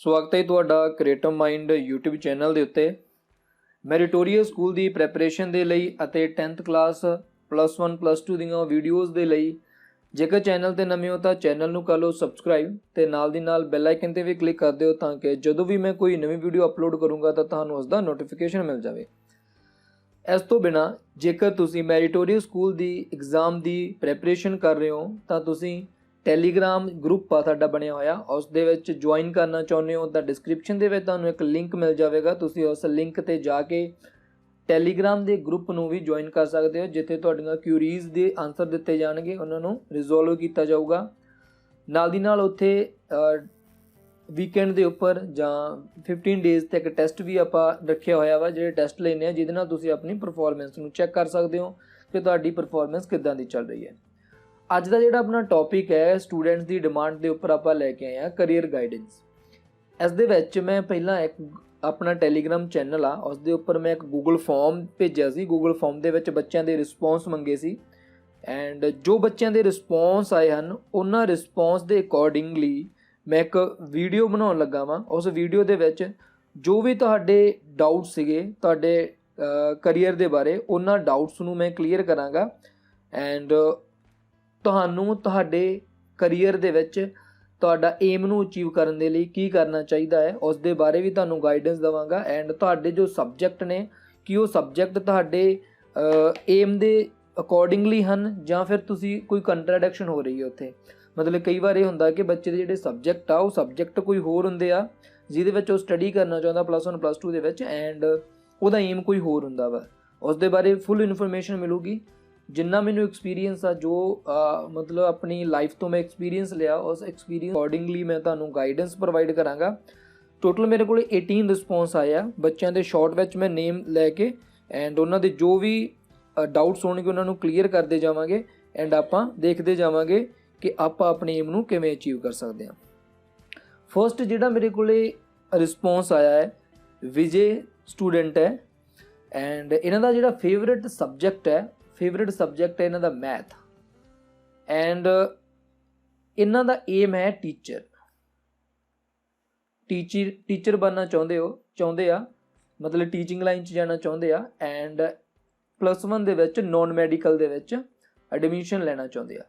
ਸਵਾਗਤ ਹੈ ਤੁਹਾਡਾ ਕ੍ਰੀਏਟਿਵ ਮਾਈਂਡ YouTube ਚੈਨਲ ਦੇ ਉੱਤੇ। ਮੈਰੀਟੋਰੀਅਸ ਸਕੂਲ ਦੀ ਪ੍ਰੈਪਰੇਸ਼ਨ ਦੇ ਲਈ ਅਤੇ 10th ਕਲਾਸ +1 +2 ਦੀਆਂ ਵੀਡੀਓਜ਼ ਦੇ ਲਈ ਜੇਕਰ ਚੈਨਲ ਤੇ ਨਵੇਂ ਹੋ ਤਾਂ ਚੈਨਲ ਨੂੰ ਕਰ ਲਓ ਸਬਸਕ੍ਰਾਈਬ ਤੇ ਨਾਲ ਦੀ ਨਾਲ ਬੈਲ ਆਈਕਨ ਤੇ ਵੀ ਕਲਿੱਕ ਕਰ ਦਿਓ ਤਾਂ ਕਿ ਜਦੋਂ ਵੀ ਮੈਂ ਕੋਈ ਨਵੀਂ ਵੀਡੀਓ ਅਪਲੋਡ ਕਰੂੰਗਾ ਤਾਂ ਤੁਹਾਨੂੰ ਉਸ ਦਾ ਨੋਟੀਫਿਕੇਸ਼ਨ ਮਿਲ ਜਾਵੇ। ਇਸ ਤੋਂ ਬਿਨਾਂ ਜੇਕਰ ਤੁਸੀਂ ਮੈਰੀਟੋਰੀਅਸ ਸਕੂਲ ਦੀ ਐਗਜ਼ਾਮ ਦੀ ਪ੍ਰੈਪਰੇਸ਼ਨ ਕਰ ਰਹੇ ਹੋ ਤਾਂ ਤੁਸੀਂ ਟੈਲੀਗ੍ਰਾਮ ਗਰੁੱਪ ਆ ਸਾਡਾ ਬਣਿਆ ਹੋਇਆ, ਉਸ ਦੇ ਵਿੱਚ ਜੁਆਇਨ ਕਰਨਾ ਚਾਹੁੰਦੇ ਹੋ ਤਾਂ ਡਿਸਕ੍ਰਿਪਸ਼ਨ ਦੇ ਵਿੱਚ ਤੁਹਾਨੂੰ ਇੱਕ ਲਿੰਕ ਮਿਲ ਜਾਵੇਗਾ। ਤੁਸੀਂ ਉਸ ਲਿੰਕ ਤੇ ਜਾ ਕੇ ਟੈਲੀਗ੍ਰਾਮ ਦੇ ਗਰੁੱਪ ਨੂੰ ਵੀ ਜੁਆਇਨ ਕਰ ਸਕਦੇ ਹੋ, ਜਿੱਥੇ ਤੁਹਾਡੀਆਂ ਕਿਊਰੀਜ਼ ਦੇ ਆਨਸਰ ਦਿੱਤੇ ਜਾਣਗੇ, ਉਹਨਾਂ ਨੂੰ ਰਿਜ਼ੋਲਵ ਕੀਤਾ ਜਾਊਗਾ। ਨਾਲ ਦੀ ਨਾਲ ਉੱਥੇ ਵੀਕਐਂਡ ਦੇ ਉੱਪਰ ਜਾਂ 15 ਡੇਜ਼ ਤੱਕ ਟੈਸਟ ਵੀ ਆਪਾਂ ਰੱਖਿਆ ਹੋਇਆ ਵਾ, ਜਿਹੜੇ ਟੈਸਟ ਲੈਣੇ ਆ ਜਿਹਦੇ ਨਾਲ ਤੁਸੀਂ ਆਪਣੀ ਪਰਫਾਰਮੈਂਸ ਨੂੰ ਚੈੱਕ ਕਰ ਸਕਦੇ ਹੋ ਕਿ ਤੁਹਾਡੀ ਪਰਫਾਰਮੈਂਸ ਕਿੱਦਾਂ ਦੀ ਚੱਲ ਰਹੀ ਹੈ। ਅੱਜ ਦਾ ਜਿਹੜਾ ਆਪਣਾ ਟੌਪਿਕ ਹੈ ਸਟੂਡੈਂਟਸ ਦੀ ਡਿਮਾਂਡ ਦੇ ਉੱਪਰ ਆਪਾਂ ਲੈ ਕੇ ਆਏ ਹਾਂ ਕਰੀਅਰ ਗਾਈਡੈਂਸ। ਇਸ ਦੇ ਵਿੱਚ ਮੈਂ ਪਹਿਲਾਂ ਇੱਕ ਆਪਣਾ ਟੈਲੀਗ੍ਰਾਮ ਚੈਨਲ ਆ, ਉਸ ਦੇ ਉੱਪਰ ਮੈਂ ਇੱਕ ਗੂਗਲ ਫਾਰਮ ਭੇਜਿਆ ਸੀ। ਗੂਗਲ ਫਾਰਮ ਦੇ ਵਿੱਚ ਬੱਚਿਆਂ ਦੇ ਰਿਸਪੌਂਸ ਮੰਗੇ ਸੀ ਐਂਡ ਜੋ ਬੱਚਿਆਂ ਦੇ ਰਿਸਪੌਂਸ ਆਏ ਹਨ ਉਹਨਾਂ ਰਿਸਪੌਂਸ ਦੇ ਅਕੋਰਡਿੰਗਲੀ ਮੈਂ ਇੱਕ ਵੀਡੀਓ ਬਣਾਉਣ ਲੱਗਾ ਵਾਂ। ਉਸ ਵੀਡੀਓ ਦੇ ਵਿੱਚ ਜੋ ਵੀ ਤੁਹਾਡੇ ਡਾਊਟ ਸੀਗੇ ਤੁਹਾਡੇ ਕਰੀਅਰ ਦੇ ਬਾਰੇ, ਉਹਨਾਂ ਡਾਊਟਸ ਨੂੰ ਮੈਂ ਕਲੀਅਰ ਕਰਾਂਗਾ ਐਂਡ ਤੁਹਾਨੂੰ ਤੁਹਾਡੇ ਕਰੀਅਰ ਦੇ ਵਿੱਚ ਤੁਹਾਡਾ ਏਮ ਨੂੰ ਅਚੀਵ ਕਰਨ ਦੇ ਲਈ ਕੀ ਕਰਨਾ ਚਾਹੀਦਾ ਹੈ ਉਸ ਦੇ ਬਾਰੇ ਵੀ ਤੁਹਾਨੂੰ ਗਾਈਡੈਂਸ ਦੇਵਾਂਗਾ। ਐਂਡ ਤੁਹਾਡੇ ਜੋ ਸਬਜੈਕਟ ਨੇ ਕਿ ਉਹ ਸਬਜੈਕਟ ਤੁਹਾਡੇ ਏਮ ਦੇ ਅਕੋਰਡਿੰਗਲੀ ਹਨ ਜਾਂ ਫਿਰ ਤੁਸੀਂ ਕੋਈ ਕੰਟਰਾਡਿਕਸ਼ਨ ਹੋ ਰਹੀ ਹੈ ਉੱਥੇ। ਮਤਲਬ ਕਈ ਵਾਰ ਇਹ ਹੁੰਦਾ ਕਿ ਬੱਚੇ ਦੇ ਜਿਹੜੇ ਸਬਜੈਕਟ ਆ ਉਹ ਸਬਜੈਕਟ ਕੋਈ ਹੋਰ ਹੁੰਦੇ ਆ ਜਿਹਦੇ ਵਿੱਚ ਉਹ ਸਟੱਡੀ ਕਰਨਾ ਚਾਹੁੰਦਾ +1 +2 ਦੇ ਵਿੱਚ ਐਂਡ ਉਹਦਾ ਏਮ ਕੋਈ ਹੋਰ ਹੁੰਦਾ ਵਾ। ਉਸ ਦੇ ਬਾਰੇ ਫੁੱਲ ਇਨਫੋਰਮੇਸ਼ਨ ਮਿਲੂਗੀ। ਜਿੰਨਾ ਮੈਨੂੰ ਐਕਸਪੀਰੀਅੰਸ ਆ, ਜੋ ਮਤਲਬ ਆਪਣੀ ਲਾਈਫ ਤੋਂ ਮੈਂ ਐਕਸਪੀਰੀਅੰਸ ਲਿਆ, ਉਸ ਐਕਸਪੀਰੀਅੰਸ ਅਕੋਰਡਿੰਗਲੀ ਮੈਂ ਤੁਹਾਨੂੰ ਗਾਈਡੈਂਸ ਪ੍ਰੋਵਾਈਡ ਕਰਾਂਗਾ। ਟੋਟਲ ਮੇਰੇ ਕੋਲ 18 ਰਿਸਪੌਂਸ ਆਏ ਆ ਬੱਚਿਆਂ ਦੇ। ਸ਼ਾਰਟ ਵਿੱਚ ਮੈਂ ਨੇਮ ਲੈ ਕੇ ਐਂਡ ਉਹਨਾਂ ਦੇ ਜੋ ਵੀ ਡਾਊਟਸ ਹੋਣਗੇ ਉਹਨਾਂ ਨੂੰ ਕਲੀਅਰ ਕਰਦੇ ਜਾਵਾਂਗੇ ਐਂਡ ਆਪਾਂ ਦੇਖਦੇ ਜਾਵਾਂਗੇ ਕਿ ਆਪਾਂ ਆਪਣੇ ਏਮ ਨੂੰ ਕਿਵੇਂ ਅਚੀਵ ਕਰ ਸਕਦੇ ਹਾਂ। ਫਸਟ ਜਿਹੜਾ ਮੇਰੇ ਕੋਲੇ ਰਿਸਪੌਂਸ ਆਇਆ ਹੈ ਵਿਜੇ ਸਟੂਡੈਂਟ ਹੈ ਐਂਡ ਇਹਨਾਂ ਦਾ ਜਿਹੜਾ ਫੇਵਰੇਟ ਸਬਜੈਕਟ ਹੈ ਇਹਨਾਂ ਦਾ ਮੈਥ ਐਂਡ ਇਹਨਾਂ ਦਾ ਏਮ ਹੈ ਟੀਚਰ ਬਣਨਾ ਚਾਹੁੰਦੇ ਆ, ਮਤਲਬ ਟੀਚਿੰਗ ਲਾਈਨ 'ਚ ਜਾਣਾ ਚਾਹੁੰਦੇ ਆ ਐਂਡ +1 ਦੇ ਵਿੱਚ ਨੌਨ ਮੈਡੀਕਲ ਦੇ ਵਿੱਚ ਐਡਮਿਸ਼ਨ ਲੈਣਾ ਚਾਹੁੰਦੇ ਆ।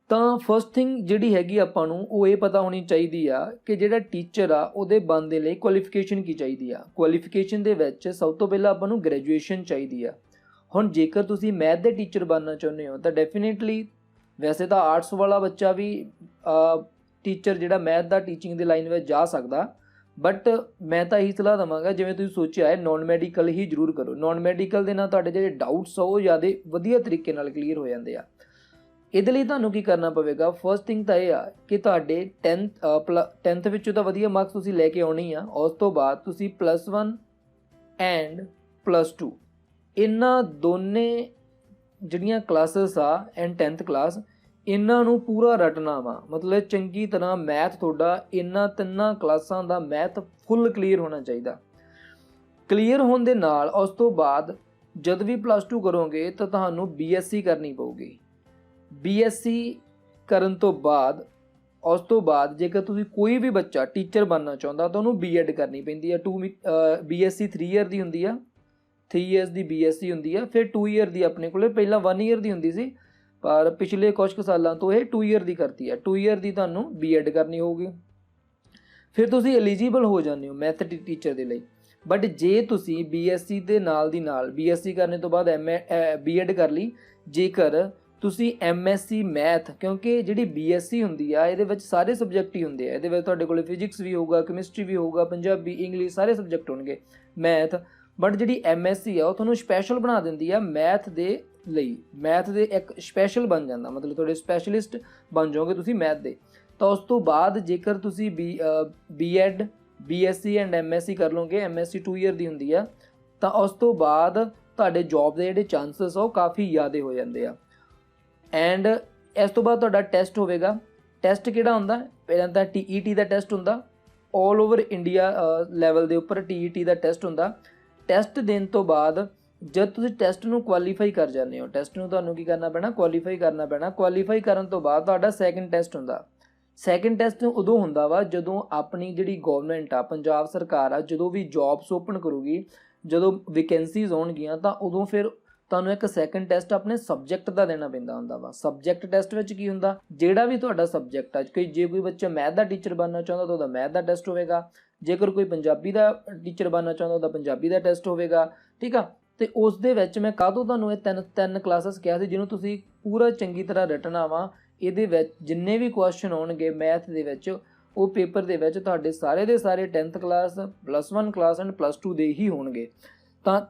ਤਾਂ ਫਸਟ ਥਿੰਗ ਜਿਹੜੀ ਹੈਗੀ ਆਪਾਂ ਨੂੰ ਉਹ ਇਹ ਪਤਾ ਹੋਣੀ ਚਾਹੀਦੀ ਆ ਕਿ ਜਿਹੜਾ ਟੀਚਰ ਆ ਉਹਦੇ ਬਣਨ ਦੇ ਲਈ ਕੁਆਲੀਫਿਕੇਸ਼ਨ ਕੀ ਚਾਹੀਦੀ ਆ। ਕੁਆਲੀਫਿਕੇਸ਼ਨ ਦੇ ਵਿੱਚ ਸਭ ਤੋਂ ਪਹਿਲਾਂ ਆਪਾਂ ਨੂੰ ਗ੍ਰੈਜੂਏਸ਼ਨ ਚਾਹੀਦੀ ਆ। ਹੁਣ ਜੇਕਰ ਤੁਸੀਂ ਮੈਥ ਦੇ ਟੀਚਰ ਬਣਨਾ ਚਾਹੁੰਦੇ ਹੋ ਤਾਂ ਡੈਫੀਨੇਟਲੀ ਵੈਸੇ ਤਾਂ ਆਰਟਸ ਵਾਲਾ ਬੱਚਾ ਵੀ ਟੀਚਰ ਜਿਹੜਾ ਮੈਥ ਦਾ ਟੀਚਿੰਗ ਦੀ ਲਾਈਨ ਵਿੱਚ ਜਾ ਸਕਦਾ, ਬਟ ਮੈਂ ਤਾਂ ਇਹੀ ਸਲਾਹ ਦੇਵਾਂਗਾ ਜਿਵੇਂ ਤੁਸੀਂ ਸੋਚਿਆ ਹੈ ਨੌਨ ਮੈਡੀਕਲ ਹੀ ਜ਼ਰੂਰ ਕਰੋ। ਨੌਨ ਮੈਡੀਕਲ ਦੇ ਨਾਲ ਤੁਹਾਡੇ ਜਿਹੜੇ ਡਾਊਟਸ ਆ ਉਹ ਜ਼ਿਆਦਾ ਵਧੀਆ ਤਰੀਕੇ ਨਾਲ ਕਲੀਅਰ ਹੋ ਜਾਂਦੇ ਆ। ਇਹਦੇ ਲਈ ਤੁਹਾਨੂੰ ਕੀ ਕਰਨਾ ਪਵੇਗਾ, ਫਸਟ ਥਿੰਗ ਤਾਂ ਇਹ ਆ ਕਿ ਤੁਹਾਡੇ 10th ਵਿੱਚੋਂ ਤਾਂ ਵਧੀਆ ਮਾਰਕਸ ਤੁਸੀਂ ਲੈ ਕੇ ਆਉਣੀ ਆ। ਉਸ ਤੋਂ ਬਾਅਦ ਤੁਸੀਂ +1 ਐਂਡ +2 ਇਹਨਾਂ ਦੋਨੇ ਜਿਹੜੀਆਂ ਕਲਾਸਿਸ ਆ ਐਂਡ 10th ਕਲਾਸ ਇਹਨਾਂ ਨੂੰ ਪੂਰਾ ਰਟਣਾ ਵਾ। ਮਤਲਬ ਚੰਗੀ ਤਰ੍ਹਾਂ ਮੈਥ ਤੁਹਾਡਾ ਇਹਨਾਂ ਤਿੰਨਾਂ ਕਲਾਸਾਂ ਦਾ ਮੈਥ ਫੁੱਲ ਕਲੀਅਰ ਹੋਣਾ ਚਾਹੀਦਾ। ਕਲੀਅਰ ਹੋਣ ਦੇ ਨਾਲ ਉਸ ਤੋਂ ਬਾਅਦ ਜਦ ਵੀ +2 ਕਰੋਗੇ ਤਾਂ ਤੁਹਾਨੂੰ BSc ਕਰਨੀ ਪਊਗੀ। BSc ਕਰਨ ਤੋਂ ਬਾਅਦ ਉਸ ਤੋਂ ਬਾਅਦ ਜੇਕਰ ਤੁਸੀਂ ਕੋਈ ਵੀ ਬੱਚਾ ਟੀਚਰ ਬਣਨਾ ਚਾਹੁੰਦਾ ਤਾਂ ਉਹਨੂੰ B.Ed ਕਰਨੀ ਪੈਂਦੀ ਹੈ। BSc 3 ਈਅਰ ਦੀ ਹੁੰਦੀ ਆ, 3 ਇਅਰਸ ਦੀ BSc ਹੁੰਦੀ ਆ, ਫਿਰ 2 ਈਅਰ ਦੀ ਆਪਣੇ ਕੋਲੇ ਪਹਿਲਾਂ 1 ਈਅਰ ਦੀ ਹੁੰਦੀ ਸੀ ਪਰ ਪਿਛਲੇ ਕੁਝ ਕੁ ਸਾਲਾਂ ਤੋਂ ਇਹ 2 ਈਅਰ ਦੀ ਕਰਤੀ ਹੈ। 2 ਈਅਰ ਦੀ ਤੁਹਾਨੂੰ B.Ed ਕਰਨੀ ਹੋਊਗੀ, ਫਿਰ ਤੁਸੀਂ ਐਲੀਜੀਬਲ ਹੋ ਜਾਂਦੇ ਹੋ ਮੈਥ ਟੀਚਰ ਦੇ ਲਈ। ਬਟ ਜੇ ਤੁਸੀਂ BSc ਦੇ ਨਾਲ ਦੀ ਨਾਲ BSc ਕਰਨੇ ਤੋਂ ਬਾਅਦ B.Ed ਕਰ ਲਈ, ਜੇਕਰ ਤੁਸੀਂ MSc ਮੈਥ, ਕਿਉਂਕਿ ਜਿਹੜੀ BSc ਹੁੰਦੀ ਆ ਇਹਦੇ ਵਿੱਚ ਸਾਰੇ ਸਬਜੈਕਟ ਹੀ ਹੁੰਦੇ ਆ। ਇਹਦੇ ਵਿੱਚ ਤੁਹਾਡੇ ਕੋਲ ਫਿਜ਼ਿਕਸ ਵੀ ਹੋਊਗਾ, ਕੈਮਿਸਟਰੀ ਵੀ ਹੋਊਗਾ, ਪੰਜਾਬੀ, ਇੰਗਲਿਸ਼ ਸਾਰੇ ਸਬਜੈਕਟ ਹੋਣਗੇ, ਮੈਥ। ਬਟ ਜਿਹੜੀ MSc ਆ ਉਹ ਤੁਹਾਨੂੰ ਸਪੈਸ਼ਲ ਬਣਾ ਦਿੰਦੀ ਆ ਮੈਥ ਦੇ ਲਈ। ਮੈਥ ਦੇ ਇੱਕ ਸਪੈਸ਼ਲ ਬਣ ਜਾਂਦਾ, ਮਤਲਬ ਤੁਹਾਡੇ ਸਪੈਸ਼ਲਿਸਟ ਬਣ ਜਾਓਗੇ ਤੁਸੀਂ ਮੈਥ ਦੇ। ਤਾਂ ਉਸ ਤੋਂ ਬਾਅਦ ਜੇਕਰ ਤੁਸੀਂ B.Ed BSc ਐਂਡ MSc ਕਰ ਲਓਗੇ, MSc 2 ਈਅਰ ਦੀ ਹੁੰਦੀ ਆ, ਤਾਂ ਉਸ ਤੋਂ ਬਾਅਦ ਤੁਹਾਡੇ ਜੋਬ ਦੇ ਜਿਹੜੇ ਚਾਂਸਸ ਆ ਉਹ ਕਾਫੀ ਜ਼ਿਆਦਾ ਹੋ ਜਾਂਦੇ ਆ। ਐਂਡ ਇਸ ਤੋਂ ਬਾਅਦ ਤੁਹਾਡਾ ਟੈਸਟ ਹੋਵੇਗਾ। ਟੈਸਟ ਕਿਹੜਾ ਹੁੰਦਾ, ਪਹਿਲਾਂ ਤਾਂ TET ਦਾ ਟੈਸਟ ਹੁੰਦਾ, ਆਲ ਓਵਰ ਇੰਡੀਆ ਲੈਵਲ ਦੇ ਉੱਪਰ TET ਦਾ ਟੈਸਟ ਹੁੰਦਾ। ਟੈਸਟ ਦੇਣ ਤੋਂ ਬਾਅਦ जब तुम टैसट में क्वालीफाई कर जाते हो, टैसट में तुहानू की करना पैना, क्वालीफाई करना पैना। क्वालीफाई करन तो बाद तुहाडा सैकेंड टैसट हुंदा। ਸੈਕਿੰਡ ਟੈਸਟ ਉਦੋਂ ਹੁੰਦਾ ਵਾ ਜਦੋਂ ਆਪਣੀ ਜਿਹੜੀ ਗਵਰਨਮੈਂਟ ਆ, ਪੰਜਾਬ ਸਰਕਾਰ ਆ, ਜਦੋਂ ਵੀ ਜੌਬਸ ਓਪਨ ਕਰੂਗੀ, ਜਦੋਂ ਵੈਕੈਂਸੀਜ਼ ਆਉਣਗੀਆਂ ਤਾਂ ਉਦੋਂ ਫਿਰ ਤੁਹਾਨੂੰ ਇੱਕ ਸੈਕਿੰਡ ਟੈਸਟ ਆਪਣੇ ਸਬਜੈਕਟ ਦਾ ਦੇਣਾ ਪੈਂਦਾ ਹੁੰਦਾ ਵਾ। ਸਬਜੈਕਟ ਟੈਸਟ ਵਿੱਚ ਕੀ ਹੁੰਦਾ, ਜਿਹੜਾ ਵੀ ਤੁਹਾਡਾ ਸਬਜੈਕਟ ਆ, ਕਿ ਜੇ ਕੋਈ ਬੱਚਾ ਮੈਥ ਦਾ ਟੀਚਰ ਬਣਨਾ ਚਾਹੁੰਦਾ ਤਾਂ ਉਹਦਾ ਮੈਥ ਦਾ ਟੈਸਟ ਹੋਵੇਗਾ, ਜੇਕਰ ਕੋਈ ਪੰਜਾਬੀ ਦਾ ਟੀਚਰ ਬਣਨਾ ਚਾਹੁੰਦਾ ਉਹਦਾ ਪੰਜਾਬੀ ਦਾ ਟੈਸਟ ਹੋਵੇਗਾ, ਠੀਕ ਆ। ਤੇ ਉਸ ਦੇ ਵਿੱਚ ਮੈਂ ਕਾਹਤੋਂ ਤੁਹਾਨੂੰ ਇਹ ਤਿੰਨ ਕਲਾਸਿਸ ਕਿਹਾ ਸੀ ਜਿਹਨੂੰ ਤੁਸੀਂ ਪੂਰਾ ਚੰਗੀ ਤਰ੍ਹਾਂ ਰੱਟਣਾ ਵਾ। ਇਹਦੇ ਵਿੱਚ ਜਿੰਨੇ ਵੀ ਕੁਐਸਚਨ ਆਉਣਗੇ ਮੈਥ ਦੇ ਵਿੱਚ, ਉਹ ਪੇਪਰ ਦੇ ਵਿੱਚ ਤੁਹਾਡੇ ਸਾਰੇ ਦੇ ਸਾਰੇ 10th ਕਲਾਸ, +1 ਕਲਾਸ ਐਂਡ +2 ਦੇ ਹੀ ਹੋਣਗੇ। ਤਾਂ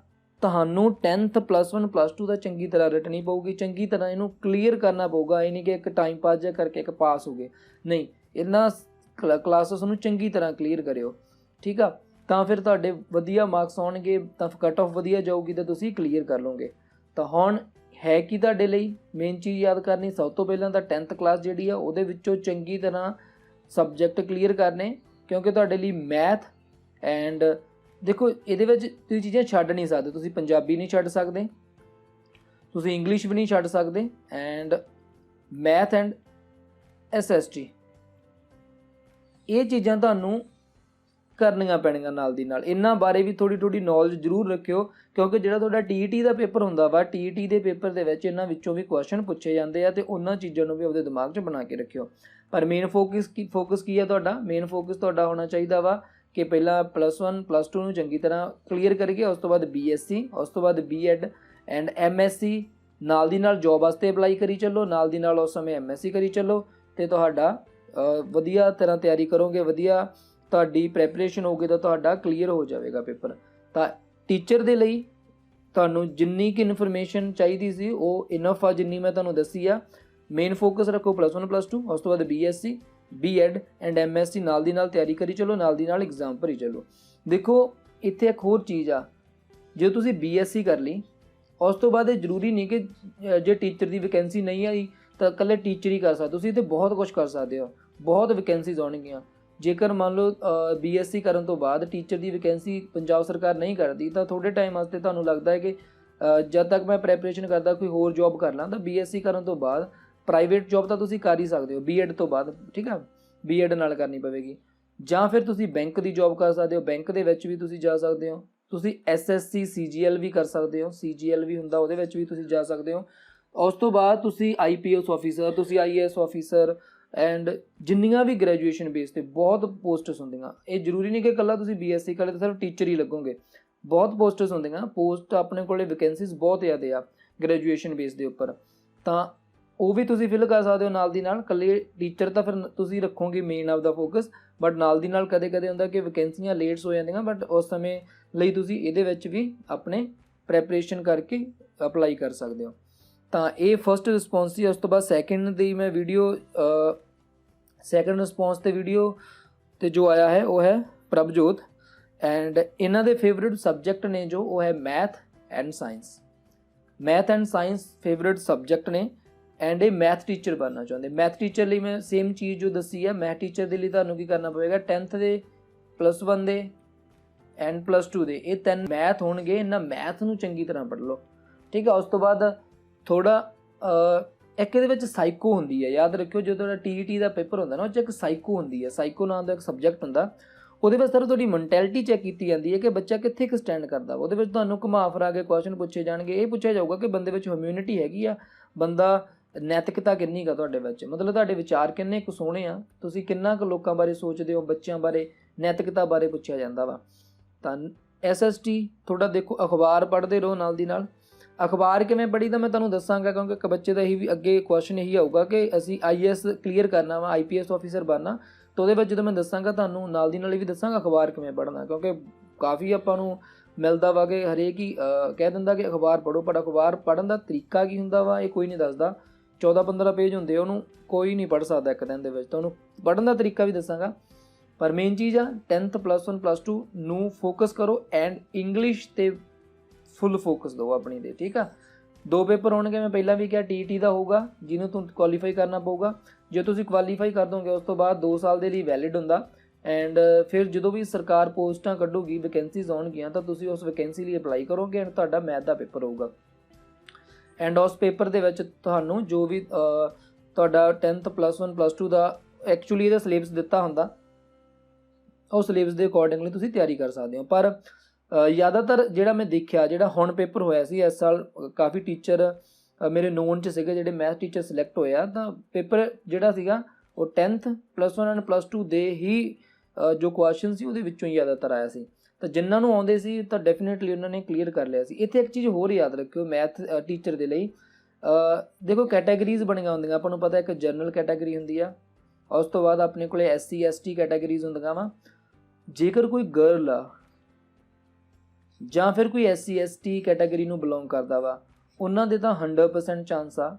ਤੁਹਾਨੂੰ 10th +1 +2 ਦਾ ਚੰਗੀ ਤਰ੍ਹਾਂ ਰੱਟਣੀ ਪਊਗੀ, ਚੰਗੀ ਤਰ੍ਹਾਂ ਇਹਨੂੰ ਕਲੀਅਰ ਕਰਨਾ ਪਊਗਾ। ਇਹ ਨਹੀਂ ਕਿ ਇੱਕ ਟਾਈਮ ਪਾਸ ਜਿਹਾ ਕਰਕੇ ਇੱਕ ਪਾਸ ਹੋ ਗਏ, ਨਹੀਂ, ਇਹਨਾਂ ਕਲਾਸਿਸ ਨੂੰ ਚੰਗੀ ਤਰ੍ਹਾਂ ਕਲੀਅਰ ਕਰਿਓ, ਠੀਕ ਆ। ਤਾਂ ਫਿਰ ਤੁਹਾਡੇ ਵਧੀਆ ਮਾਰਕਸ ਆਉਣਗੇ, ਤਾਂ ਕੱਟ ਆਫ ਵਧੀਆ ਜਾਊਗੀ, ਤਾਂ ਤੁਸੀਂ ਕਲੀਅਰ ਕਰ ਲਓਗੇ। ਤਾਂ ਹੁਣ ਹੈ ਕਿ ਤੁਹਾਡੇ ਲਈ ਮੇਨ ਚੀਜ਼ ਯਾਦ ਕਰਨੀ, ਸਭ ਤੋਂ ਪਹਿਲਾਂ ਤਾਂ 10th ਕਲਾਸ ਜਿਹੜੀ ਆ ਉਹਦੇ ਵਿੱਚੋਂ ਚੰਗੀ ਤਰ੍ਹਾਂ ਸਬਜੈਕਟ ਕਲੀਅਰ ਕਰਨੇ, ਕਿਉਂਕਿ ਤੁਹਾਡੇ ਲਈ ਮੈਥ ਐਂਡ ਦੇਖੋ ਇਹਦੇ ਵਿੱਚ ਤੁਸੀਂ ਚੀਜ਼ਾਂ ਛੱਡ ਨਹੀਂ ਸਕਦੇ। ਤੁਸੀਂ ਪੰਜਾਬੀ ਨਹੀਂ ਛੱਡ ਸਕਦੇ, ਤੁਸੀਂ ਇੰਗਲਿਸ਼ ਵੀ ਨਹੀਂ ਛੱਡ ਸਕਦੇ, ਐਂਡ ਮੈਥ ਐਂਡ SST ਇਹ ਚੀਜ਼ਾਂ ਤੁਹਾਨੂੰ ਕਰਨੀਆਂ ਪੈਣੀਆਂ ਨਾਲ ਦੀ ਨਾਲ। ਇਹਨਾਂ ਬਾਰੇ ਵੀ ਥੋੜ੍ਹੀ ਨੌਲੇਜ ਜ਼ਰੂਰ ਰੱਖਿਓ, ਕਿਉਂਕਿ ਜਿਹੜਾ ਤੁਹਾਡਾ TET ਦਾ ਪੇਪਰ ਹੁੰਦਾ ਵਾ, TET ਦੇ ਪੇਪਰ ਦੇ ਵਿੱਚ ਇਹਨਾਂ ਵਿੱਚੋਂ ਵੀ ਕੁਐਸਚਨ ਪੁੱਛੇ ਜਾਂਦੇ ਆ, ਤੇ ਉਹਨਾਂ ਚੀਜ਼ਾਂ ਨੂੰ ਵੀ ਆਪਦੇ ਦਿਮਾਗ 'ਚ ਬਣਾ ਕੇ ਰੱਖਿਓ। ਪਰ ਮੇਨ ਫੋਕਸ ਕੀ ਆ ਤੁਹਾਡਾ? ਮੇਨ ਫੋਕਸ ਤੁਹਾਡਾ ਹੋਣਾ ਚਾਹੀਦਾ ਵਾ ਕਿ ਪਹਿਲਾਂ +1 +2 ਨੂੰ ਚੰਗੀ ਤਰ੍ਹਾਂ ਕਲੀਅਰ ਕਰਕੇ ਉਸ ਤੋਂ ਬਾਅਦ BSc, ਉਸ ਤੋਂ ਬਾਅਦ B.Ed ਐਂਡ MSc, ਨਾਲ ਦੀ ਨਾਲ ਜੋਬ ਵਾਸਤੇ ਅਪਲਾਈ ਕਰੀ ਚੱਲੋ, ਨਾਲ ਦੀ ਨਾਲ ਉਸ ਸਮੇਂ MSc ਕਰੀ ਚੱਲੋ, ਅਤੇ ਤੁਹਾਡਾ ਵਧੀਆ ਤਰ੍ਹਾਂ ਤਿਆਰੀ ਕਰੋਗੇ, ਵਧੀਆ ਤੁਹਾਡੀ ਪ੍ਰੈਪਰੇਸ਼ਨ ਹੋਊਗੀ ਤਾਂ ਤੁਹਾਡਾ ਕਲੀਅਰ ਹੋ ਜਾਵੇਗਾ ਪੇਪਰ। ਤਾਂ ਟੀਚਰ ਦੇ ਲਈ ਤੁਹਾਨੂੰ ਜਿੰਨੀ ਕੁ ਇਨਫੋਰਮੇਸ਼ਨ ਚਾਹੀਦੀ ਸੀ ਉਹ ਇਨਫ ਆ, ਜਿੰਨੀ ਮੈਂ ਤੁਹਾਨੂੰ ਦੱਸੀ ਆ। ਮੇਨ ਫੋਕਸ ਰੱਖੋ +1 +2, ਉਸ ਤੋਂ ਬਾਅਦ BSc B.Ed ਐਂਡ MSc, ਨਾਲ ਦੀ ਨਾਲ ਤਿਆਰੀ ਕਰੀ ਚਲੋ, ਨਾਲ ਦੀ ਨਾਲ ਐਗਜ਼ਾਮ ਭਰੀ ਚਲੋ। ਦੇਖੋ ਇੱਥੇ ਇੱਕ ਹੋਰ ਚੀਜ਼ ਆ, ਜੇ ਤੁਸੀਂ BSc ਕਰ ਲਈ, ਉਸ ਤੋਂ ਬਾਅਦ ਇਹ ਜ਼ਰੂਰੀ ਨਹੀਂ ਕਿ ਜੇ ਟੀਚਰ ਦੀ ਵੈਕੈਂਸੀ ਨਹੀਂ ਆਈ ਤਾਂ ਇਕੱਲੇ ਟੀਚਰ ਹੀ ਕਰ ਸਕਦੇ, ਤੁਸੀਂ ਤੇ ਬਹੁਤ ਕੁਝ ਕਰ ਸਕਦੇ ਹੋ, ਬਹੁਤ ਵੈਕੈਂਸੀਜ਼ ਆਉਣਗੀਆਂ। ਜੇਕਰ ਮੰਨ ਲਓ BSc ਕਰਨ ਤੋਂ ਬਾਅਦ ਟੀਚਰ ਦੀ ਵੈਕੈਂਸੀ ਪੰਜਾਬ ਸਰਕਾਰ ਨਹੀਂ ਕਰਦੀ, ਤਾਂ ਥੋੜ੍ਹੇ ਟਾਈਮ ਵਾਸਤੇ ਤੁਹਾਨੂੰ ਲੱਗਦਾ ਹੈ ਕਿ ਜਦ ਤੱਕ ਮੈਂ ਪ੍ਰੈਪਰੇਸ਼ਨ ਕਰਦਾ ਕੋਈ ਹੋਰ ਜੋਬ ਕਰ ਲਾਂ, ਤਾਂ BSc ਕਰਨ ਤੋਂ ਬਾਅਦ ਪ੍ਰਾਈਵੇਟ ਜੋਬ ਤਾਂ ਤੁਸੀਂ ਕਰ ਹੀ ਸਕਦੇ ਹੋ B.Ed ਤੋਂ ਬਾਅਦ, ਠੀਕ ਆ, B.Ed ਨਾਲ ਕਰਨੀ ਪਵੇਗੀ। ਜਾਂ ਫਿਰ ਤੁਸੀਂ ਬੈਂਕ ਦੀ ਜੋਬ ਕਰ ਸਕਦੇ ਹੋ, ਬੈਂਕ ਦੇ ਵਿੱਚ ਵੀ ਤੁਸੀਂ ਜਾ ਸਕਦੇ ਹੋ। ਤੁਸੀਂ SSC CGL ਵੀ ਕਰ ਸਕਦੇ ਹੋ, CGL ਵੀ ਹੁੰਦਾ, ਉਹਦੇ ਵਿੱਚ ਵੀ ਤੁਸੀਂ ਜਾ ਸਕਦੇ ਹੋ। ਉਸ ਤੋਂ ਬਾਅਦ ਤੁਸੀਂ IPS ਆਫਿਸਰ, ਤੁਸੀਂ IAS ਆਫਿਸਰ ਐਂਡ ਜਿੰਨੀਆਂ ਵੀ ਗ੍ਰੈਜੂਏਸ਼ਨ ਬੇਸ 'ਤੇ ਬਹੁਤ ਪੋਸਟਸ ਹੁੰਦੀਆਂ। ਇਹ ਜ਼ਰੂਰੀ ਨਹੀਂ ਕਿ ਇਕੱਲਾ ਤੁਸੀਂ BSc ਕਰੇ ਤਾਂ ਸਿਰਫ ਟੀਚਰ ਹੀ ਲੱਗੋਗੇ, ਬਹੁਤ ਪੋਸਟਸ ਹੁੰਦੀਆਂ, ਪੋਸਟ ਆਪਣੇ ਕੋਲ ਵੈਕੈਂਸੀਜ਼ ਬਹੁਤ ਜ਼ਿਆਦਾ ਆ ਗ੍ਰੈਜੂਏਸ਼ਨ ਬੇਸ ਦੇ ਉੱਪਰ, ਤਾਂ ਉਹ ਵੀ ਤੁਸੀਂ ਫਿਲ ਕਰ ਸਕਦੇ ਹੋ ਨਾਲ ਦੀ ਨਾਲ। ਇਕੱਲੇ ਟੀਚਰ ਤਾਂ ਫਿਰ ਤੁਸੀਂ ਰੱਖੋਗੇ ਮੇਨ ਆਪਦਾ ਫੋਕਸ, ਬਟ ਨਾਲ ਦੀ ਨਾਲ ਕਦੇ ਹੁੰਦਾ ਕਿ ਵੈਕੈਂਸੀਆਂ ਲੇਟਸ ਹੋ ਜਾਂਦੀਆਂ, ਬਟ ਉਸ ਸਮੇਂ ਲਈ ਤੁਸੀਂ ਇਹਦੇ ਵਿੱਚ ਵੀ ਆਪਣੇ ਪ੍ਰੈਪਰੇਸ਼ਨ ਕਰਕੇ ਅਪਲਾਈ ਕਰ ਸਕਦੇ ਹੋ। ਤਾਂ ਇਹ ਫਸਟ ਰਿਸਪੌਂਸ ਸੀ। ਉਸ ਤੋਂ ਬਾਅਦ ਸੈਕਿੰਡ ਦੀ ਮੈਂ ਵੀਡੀਓ, ਸੈਕਿੰਡ ਰਿਸਪੌਂਸ 'ਤੇ ਵੀਡੀਓ 'ਤੇ ਜੋ ਆਇਆ ਹੈ ਉਹ ਹੈ ਪ੍ਰਭਜੋਤ, ਐਂਡ ਇਹਨਾਂ ਦੇ ਫੇਵਰੇਟ ਸਬਜੈਕਟ ਨੇ ਜੋ ਉਹ ਹੈ math and science. Math and science favourite subject ਨੇ, ਐਂਡ ਇਹ ਮੈਥ ਟੀਚਰ ਬਣਨਾ ਚਾਹੁੰਦੇ। ਮੈਥ ਟੀਚਰ ਲਈ ਮੈਂ ਸੇਮ ਚੀਜ਼ ਜੋ ਦੱਸੀ ਹੈ, ਮੈਥ ਟੀਚਰ ਦੇ ਲਈ ਤੁਹਾਨੂੰ ਕੀ ਕਰਨਾ ਪਵੇਗਾ, 10th ਦੇ +1 ਦੇ ਐਂਡ +2 ਦੇ ਇਹ 3 ਮੈਥ ਹੋਣਗੇ, ਇਹਨਾਂ ਮੈਥ ਨੂੰ ਚੰਗੀ ਤਰ੍ਹਾਂ ਪੜ੍ਹ ਲਓ, ਠੀਕ ਆ। ਉਸ ਤੋਂ ਬਾਅਦ ਥੋੜ੍ਹਾ ਇੱਕ ਇਹਦੇ ਵਿੱਚ ਸਾਈਕੋ ਹੁੰਦੀ ਹੈ, ਯਾਦ ਰੱਖਿਓ, ਜਦੋਂ ਤੁਹਾਡਾ TET ਦਾ ਪੇਪਰ ਹੁੰਦਾ ਨਾ, ਉਹ 'ਚ ਇੱਕ ਸਾਈਕੋ ਹੁੰਦੀ ਹੈ, ਸਾਈਕੋ ਨਾਮ ਦਾ ਇੱਕ ਸਬਜੈਕਟ ਹੁੰਦਾ। ਉਹਦੇ ਵਿੱਚ ਸਰ ਤੁਹਾਡੀ ਮੈਂਟੈਲਿਟੀ ਚੈੱਕ ਕੀਤੀ ਜਾਂਦੀ ਹੈ ਕਿ ਬੱਚਾ ਕਿੱਥੇ ਕੁ ਸਟੈਂਡ ਕਰਦਾ। ਉਹਦੇ ਵਿੱਚ ਤੁਹਾਨੂੰ ਘੁਮਾ ਫਿਰਾ ਕੇ ਕੁਐਸਚਨ ਪੁੱਛੇ ਜਾਣਗੇ। ਇਹ ਪੁੱਛਿਆ ਜਾਊਗਾ ਕਿ ਬੰਦੇ ਵਿੱਚ ਹਿਊਮੈਨਿਟੀ ਹੈਗੀ ਆ, ਬੰਦਾ ਨੈਤਿਕਤਾ ਕਿੰਨੀ ਕੁ ਤੁਹਾਡੇ ਵਿੱਚ, ਮਤਲਬ ਤੁਹਾਡੇ ਵਿਚਾਰ ਕਿੰਨੇ ਕੁ ਸੋਹਣੇ ਆ, ਤੁਸੀਂ ਕਿੰਨਾ ਕੁ ਲੋਕਾਂ ਬਾਰੇ ਸੋਚਦੇ ਹੋ, ਬੱਚਿਆਂ ਬਾਰੇ, ਨੈਤਿਕਤਾ ਬਾਰੇ ਪੁੱਛਿਆ ਜਾਂਦਾ ਵਾ। ਤਾਂ SST ਥੋੜ੍ਹਾ ਦੇਖੋ, ਅਖਬਾਰ ਪੜ੍ਹਦੇ ਰਹੋ ਨਾਲ ਦੀ ਨਾਲ। ਅਖਬਾਰ ਕਿਵੇਂ ਪੜ੍ਹੀ ਤਾਂ ਮੈਂ ਤੁਹਾਨੂੰ ਦੱਸਾਂਗਾ, ਕਿਉਂਕਿ ਇੱਕ ਬੱਚੇ ਦਾ ਇਹੀ ਵੀ ਅੱਗੇ ਕੁਐਸਚਨ ਇਹੀ ਆਊਗਾ ਕਿ ਅਸੀਂ IAS ਕਲੀਅਰ ਕਰਨਾ ਵਾ, IPS ਆਫਿਸਰ ਬਣਨਾ, ਤਾਂ ਉਹਦੇ ਵਿੱਚ ਜਦੋਂ ਮੈਂ ਦੱਸਾਂਗਾ ਤੁਹਾਨੂੰ ਨਾਲ ਦੀ ਨਾਲ ਇਹ ਵੀ ਦੱਸਾਂਗਾ ਅਖਬਾਰ ਕਿਵੇਂ ਪੜ੍ਹਨਾ, ਕਿਉਂਕਿ ਕਾਫੀ ਆਪਾਂ ਨੂੰ ਮਿਲਦਾ ਵਾ ਕਿ ਹਰੇਕ ਹੀ ਕਹਿ ਦਿੰਦਾ ਕਿ ਅਖਬਾਰ ਪੜ੍ਹੋ, ਪਰ ਅਖਬਾਰ ਪੜ੍ਹਨ ਦਾ ਤਰੀਕਾ ਕੀ ਹੁੰਦਾ ਵਾ ਇਹ ਕੋਈ ਨਹੀਂ ਦੱਸਦਾ। 14-15 ਪੇਜ ਹੁੰਦੇ, ਉਹਨੂੰ ਕੋਈ ਨਹੀਂ ਪੜ੍ਹ ਸਕਦਾ ਇੱਕ ਦਿਨ ਦੇ ਵਿੱਚ, ਤੁਹਾਨੂੰ ਪੜ੍ਹਨ ਦਾ ਤਰੀਕਾ ਵੀ ਦੱਸਾਂਗਾ। ਪਰ ਮੇਨ ਚੀਜ਼ ਆ 10th +1 +2 ਨੂੰ ਫੋਕਸ ਕਰੋ, ਐਂਡ ਇੰਗਲਿਸ਼ 'ਤੇ ਫੁੱਲ ਫੋਕਸ ਦਿਓ ਆਪਣੀ 'ਤੇ, ਠੀਕ ਆ। 2 ਪੇਪਰ ਹੋਣਗੇ, ਮੈਂ ਪਹਿਲਾਂ ਵੀ ਕਿਹਾ TET ਦਾ ਹੋਊਗਾ ਜਿਹਨੂੰ ਤੁਹਾਨੂੰ ਕੁਆਲੀਫਾਈ ਕਰਨਾ ਪਊਗਾ। ਜੇ ਤੁਸੀਂ ਕੁਆਲੀਫਾਈ ਕਰ ਦੋਗੇ ਉਸ ਤੋਂ ਬਾਅਦ 2 ਸਾਲ ਦੇ ਲਈ ਵੈਲਿਡ ਹੁੰਦਾ, ਐਂਡ ਫਿਰ ਜਦੋਂ ਵੀ ਸਰਕਾਰ ਪੋਸਟਾਂ ਕੱਢੂਗੀ, ਵੈਕੈਂਸੀਜ਼ ਆਉਣਗੀਆਂ, ਤਾਂ ਤੁਸੀਂ ਉਸ ਵੈਕੈਂਸੀ ਲਈ ਅਪਲਾਈ ਕਰੋਗੇ, ਐਂਡ ਤੁਹਾਡਾ ਮੈਥ ਦਾ ਪੇਪਰ ਹੋਊਗਾ। ਐਂਡ ਉਸ ਪੇਪਰ ਦੇ ਵਿੱਚ ਤੁਹਾਨੂੰ ਜੋ ਵੀ ਤੁਹਾਡਾ 10th +1 +2 ਦਾ ਐਕਚੁਅਲੀ ਇਹਦਾ ਸਿਲੇਬਸ ਦਿੱਤਾ ਹੁੰਦਾ, ਉਹ ਸਿਲੇਬਸ ਦੇ ਅਕੋਰਡਿੰਗਲੀ ਤੁਸੀਂ ਤਿਆਰੀ ਕਰ ਸਕਦੇ ਹੋ। ਪਰ ਜ਼ਿਆਦਾਤਰ ਜਿਹੜਾ ਮੈਂ ਦੇਖਿਆ, ਜਿਹੜਾ ਹੁਣ ਪੇਪਰ ਹੋਇਆ ਸੀ ਇਸ ਸਾਲ, ਕਾਫੀ ਟੀਚਰ ਮੇਰੇ ਨੋਨ 'ਚ ਸੀਗੇ ਜਿਹੜੇ ਮੈਥ ਟੀਚਰ ਸਿਲੈਕਟ ਹੋਏ ਆ, ਤਾਂ ਪੇਪਰ ਜਿਹੜਾ ਸੀਗਾ ਉਹ 10th +1 ਐਂਡ +2 ਦੇ ਹੀ ਜੋ ਕੁਐਸਚਨ ਸੀ ਉਹਦੇ ਵਿੱਚੋਂ ਹੀ ਜ਼ਿਆਦਾਤਰ ਆਇਆ ਸੀ। ਤਾਂ ਜਿਨ੍ਹਾਂ ਨੂੰ ਆਉਂਦੇ ਸੀ ਤਾਂ ਡੈਫੀਨੇਟਲੀ ਉਹਨਾਂ ਨੇ ਕਲੀਅਰ ਕਰ ਲਿਆ ਸੀ। ਇੱਥੇ ਇੱਕ ਚੀਜ਼ ਹੋਰ ਯਾਦ ਰੱਖਿਓ ਮੈਥ ਟੀਚਰ ਦੇ ਲਈ, ਦੇਖੋ ਕੈਟਾਗਰੀਜ਼ ਬਣੀਆਂ ਹੁੰਦੀਆਂ, ਆਪਾਂ ਨੂੰ ਪਤਾ ਇੱਕ ਜਨਰਲ ਕੈਟਾਗਰੀ ਹੁੰਦੀ ਆ, ਉਸ ਤੋਂ ਬਾਅਦ ਆਪਣੇ ਕੋਲੇ SC ST ਕੈਟਾਗਰੀਜ਼ ਹੁੰਦੀਆਂ ਵਾ। ਜੇਕਰ ਕੋਈ ਗਰਲ ਆ ਜਾਂ ਫਿਰ ਕੋਈ SC ST ਕੈਟਾਗਰੀ ਨੂੰ ਬਿਲੋਂਗ ਕਰਦਾ ਵਾ, ਉਹਨਾਂ ਦੇ ਤਾਂ 100% ਚਾਂਸ ਆ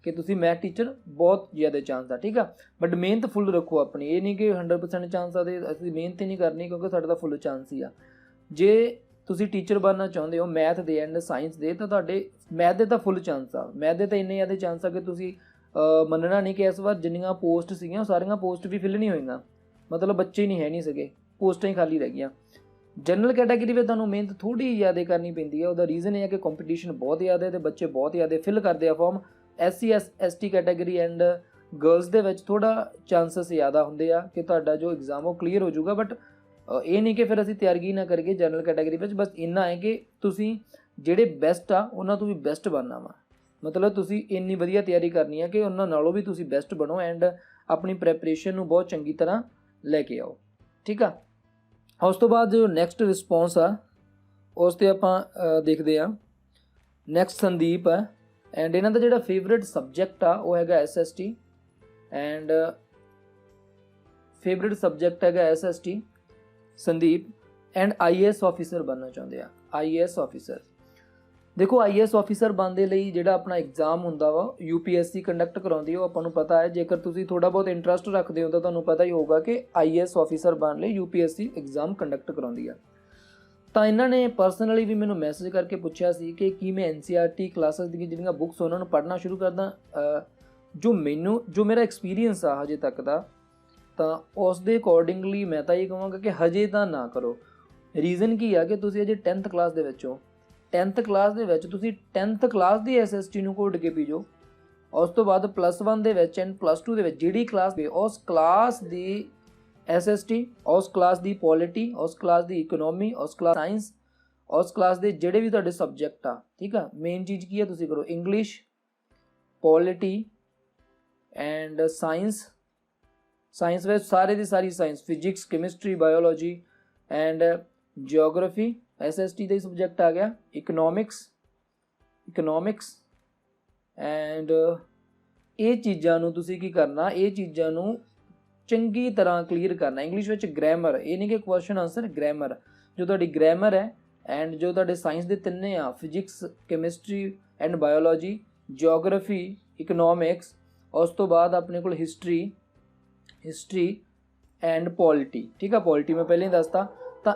ਕਿ ਤੁਸੀਂ ਮੈਥ ਟੀਚਰ ਬਹੁਤ ਜ਼ਿਆਦਾ ਚਾਂਸ ਆ, ਠੀਕ ਆ। ਬਟ ਮਿਹਨਤ ਫੁੱਲ ਰੱਖੋ ਆਪਣੀ, ਇਹ ਨਹੀਂ ਕਿ 100% ਚਾਂਸ ਆ ਤੇ ਅਸੀਂ ਮਿਹਨਤ ਹੀ ਨਹੀਂ ਕਰਨੀ, ਕਿਉਂਕਿ ਸਾਡਾ ਤਾਂ ਫੁੱਲ ਚਾਂਸ ਹੀ ਆ। ਜੇ ਤੁਸੀਂ ਟੀਚਰ ਬਣਨਾ ਚਾਹੁੰਦੇ ਹੋ ਮੈਥ ਦੇ ਐਂਡ ਸਾਇੰਸ ਦੇ, ਤਾਂ ਤੁਹਾਡੇ ਮੈਥ ਦੇ ਤਾਂ ਫੁੱਲ ਚਾਂਸ ਆ, ਮੈਥ ਦੇ ਤਾਂ ਇੰਨੇ ਜ਼ਿਆਦਾ ਚਾਂਸ ਆ ਕਿ ਤੁਸੀਂ ਮੰਨਣਾ ਨਹੀਂ ਕਿ ਇਸ ਵਾਰ ਜਿੰਨੀਆਂ ਪੋਸਟ ਸੀਗੀਆਂ ਉਹ ਸਾਰੀਆਂ ਪੋਸਟ ਵੀ ਫਿਲ ਨਹੀਂ ਹੋਈਆਂ, ਮਤਲਬ ਬੱਚੇ ਹੀ ਨਹੀਂ ਹੈ ਨਹੀਂ ਸੀਗੇ, ਪੋਸਟਾਂ ਹੀ ਖਾਲੀ ਰਹਿ ਗਈਆਂ। ਜਨਰਲ ਕੈਟਾਗਰੀ ਵਿੱਚ ਤੁਹਾਨੂੰ ਮਿਹਨਤ ਥੋੜ੍ਹੀ ਜ਼ਿਆਦਾ ਕਰਨੀ ਪੈਂਦੀ ਹੈ, ਉਹਦਾ ਰੀਜ਼ਨ ਇਹ ਹੈ ਕਿ ਕੰਪੀਟੀਸ਼ਨ ਬਹੁਤ ਜ਼ਿਆਦਾ ਹੈ ਅਤੇ ਬੱਚੇ ਬਹੁਤ ਜ਼ਿਆਦਾ ਫਿਲ ਕਰਦੇ ਆ form. SC ST category and girls ਦੇ ਵਿੱਚ ਥੋੜ੍ਹਾ ਚਾਂਸਸ ਜ਼ਿਆਦਾ ਹੁੰਦੇ ਆ ਕਿ ਤੁਹਾਡਾ ਜੋ ਐਗਜ਼ਾਮ ਉਹ ਕਲੀਅਰ ਹੋ ਜਾਊਗਾ। ਬਟ ਇਹ ਨਹੀਂ ਕਿ ਫਿਰ ਅਸੀਂ ਤਿਆਰੀ ਨਾ ਕਰੀਏ ਜਨਰਲ ਕੈਟਾਗਰੀ ਵਿੱਚ, ਬਸ ਇੰਨਾ ਹੈ ਕਿ ਤੁਸੀਂ ਜਿਹੜੇ ਬੈਸਟ ਆ ਉਹਨਾਂ ਤੋਂ ਵੀ ਬੈਸਟ ਬਣਨਾ ਵਾ, ਮਤਲਬ ਤੁਸੀਂ ਇੰਨੀ ਵਧੀਆ ਤਿਆਰੀ ਕਰਨੀ ਹੈ ਕਿ ਉਹਨਾਂ ਨਾਲੋਂ ਵੀ ਤੁਸੀਂ ਬੈਸਟ ਬਣੋ ਐਂਡ ਆਪਣੀ ਪ੍ਰੈਪਰੇਸ਼ਨ ਨੂੰ ਬਹੁਤ ਚੰਗੀ ਤਰ੍ਹਾਂ ਲੈ ਕੇ ਆਓ, ਠੀਕ ਆ। ਉਸ ਤੋਂ ਬਾਅਦ ਜੋ ਨੈਕਸਟ ਰਿਸਪੌਂਸ ਆ ਉਸ 'ਤੇ ਆਪਾਂ ਦੇਖਦੇ ਹਾਂ। ਨੈਕਸਟ ਸੰਦੀਪ ਆ ਐਂਡ ਇਹਨਾਂ ਦਾ ਜਿਹੜਾ ਫੇਵਰੇਟ ਸਬਜੈਕਟ ਆ ਉਹ ਹੈਗਾ SST ਐਂਡ ਫੇਵਰੇਟ ਸਬਜੈਕਟ ਹੈਗਾ SST Sandeep and IAS officer ਬਣਨਾ ਚਾਹੁੰਦੇ ਆ। IAS ਆਫਿਸਰ, ਦੇਖੋ IAS ਆਫਿਸਰ ਬਣਨ ਦੇ ਲਈ ਜਿਹੜਾ ਆਪਣਾ ਐਗਜ਼ਾਮ ਹੁੰਦਾ ਵਾ UPSC ਕੰਡਕਟ ਕਰਾਉਂਦੀ, ਉਹ ਆਪਾਂ ਨੂੰ ਪਤਾ ਹੈ। ਜੇਕਰ ਤੁਸੀਂ ਥੋੜ੍ਹਾ ਬਹੁਤ ਇੰਟਰਸਟ ਰੱਖਦੇ ਹੋ ਤਾਂ ਤੁਹਾਨੂੰ ਪਤਾ ਹੀ ਹੋਊਗਾ ਕਿ IAS ਆਫਿਸਰ ਬਣਨ ਲਈ UPSC ਐਗਜ਼ਾਮ ਕੰਡਕਟ ਕਰਾਉਂਦੀ ਆ। ਤਾਂ ਇਹਨਾਂ ਨੇ ਪਰਸਨਲੀ ਵੀ ਮੈਨੂੰ ਮੈਸੇਜ ਕਰਕੇ ਪੁੱਛਿਆ ਸੀ ਕਿ ਕੀ ਮੈਂ NCERT ਕਲਾਸਿਸ ਦੀਆਂ ਜਿਹੜੀਆਂ ਬੁੱਕਸ ਉਹਨਾਂ ਨੂੰ ਪੜ੍ਹਨਾ ਸ਼ੁਰੂ ਕਰਦਾ। ਜੋ ਮੇਰਾ ਐਕਸਪੀਰੀਅੰਸ ਆ ਹਜੇ ਤੱਕ ਦਾ, ਤਾਂ ਉਸ ਦੇ ਅਕੋਰਡਿੰਗਲੀ ਮੈਂ ਤਾਂ ਇਹ ਕਹਾਂਗਾ ਕਿ ਹਜੇ ਤਾਂ ਨਾ ਕਰੋ। ਰੀਜ਼ਨ ਕੀ ਆ ਕਿ ਤੁਸੀਂ ਅਜੇ 10th ਕਲਾਸ ਦੇ ਵਿੱਚ ਹੋ, 10th ਕਲਾਸ ਦੇ ਵਿੱਚ ਤੁਸੀਂ 10th ਕਲਾਸ ਦੀ SST ਨੂੰ ਘੋਟ ਕੇ ਪੀ ਜਾਓ। ਉਸ ਤੋਂ ਬਾਅਦ +1 ਦੇ ਵਿੱਚ ਐਂਡ +2 ਦੇ ਵਿੱਚ ਜਿਹੜੀ ਕਲਾਸ ਦੇ ਉਸ ਕਲਾਸ ਦੀ SST, ਉਸ ਕਲਾਸ ਦੀ ਪੋਲਿਟੀ, ਉਸ ਕਲਾਸ ਦੀ ਇਕਨੋਮੀ, ਉਸ ਕਲਾਸ ਸਾਇੰਸ, ਉਸ ਕਲਾਸ ਦੇ ਜਿਹੜੇ ਵੀ ਤੁਹਾਡੇ ਸਬਜੈਕਟ ਆ, ਠੀਕ ਆ। ਮੇਨ ਚੀਜ਼ ਕੀ ਆ, ਤੁਸੀਂ ਕਰੋ ਇੰਗਲਿਸ਼, ਪੋਲਿਟੀ ਐਂਡ ਸਾਇੰਸ ਵਿੱਚ ਸਾਰੇ ਦੀ ਸਾਰੀ science, physics, chemistry, biology and geography SST ਦਾ ਹੀ ਸਬਜੈਕਟ ਆ ਗਿਆ। ਇਕਨੋਮਿਕਸ ਐਂਡ ਇਹ ਚੀਜ਼ਾਂ ਨੂੰ ਤੁਸੀਂ ਕੀ ਕਰਨਾ, ਇਹ ਚੀਜ਼ਾਂ ਨੂੰ ਚੰਗੀ ਤਰ੍ਹਾਂ ਕਲੀਅਰ ਕਰਨਾ। ਇੰਗਲਿਸ਼ ਵਿੱਚ ਗ੍ਰਾਮਰ, ਇਹ ਨਹੀਂ ਕਿ ਕੁਐਸਚਨ ਆਨਸਰ, ਗ੍ਰਾਮਰ, ਜੋ ਤੁਹਾਡੀ ਗ੍ਰਾਮਰ ਹੈ ਐਂਡ ਜੋ ਤੁਹਾਡੇ ਸਾਇੰਸ ਦੇ ਤਿੰਨੇ ਆ, physics, chemistry and biology, geography, economics, ਉਸ ਤੋਂ ਬਾਅਦ ਆਪਣੇ ਕੋਲ ਹਿਸਟਰੀ ਐਂਡ ਪੋਲਿਟੀ, ਠੀਕ ਆ। ਪੋਲਿਟੀ ਮੈਂ ਪਹਿਲਾਂ ਹੀ ਦੱਸਤਾ। ਤਾਂ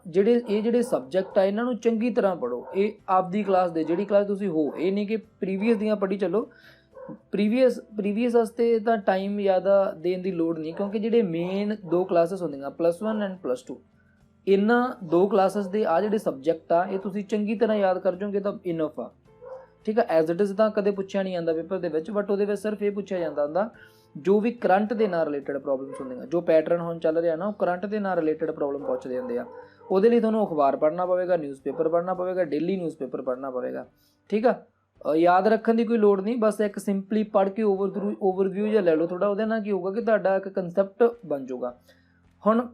ਜਿਹੜੇ ਸਬਜੈਕਟ ਆ ਇਹਨਾਂ ਨੂੰ ਚੰਗੀ ਤਰ੍ਹਾਂ ਪੜ੍ਹੋ। ਇਹ ਆਪਦੀ ਕਲਾਸ ਦੇ, ਜਿਹੜੀ ਕਲਾਸ ਤੁਸੀਂ ਹੋ, ਇਹ ਨਹੀਂ ਕਿ ਪ੍ਰੀਵੀਅਸ ਦੀਆਂ ਪੜ੍ਹੀ ਚੱਲੋ। ਪ੍ਰੀਵੀਅਸ ਵਾਸਤੇ ਤਾਂ ਟਾਈਮ ਜ਼ਿਆਦਾ ਦੇਣ ਦੀ ਲੋੜ ਨਹੀਂ, ਕਿਉਂਕਿ ਜਿਹੜੇ ਮੇਨ 2 ਕਲਾਸਿਸ ਹੁੰਦੀਆਂ +1 ਐਂਡ +2, ਇਹਨਾਂ 2 ਕਲਾਸਿਸ ਦੇ ਆ ਜਿਹੜੇ ਸਬਜੈਕਟ ਆ ਇਹ ਤੁਸੀਂ ਚੰਗੀ ਤਰ੍ਹਾਂ ਯਾਦ ਕਰ ਜਾਓਗੇ ਤਾਂ ਇਨਫ ਆ, ਠੀਕ ਆ। ਐਜ਼ ਇਟ ਇਜ਼ ਤਾਂ ਕਦੇ ਪੁੱਛਿਆ ਨਹੀਂ ਜਾਂਦਾ ਪੇਪਰ ਦੇ ਵਿੱਚ, ਬਟ ਉਹਦੇ ਵਿੱਚ ਸਿਰਫ ਇਹ ਪੁੱਛਿਆ ਜਾਂਦਾ ਹੁੰਦਾ ਜੋ ਵੀ ਕਰੰਟ ਦੇ ਨਾਲ ਰਿਲੇਟਡ ਪ੍ਰੋਬਲਮਸ ਹੁੰਦੀਆਂ, ਜੋ ਪੈਟਰਨ ਹੁਣ ਚੱਲ ਰਿਹਾ ਨਾ ਉਹ ਕਰੰਟ ਦੇ ਨਾਲ ਰਿਲੇਟਡ ਪ੍ਰੋਬਲਮ ਪੁੱਛਦੇ ਹੁੰਦੇ ਆ। ਉਹਦੇ ਲਈ ਤੁਹਾਨੂੰ ਅਖਬਾਰ ਪੜ੍ਹਨਾ ਪਵੇਗਾ, ਨਿਊਜ਼ਪੇਪਰ ਪੜ੍ਹਨਾ ਪਵੇਗਾ, ਡੇਲੀ ਨਿਊਜ਼ਪੇਪਰ ਪੜ੍ਹਨਾ ਪਵੇਗਾ, ਠੀਕ ਆ। ਯਾਦ ਰੱਖਣ ਦੀ ਕੋਈ ਲੋੜ ਨਹੀਂ, ਬਸ ਇੱਕ ਸਿੰਪਲੀ ਪੜ੍ਹ ਕੇ ਓਵਰਵਿਊ ਜਿਹਾ ਲੈ ਲਓ ਥੋੜ੍ਹਾ, ਉਹਦੇ ਨਾਲ ਕੀ ਹੋਊਗਾ ਕਿ ਤੁਹਾਡਾ ਇੱਕ ਕੰਸੈਪਟ ਬਣ ਜਾਊਗਾ। ਹੁਣ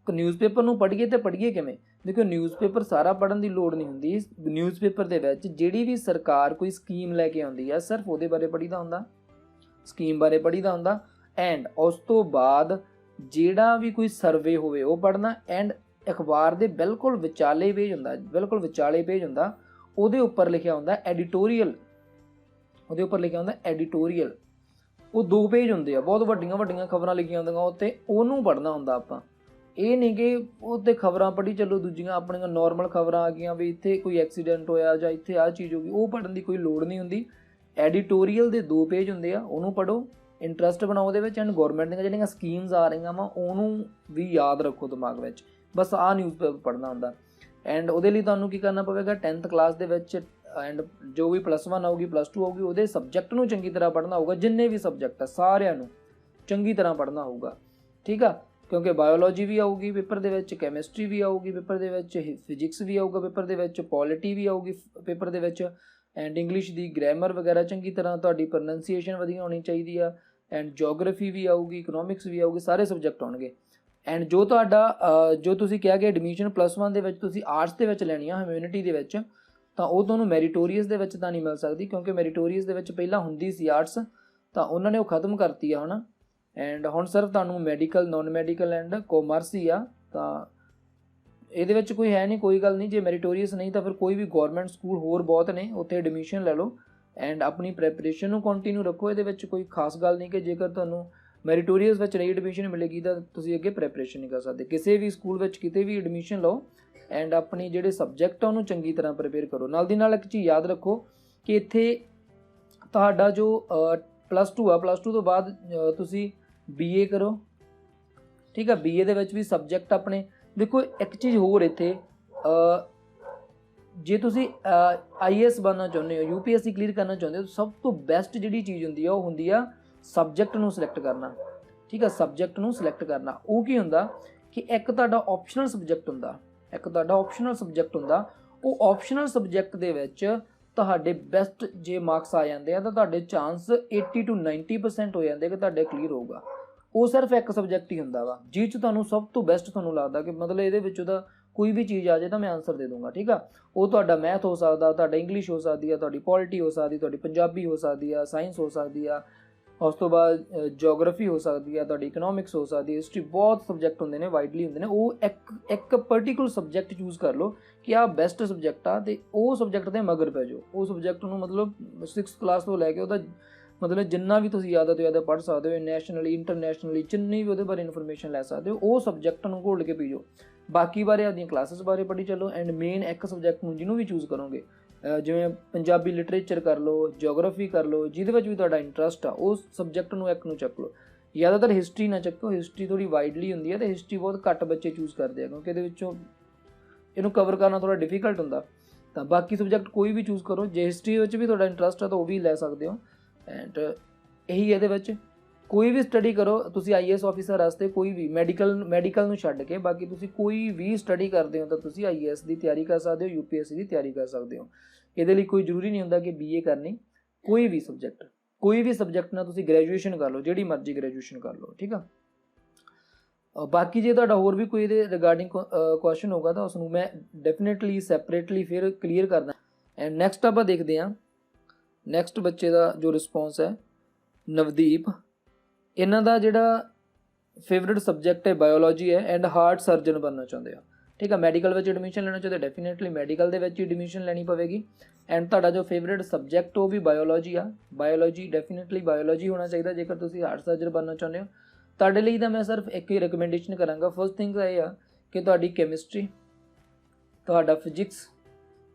ਨਿਊਜ਼ਪੇਪਰ ਨੂੰ ਪੜ੍ਹੀਏ ਤੇ ਪੜ੍ਹੀਏ ਕਿਵੇਂ? ਦੇਖੋ ਨਿਊਜ਼ਪੇਪਰ ਸਾਰਾ ਪੜ੍ਹਨ ਦੀ ਲੋੜ ਨਹੀਂ ਹੁੰਦੀ। ਨਿਊਜ਼ਪੇਪਰ ਦੇ ਵਿੱਚ ਜਿਹੜੀ ਵੀ ਸਰਕਾਰ ਕੋਈ ਸਕੀਮ ਲੈ ਕੇ ਆਉਂਦੀ ਆ ਸਿਰਫ ਉਹਦੇ ਬਾਰੇ ਪੜ੍ਹੀਦਾ ਹੁੰਦਾ, ਸਕੀਮ ਬਾਰੇ ਪੜ੍ਹੀਦਾ ਹੁੰਦਾ। ਐਂਡ ਉਸ ਤੋਂ ਬਾਅਦ ਜਿਹੜਾ ਵੀ ਕੋਈ ਸਰਵੇ ਹੋਵੇ ਉਹ ਪੜ੍ਹਨਾ। ਐਂਡ ਅਖਬਾਰ ਦੇ ਬਿਲਕੁਲ ਵਿਚਾਲੇ ਪੇਜ ਹੁੰਦਾ, ਉਹਦੇ ਉੱਪਰ ਲਿਖਿਆ ਹੁੰਦਾ ਐਡੀਟੋਰੀਅਲ, ਉਹ 2 ਪੇਜ ਹੁੰਦੇ ਆ, ਬਹੁਤ ਵੱਡੀਆਂ ਖਬਰਾਂ ਲਿਖੀਆਂ ਹੁੰਦੀਆਂ ਉੱਤੇ, ਉਹਨੂੰ ਪੜ੍ਹਨਾ ਹੁੰਦਾ ਆਪਾਂ। ਇਹ ਨਹੀਂ ਕਿ ਉਹਤੇ ਖਬਰਾਂ ਪੜ੍ਹੀ ਚੱਲੋ, ਦੂਜੀਆਂ ਆਪਣੀਆਂ ਨੋਰਮਲ ਖਬਰਾਂ ਆ ਗਈਆਂ ਵੀ ਇੱਥੇ ਕੋਈ ਐਕਸੀਡੈਂਟ ਹੋਇਆ ਜਾਂ ਇੱਥੇ ਆਹ ਚੀਜ਼ ਹੋ ਗਈ, ਉਹ ਪੜ੍ਹਨ ਦੀ ਕੋਈ ਲੋੜ ਨਹੀਂ ਹੁੰਦੀ। ਐਡੀਟੋਰੀਅਲ ਦੇ 2 ਪੇਜ ਹੁੰਦੇ ਆ, ਉਹਨੂੰ ਪੜ੍ਹੋ, ਇੰਟਰਸਟ ਬਣਾਓ ਉਹਦੇ ਵਿੱਚ। ਐਂਡ ਗੌਰਮੈਂਟ ਦੀਆਂ ਜਿਹੜੀਆਂ ਸਕੀਮਸ ਆ ਰਹੀਆਂ ਵਾ ਉਹਨੂੰ ਵੀ ਯਾਦ ਰੱਖੋ ਦਿਮਾਗ ਵਿੱਚ, ਬਸ ਆਹ ਨਿਊਜ਼ਪੇਪਰ ਪੜ੍ਹਨਾ ਹੁੰਦਾ। ਐਂਡ ਉਹਦੇ ਲਈ ਤੁਹਾਨੂੰ ਕੀ ਕਰਨਾ ਪਵੇਗਾ, 10th ਕਲਾਸ ਦੇ ਵਿੱਚ ਐਂਡ ਜੋ ਵੀ +1 ਆਊਗੀ +2 ਆਊਗੀ ਉਹਦੇ ਸਬਜੈਕਟ ਨੂੰ ਚੰਗੀ ਤਰ੍ਹਾਂ ਪੜ੍ਹਨਾ ਹੋਊਗਾ। ਜਿੰਨੇ ਵੀ ਸਬਜੈਕਟ ਆ ਸਾਰਿਆਂ ਨੂੰ ਚੰਗੀ ਤਰ੍ਹਾਂ ਪੜ੍ਹਨਾ ਹੋਊਗਾ, ਠੀਕ ਆ। ਕਿਉਂਕਿ ਬਾਇਓਲੋਜੀ ਵੀ ਆਊਗੀ ਪੇਪਰ ਦੇ ਵਿੱਚ, ਕੈਮਿਸਟਰੀ ਵੀ ਆਊਗੀ ਪੇਪਰ ਦੇ ਵਿੱਚ, ਫਿਜ਼ਿਕਸ ਵੀ ਆਊਗਾ ਪੇਪਰ ਦੇ ਵਿੱਚ, ਪੋਲਿਟੀ ਵੀ ਆਊਗੀ ਪੇਪਰ ਦੇ ਵਿੱਚ, ਐਂਡ ਇੰਗਲਿਸ਼ ਦੀ ਗ੍ਰਾਮਰ ਵਗੈਰਾ ਚੰਗੀ ਤਰ੍ਹਾਂ, ਤੁਹਾਡੀ ਪ੍ਰੋਨੰਸੀਏਸ਼ਨ ਵਧੀਆ ਹੋਣੀ ਚਾਹੀਦੀ ਆ, ਐਂਡ ਜੋਗ੍ਰਾਫੀ ਵੀ ਆਊਗੀ, ਇਕਨੋਮਿਕਸ ਵੀ ਆਊਗੀ, ਸਾਰੇ ਸਬਜੈਕਟ ਆਉਣਗੇ। ਐਂਡ ਜੋ ਤੁਹਾਡਾ ਜੋ ਤੁਸੀਂ ਕਿਹਾ ਕਿ ਐਡਮਿਸ਼ਨ +1 ਦੇ ਵਿੱਚ ਤੁਸੀਂ ਆਰਟਸ ਦੇ ਵਿੱਚ ਲੈਣੀ ਆ, ਹਿਊਮੈਨਿਟੀ ਦੇ ਵਿੱਚ, ਤਾਂ ਉਹ ਤੁਹਾਨੂੰ ਮੈਰੀਟੋਰੀਅਸ ਦੇ ਵਿੱਚ ਤਾਂ ਨਹੀਂ ਮਿਲ ਸਕਦੀ, ਕਿਉਂਕਿ ਮੈਰੀਟੋਰੀਅਸ ਦੇ ਵਿੱਚ ਪਹਿਲਾਂ ਹੁੰਦੀ ਸੀ ਆਰਟਸ, ਤਾਂ ਉਹਨਾਂ ਨੇ ਉਹ ਖਤਮ ਕਰਤੀ ਆ ਹੁਣ। ਐਂਡ ਹੁਣ ਸਿਰਫ ਤੁਹਾਨੂੰ medical, non medical and commerce ਹੀ ਆ, ਤਾਂ ਇਹਦੇ ਵਿੱਚ ਕੋਈ ਹੈ ਨਹੀਂ, ਕੋਈ ਗੱਲ ਨਹੀਂ। ਜੇ ਮੈਰੀਟੋਰੀਅਸ ਨਹੀਂ ਤਾਂ ਫਿਰ ਕੋਈ ਵੀ ਗੌਰਮੈਂਟ ਸਕੂਲ ਹੋਰ ਬਹੁਤ ਨੇ, ਉੱਥੇ ਐਡਮਿਸ਼ਨ ਲੈ ਲਓ ਐਂਡ ਆਪਣੀ ਪ੍ਰੈਪਰੇਸ਼ਨ ਨੂੰ ਕੰਟੀਨਿਊ ਰੱਖੋ। ਇਹਦੇ ਵਿੱਚ ਕੋਈ ਖਾਸ ਗੱਲ ਨਹੀਂ ਕਿ ਜੇਕਰ ਤੁਹਾਨੂੰ ਮੈਰੀਟੋਰੀਅਸ ਵਿੱਚ ਨਹੀਂ ਐਡਮਿਸ਼ਨ ਮਿਲੇਗੀ ਤਾਂ ਤੁਸੀਂ ਅੱਗੇ ਪ੍ਰੈਪਰੇਸ਼ਨ ਨਹੀਂ ਕਰ ਸਕਦੇ। ਕਿਸੇ ਵੀ ਸਕੂਲ ਵਿੱਚ ਕਿਤੇ ਵੀ ਐਡਮਿਸ਼ਨ ਲਓ ਐਂਡ ਆਪਣੀ ਜਿਹੜੇ ਸਬਜੈਕਟ ਆ ਉਹਨੂੰ ਚੰਗੀ ਤਰ੍ਹਾਂ ਪ੍ਰਿਪੇਅਰ ਕਰੋ। ਨਾਲ ਦੀ ਨਾਲ ਇੱਕ ਚੀਜ਼ ਯਾਦ ਰੱਖੋ ਕਿ ਇੱਥੇ ਤੁਹਾਡਾ ਜੋ +2 ਆ, +2 ਤੋਂ ਬਾਅਦ ਤੁਸੀਂ BA ਕਰੋ, ਠੀਕ ਆ। BA ਦੇ ਵਿੱਚ ਵੀ ਸਬਜੈਕਟ ਆਪਣੇ ਦੇਖੋ। ਇੱਕ ਚੀਜ਼ ਹੋਰ ਇੱਥੇ, ਜੇ ਤੁਸੀਂ IAS ਬਣਨਾ ਚਾਹੁੰਦੇ ਹੋ, UPSC ਕਲੀਅਰ ਕਰਨਾ ਚਾਹੁੰਦੇ ਹੋ, ਸਭ ਤੋਂ ਬੈਸਟ ਜਿਹੜੀ ਚੀਜ਼ ਹੁੰਦੀ ਆ ਉਹ ਹੁੰਦੀ ਆ ਸਬਜੈਕਟ ਨੂੰ ਸਿਲੈਕਟ ਕਰਨਾ, ਠੀਕ ਆ। ਸਬਜੈਕਟ ਨੂੰ ਸਿਲੈਕਟ ਕਰਨਾ, ਉਹ ਕੀ ਹੁੰਦਾ ਕਿ ਇੱਕ ਤੁਹਾਡਾ ਆਪਸ਼ਨਲ ਸਬਜੈਕਟ ਹੁੰਦਾ, ਉਹ ਆਪਸ਼ਨਲ ਸਬਜੈਕਟ ਦੇ ਵਿੱਚ ਤੁਹਾਡੇ ਬੈਸਟ ਜੇ ਮਾਰਕਸ ਆ ਜਾਂਦੇ ਆ ਤਾਂ ਤੁਹਾਡੇ ਚਾਂਸ 80 to 90% ਹੋ ਜਾਂਦੇ ਕਿ ਤੁਹਾਡੇ ਕਲੀਅਰ ਹੋਊਗਾ। ਉਹ ਸਿਰਫ ਇੱਕ ਸਬਜੈਕਟ ਹੀ ਹੁੰਦਾ ਵਾ ਜਿਹ 'ਚ ਤੁਹਾਨੂੰ ਸਭ ਤੋਂ ਬੈਸਟ ਤੁਹਾਨੂੰ ਲੱਗਦਾ ਕਿ ਮਤਲਬ ਇਹਦੇ ਵਿੱਚ ਉਹਦਾ ਕੋਈ ਵੀ ਚੀਜ਼ ਆ ਜਾਏ ਤਾਂ ਮੈਂ ਆਨਸਰ ਦੇ ਦੂੰਗਾ, ਠੀਕ ਆ। ਉਹ ਤੁਹਾਡਾ ਮੈਥ ਹੋ ਸਕਦਾ, ਤੁਹਾਡਾ ਇੰਗਲਿਸ਼ ਹੋ ਸਕਦੀ ਆ, ਤੁਹਾਡੀ ਪੋਲਿਟੀ ਹੋ ਸਕਦੀ, ਤੁਹਾਡੀ ਪੰਜਾਬੀ ਹੋ ਸਕਦੀ ਆ, ਸਾਇੰਸ ਹੋ ਸਕਦੀ ਆ, ਉਸ ਤੋਂ ਬਾਅਦ ਜੋਗ੍ਰਾਫੀ ਹੋ ਸਕਦੀ ਆ, ਤੁਹਾਡੀ ਇਕਨੋਮਿਕਸ ਹੋ ਸਕਦੀ ਹੈ, ਹਿਸਟਰੀ, ਬਹੁਤ ਸਬਜੈਕਟ ਹੁੰਦੇ ਨੇ, ਵਾਈਡਲੀ ਹੁੰਦੇ ਨੇ। ਉਹ ਇੱਕ ਪਰਟੀਕੂਲਰ ਸਬਜੈਕਟ ਚੂਜ਼ ਕਰ ਲਓ ਕਿ ਆਹ ਬੈਸਟ ਸਬਜੈਕਟ ਆ, ਅਤੇ ਉਹ ਸਬਜੈਕਟ 'ਤੇ ਮਗਰ ਪੈ ਜਾਓ। ਉਹ ਸਬਜੈਕਟ ਨੂੰ ਮਤਲਬ 6th ਕਲਾਸ ਤੋਂ ਲੈ ਕੇ ਉਹਦਾ ਮਤਲਬ ਜਿੰਨਾ ਵੀ ਤੁਸੀਂ ਜ਼ਿਆਦਾ ਤੋਂ ਜ਼ਿਆਦਾ ਪੜ੍ਹ ਸਕਦੇ ਹੋ, ਨੈਸ਼ਨਲੀ, ਇੰਟਰਨੈਸ਼ਨਲੀ, ਜਿੰਨੀ ਵੀ ਉਹਦੇ ਬਾਰੇ ਇਨਫੋਰਮੇਸ਼ਨ ਲੈ ਸਕਦੇ ਹੋ, ਉਹ ਸਬਜੈਕਟ ਨੂੰ ਘੋਲ ਕੇ ਪੀ ਜਾਓ। ਬਾਕੀ ਬਾਰੇ ਆਪਦੀਆਂ ਕਲਾਸਿਸ ਬਾਰੇ ਪੜ੍ਹੀ ਚੱਲੋ ਐਂਡ ਮੇਨ ਇੱਕ ਸਬਜੈਕਟ ਨੂੰ ਜਿਹਨੂੰ ਵੀ ਚੂਜ਼ ਕਰੋਗੇ, ਜਿਵੇਂ ਪੰਜਾਬੀ ਲਿਟਰੇਚਰ ਕਰ ਲਓ, ਜੋਗ੍ਰਾਫੀ ਕਰ ਲਓ, ਜਿਹਦੇ ਵਿੱਚ ਵੀ ਤੁਹਾਡਾ ਇੰਟਰਸਟ ਆ, ਉਸ ਸਬਜੈਕਟ ਨੂੰ ਇੱਕ ਨੂੰ ਚੱਕ ਲਓ। ਜ਼ਿਆਦਾਤਰ ਹਿਸਟਰੀ ਨਾ ਚੱਕੋ, ਹਿਸਟਰੀ ਥੋੜ੍ਹੀ ਵਾਈਡਲੀ ਹੁੰਦੀ ਹੈ ਅਤੇ ਹਿਸਟਰੀ ਬਹੁਤ ਘੱਟ ਬੱਚੇ ਚੂਜ਼ ਕਰਦੇ ਆ ਕਿਉਂਕਿ ਇਹਦੇ ਵਿੱਚੋਂ ਇਹਨੂੰ ਕਵਰ ਕਰਨਾ ਥੋੜ੍ਹਾ ਡਿਫੀਕਲਟ ਹੁੰਦਾ। ਤਾਂ ਬਾਕੀ ਸਬਜੈਕਟ ਕੋਈ ਵੀ ਚੂਜ਼ ਕਰੋ, ਜੇ ਹਿਸਟਰੀ ਵਿੱਚ ਵੀ ਤੁਹਾਡਾ ਇੰਟਰਸਟ ਆ ਤਾਂ ਉਹ ਵੀ ਲੈ ਸਕਦੇ ਹੋ। ਐਂਡ ਇਹੀ ਇਹਦੇ ਵਿੱਚ ਕੋਈ ਵੀ ਸਟੱਡੀ ਕਰੋ ਤੁਸੀਂ IAS ਆਫਿਸਰ ਵਾਸਤੇ, ਕੋਈ ਵੀ ਮੈਡੀਕਲ ਨੂੰ ਛੱਡ ਕੇ ਬਾਕੀ ਤੁਸੀਂ ਕੋਈ ਵੀ ਸਟੱਡੀ ਕਰਦੇ ਹੋ ਤਾਂ ਤੁਸੀਂ IAS ਦੀ ਤਿਆਰੀ ਕਰ ਸਕਦੇ ਹੋ, UPSC ਦੀ ਤਿਆਰੀ ਕਰ ਸਕਦੇ ਹੋ। ਇਹਦੇ ਲਈ ਕੋਈ ਜ਼ਰੂਰੀ ਨਹੀਂ ਹੁੰਦਾ ਕਿ BA ਕਰਨੀ, ਕੋਈ ਵੀ ਸਬਜੈਕਟ ਨਾਲ ਤੁਸੀਂ ਗ੍ਰੈਜੂਏਸ਼ਨ ਕਰ ਲਓ, ਜਿਹੜੀ ਮਰਜ਼ੀ ਗ੍ਰੈਜੂਏਸ਼ਨ ਕਰ ਲਓ, ਠੀਕ ਆ। ਬਾਕੀ ਜੇ ਤੁਹਾਡਾ ਹੋਰ ਵੀ ਕੋਈ ਇਹਦੇ ਰਿਗਾਰਡਿੰਗ ਕੁਐਸਚਨ ਹੋਗਾ ਤਾਂ ਉਸ ਨੂੰ ਮੈਂ ਡੈਫੀਨੇਟਲੀ ਸੈਪਰੇਟਲੀ ਫਿਰ ਕਲੀਅਰ ਕਰਦਾ। ਐਂਡ ਨੈਕਸਟ ਆਪਾਂ ਦੇਖਦੇ ਹਾਂ, ਨੈਕਸਟ ਬੱਚੇ ਦਾ ਜੋ ਰਿਸਪੌਂਸ ਹੈ, ਨਵਦੀਪ। ਇਹਨਾਂ ਦਾ ਜਿਹੜਾ ਫੇਵਰੇਟ ਸਬਜੈਕਟ ਹੈ ਬਾਇਓਲੋਜੀ ਹੈ ਐਂਡ ਹਾਰਟ ਸਰਜਨ ਬਣਨਾ ਚਾਹੁੰਦੇ ਆ, ਠੀਕ ਆ। ਮੈਡੀਕਲ ਵਿੱਚ ਐਡਮਿਸ਼ਨ ਲੈਣਾ ਚਾਹੁੰਦੇ, ਡੈਫੀਨੇਟਲੀ ਮੈਡੀਕਲ ਦੇ ਵਿੱਚ ਹੀ ਐਡਮਿਸ਼ਨ ਲੈਣੀ ਪਵੇਗੀ। ਐਂਡ ਤੁਹਾਡਾ ਜੋ ਫੇਵਰੇਟ ਸਬਜੈਕਟ ਉਹ ਵੀ ਬਾਇਓਲੋਜੀ ਆ, ਬਾਇਓਲੋਜੀ ਡੈਫੀਨੇਟਲੀ ਬਾਇਓਲੋਜੀ ਹੋਣਾ ਚਾਹੀਦਾ ਜੇਕਰ ਤੁਸੀਂ ਹਾਰਟ ਸਰਜਨ ਬਣਨਾ ਚਾਹੁੰਦੇ ਹੋ। ਤੁਹਾਡੇ ਲਈ ਤਾਂ ਮੈਂ ਸਿਰਫ ਇੱਕ ਹੀ ਰਿਕਮੈਂਡੇਸ਼ਨ ਕਰਾਂਗਾ। ਫਸਟ ਥਿੰਗ ਇਹ ਆ ਕਿ ਤੁਹਾਡੀ ਕੈਮਿਸਟਰੀ, ਤੁਹਾਡਾ ਫਿਜ਼ਿਕਸ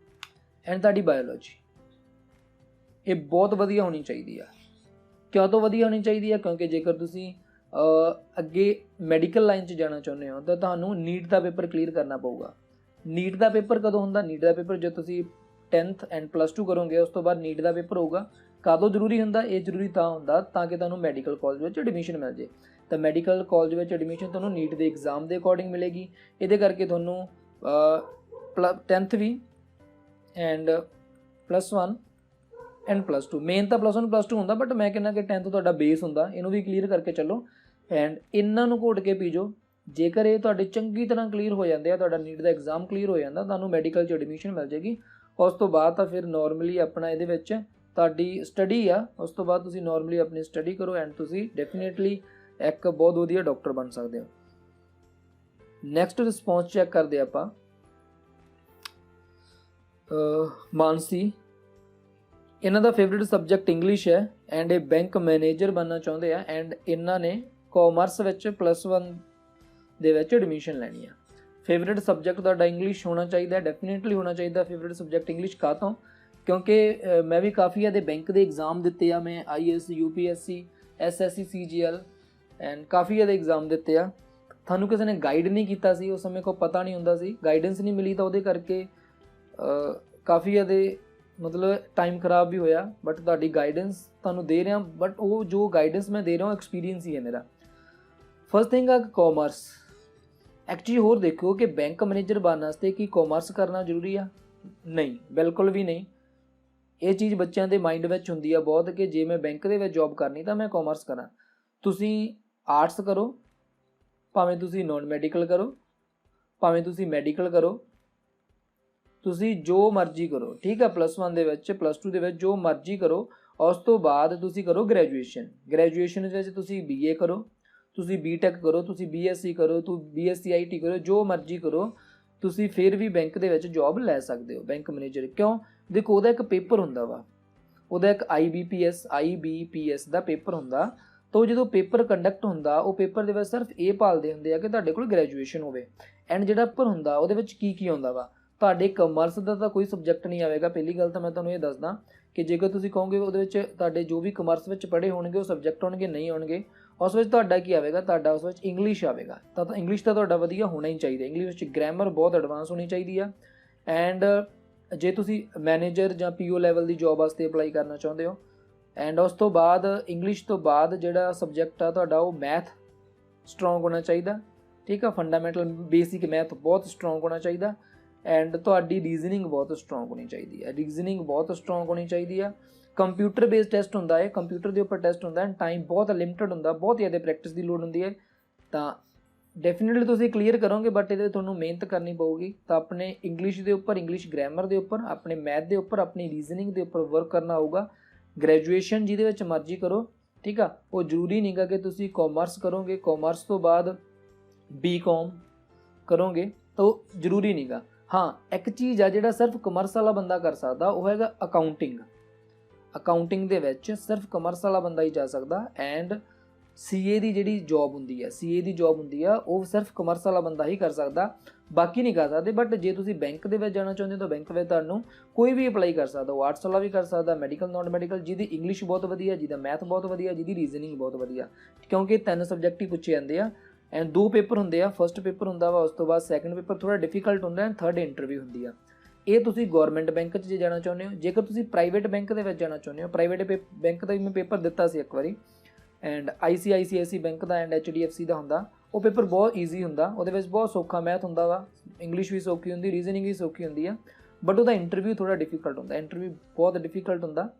ਐਂਡ ਤੁਹਾਡੀ ਬਾਇਓਲੋਜੀ ਇਹ ਬਹੁਤ ਵਧੀਆ ਹੋਣੀ ਚਾਹੀਦੀ ਆ। ਕਿਉਂ ਤੋਂ ਵਧੀਆ ਹੋਣੀ ਚਾਹੀਦੀ ਆ? ਕਿਉਂਕਿ ਜੇਕਰ ਤੁਸੀਂ ਅੱਗੇ ਮੈਡੀਕਲ ਲਾਈਨ 'ਚ ਜਾਣਾ ਚਾਹੁੰਦੇ ਹੋ ਤਾਂ ਤੁਹਾਨੂੰ ਨੀਟ ਦਾ ਪੇਪਰ ਕਲੀਅਰ ਕਰਨਾ ਪਊਗਾ। ਨੀਟ ਦਾ ਪੇਪਰ ਕਦੋਂ ਹੁੰਦਾ? ਨੀਟ ਦਾ ਪੇਪਰ ਜਦੋਂ ਤੁਸੀਂ 10th ਐਂਡ +2 ਕਰੋਗੇ ਉਸ ਤੋਂ ਬਾਅਦ ਨੀਟ ਦਾ ਪੇਪਰ ਹੋਊਗਾ। ਕਦੋਂ ਜ਼ਰੂਰੀ ਹੁੰਦਾ? ਇਹ ਜ਼ਰੂਰੀ ਤਾਂ ਹੁੰਦਾ ਤਾਂ ਕਿ ਤੁਹਾਨੂੰ ਮੈਡੀਕਲ ਕਾਲਜ ਵਿੱਚ ਐਡਮਿਸ਼ਨ ਮਿਲ ਜੇ। ਤਾਂ ਮੈਡੀਕਲ ਕਾਲਜ ਵਿੱਚ ਐਡਮਿਸ਼ਨ ਤੁਹਾਨੂੰ ਨੀਟ ਦੇ ਐਗਜ਼ਾਮ ਦੇ ਅਕੋਰਡਿੰਗ ਮਿਲੇਗੀ। ਇਹਦੇ ਕਰਕੇ ਤੁਹਾਨੂੰ 10th we and +1 and +2, main ਤਾਂ +1 +2 ਹੁੰਦਾ, ਬਟ ਮੈਂ ਕਹਿੰਦਾ ਕਿ 10th ਤੁਹਾਡਾ ਬੇਸ ਹੁੰਦਾ, ਇਹਨੂੰ ਵੀ ਕਲੀਅਰ ਕਰਕੇ ਚੱਲੋ ਐਂਡ ਇਹਨਾਂ ਨੂੰ ਘੋਟ ਕੇ ਪੀਜੋ। ਜੇਕਰ ਇਹ ਤੁਹਾਡੇ ਚੰਗੀ ਤਰ੍ਹਾਂ ਕਲੀਅਰ ਹੋ ਜਾਂਦੇ ਆ, ਤੁਹਾਡਾ ਨੀਟ ਦਾ ਐਗਜ਼ਾਮ ਕਲੀਅਰ ਹੋ ਜਾਂਦਾ, ਤੁਹਾਨੂੰ ਮੈਡੀਕਲ 'ਚ ਐਡਮਿਸ਼ਨ ਮਿਲ ਜਾਏਗੀ। ਉਸ ਤੋਂ ਬਾਅਦ ਤਾਂ ਫਿਰ ਨੋਰਮਲੀ ਆਪਣਾ ਇਹਦੇ ਵਿੱਚ ਤੁਹਾਡੀ ਸਟੱਡੀ ਆ, ਉਸ ਤੋਂ ਬਾਅਦ ਤੁਸੀਂ ਨੋਰਮਲੀ ਆਪਣੀ ਸਟੱਡੀ ਕਰੋ ਐਂਡ ਤੁਸੀਂ ਡੈਫੀਨੇਟਲੀ ਇੱਕ ਬਹੁਤ ਵਧੀਆ ਡਾਕਟਰ ਬਣ ਸਕਦੇ ਹੋ। ਨੈਕਸਟ ਰਿਸਪੌਂਸ ਚੈੱਕ ਕਰਦੇ ਆਪਾਂ। ਮਾਨਸੀ, ਇਹਨਾਂ ਦਾ ਫੇਵਰੇਟ ਸਬਜੈਕਟ ਇੰਗਲਿਸ਼ ਹੈ ਐਂਡ ਇਹ ਬੈਂਕ ਮੈਨੇਜਰ ਬਣਨਾ ਚਾਹੁੰਦੇ ਆ ਐਂਡ ਇਹਨਾਂ ਨੇ ਕਾਮਰਸ ਵਿੱਚ +1 ਦੇ ਵਿੱਚ ਐਡਮਿਸ਼ਨ ਲੈਣੀ ਆ। ਫੇਵਰੇਟ ਸਬਜੈਕਟ ਤੁਹਾਡਾ ਇੰਗਲਿਸ਼ ਹੋਣਾ ਚਾਹੀਦਾ, ਡੈਫੀਨੇਟਲੀ ਹੋਣਾ ਚਾਹੀਦਾ ਫੇਵਰੇਟ ਸਬਜੈਕਟ ਇੰਗਲਿਸ਼। ਕਾਹਤੋਂ? ਕਿਉਂਕਿ ਮੈਂ ਵੀ ਕਾਫੀ ਇਹਦੇ ਬੈਂਕ ਦੇ ਐਗਜ਼ਾਮ ਦਿੱਤੇ ਆ, ਮੈਂ IAS, UPSC, SSC, CGL and ਕਾਫੀ ਇਹਦੇ ਐਗਜ਼ਾਮ ਦਿੱਤੇ ਆ। ਤੁਹਾਨੂੰ ਕਿਸੇ ਨੇ ਗਾਈਡ ਨਹੀਂ ਕੀਤਾ ਸੀ, ਉਸ ਸਮੇਂ ਕੋਈ ਪਤਾ ਨਹੀਂ ਹੁੰਦਾ ਸੀ, ਗਾਈਡੈਂਸ ਨਹੀਂ ਮਿਲੀ ਤਾਂ ਉਹਦੇ ਕਰਕੇ ਕਾਫੀ ਇਹਦੇ मतलब टाइम खराब भी होया, बट तुहाडी गाइडेंस तुहानूं दे रहा, बट वो जो गाइडेंस मैं दे रहा हूँ एक्सपीरियंस ही है मेरा। फर्स्ट थिंग है कॉमर्स। एक्चुअली होर देखो कि बैंक मैनेजर बनने वास्ते कि कॉमर्स करना जरूरी आ? नहीं, बिल्कुल भी नहीं। ये चीज़ बच्चों के माइंड में होंदी है बहुत कि जे मैं बैंक के जॉब करनी तो मैं कॉमर्स करा। तुसी आर्ट्स करो, भावें तुसी नॉन मैडिकल करो, भावें तुसी मैडिकल करो, तुसी जो मर्जी करो, ठीक है। +1 दे विच +2 दे विच जो मर्जी करो। उस तो बाद तुसी करो ग्रैजुएशन। ग्रैजुएशन विच तुसी BA करो, तुसी BTech करो, तुसी BSc करो, तू BSc IT करो, जो मर्जी करो, तुसी फिर भी बैंक दे विच जॉब लै सकदे हो बैंक मैनेजर। क्यों? देखो उहदा एक पेपर हुंदा वा, उहदा एक IBPS दा पेपर हुंदा। तो जो पेपर कंडक्ट हुंदा वो पेपर दे विच सिर्फ ये भालदे हुंदे आ कि तुहाडे कोल ग्रैजुएशन होवे। एंड जिहड़ा पेपर हुंदा उहदे विच की हुंदा वा, तुहाडे कॉमर्स दा तां कोई सबजैक्ट नहीं आवेगा। पहली गल तां मैं तुहानूं ये दसदा कि जेकर तुसीं कहोगे उहदे विच तुहाडे जो भी कॉमर्स विच पढ़े होणगे वो सबजैक्ट होणगे नहीं होणगे, उस विच तुहाडा की आवेगा, तुहाडा उस विच इंग्लिश आवेगा। तां इंग्लिश तां तुहाडा वधिया होना ही चाहिए, इंग्लिश विच ग्रामर बहुत एडवांस होनी चाहिए आ। एंड जे तुसीं मैनेजर जां PO लैवल की जॉब वास्ते अपलाई करना चाहुंदे हो, एंड उस तो बाद इंग्लिश तो बाद जिहड़ा सबजैक्ट आ तुहाडा वो मैथ स्ट्रोंग होना चाहिए, ठीक है। फंडामेंटल बेसिक मैथ बहुत स्ट्रोंग होना चाहिए। एंड तुहाडी रीजनिंग बहुत स्ट्रोंग होनी चाहिए है, रीजनिंग बहुत स्ट्रोंग होनी चाहिए है। कंप्यूटर बेस्ड टेस्ट होंदा है, कंप्यूटर के उपर टेस्ट होंदा है, टाइम बहुत लिमिटेड होंदा, बहुत ज़्यादा प्रैक्टिस की लोड़ होंदी है। तो डेफिनेटली तुसीं क्लीयर करोगे, बट ये तुहानूं मेहनत करनी पऊगी। तो अपने इंग्लिश के उपर, इंग्लिश ग्रामर के उपर, अपने मैथ के उपर, अपनी रीजनिंग के उपर वर्क करना होगा। ग्रैजुएशन जिहदे विच मर्जी करो, ठीक है। वो जरूरी नहीं गा कि तुसीं कॉमर्स करोगे, कॉमर्स तो बाद BCom करोगे तो जरूरी नहीं गा। हाँ, एक चीज़ आ जिहड़ा सिर्फ कॉमर्स वाला बंदा कर सकदा, वो हैगा अकाउंटिंग। अकाउंटिंग दे विच सिर्फ कॉमर्स वाला बंदा ही जा सकदा। एंड CA की जिहड़ी जॉब हुंदी है, CA की जॉब हुंदी है, वो सिर्फ कॉमर्स वाला बंदा ही कर सकदा, बाकी नहीं कर सकते। बट जे तुसीं बैंक दे विच जाना चाहुंदे हो तो बैंक विच तुहानूं कोई भी अपलाई कर सकदा, वो आर्ट्स वाला भी कर सकदा, मैडिकल नॉन मैडिकल, जिहदी इंग्लिश बहुत वधिया, जिहदा मैथ बहुत वधिया, जिहदी रीजनिंग बहुत वधिया, क्योंकि 3 सबजैक्ट ही पूछे जाते हैं। एंड 2 पेपर होंदे आ, फर्स्ट पेपर हुंदा वा, उस तो बाद सैकेंड पेपर थोड़ा डिफिकल्ट हुंदा है, थर्ड इंटरव्यू हुंदी आ। ये तुसीं गौरमेंट बैंक 'ਚ जे जाना चाहुंदे हो। जेकर तुसीं प्राइवेट बैंक दे विच जाना चाहुंदे हो, प्राइवेट बैंक का भी मैं पेपर दिता सी एक बारी, एंड ICICI बैंक का एंड HDFC का हुंदा। वो पेपर बहुत ईजी हुंदा, उहदे विच बहुत सौखा मैथ हुंदा वा, इंग्लिश भी सौखी हुंदी, रीजनिंग भी सौखी हुंदी है, बट उहदा इंटरव्यू थोड़ा डिफिकल्ट हुंदा, इंटरव्यू बहुत डिफिकल्ट हुंदा।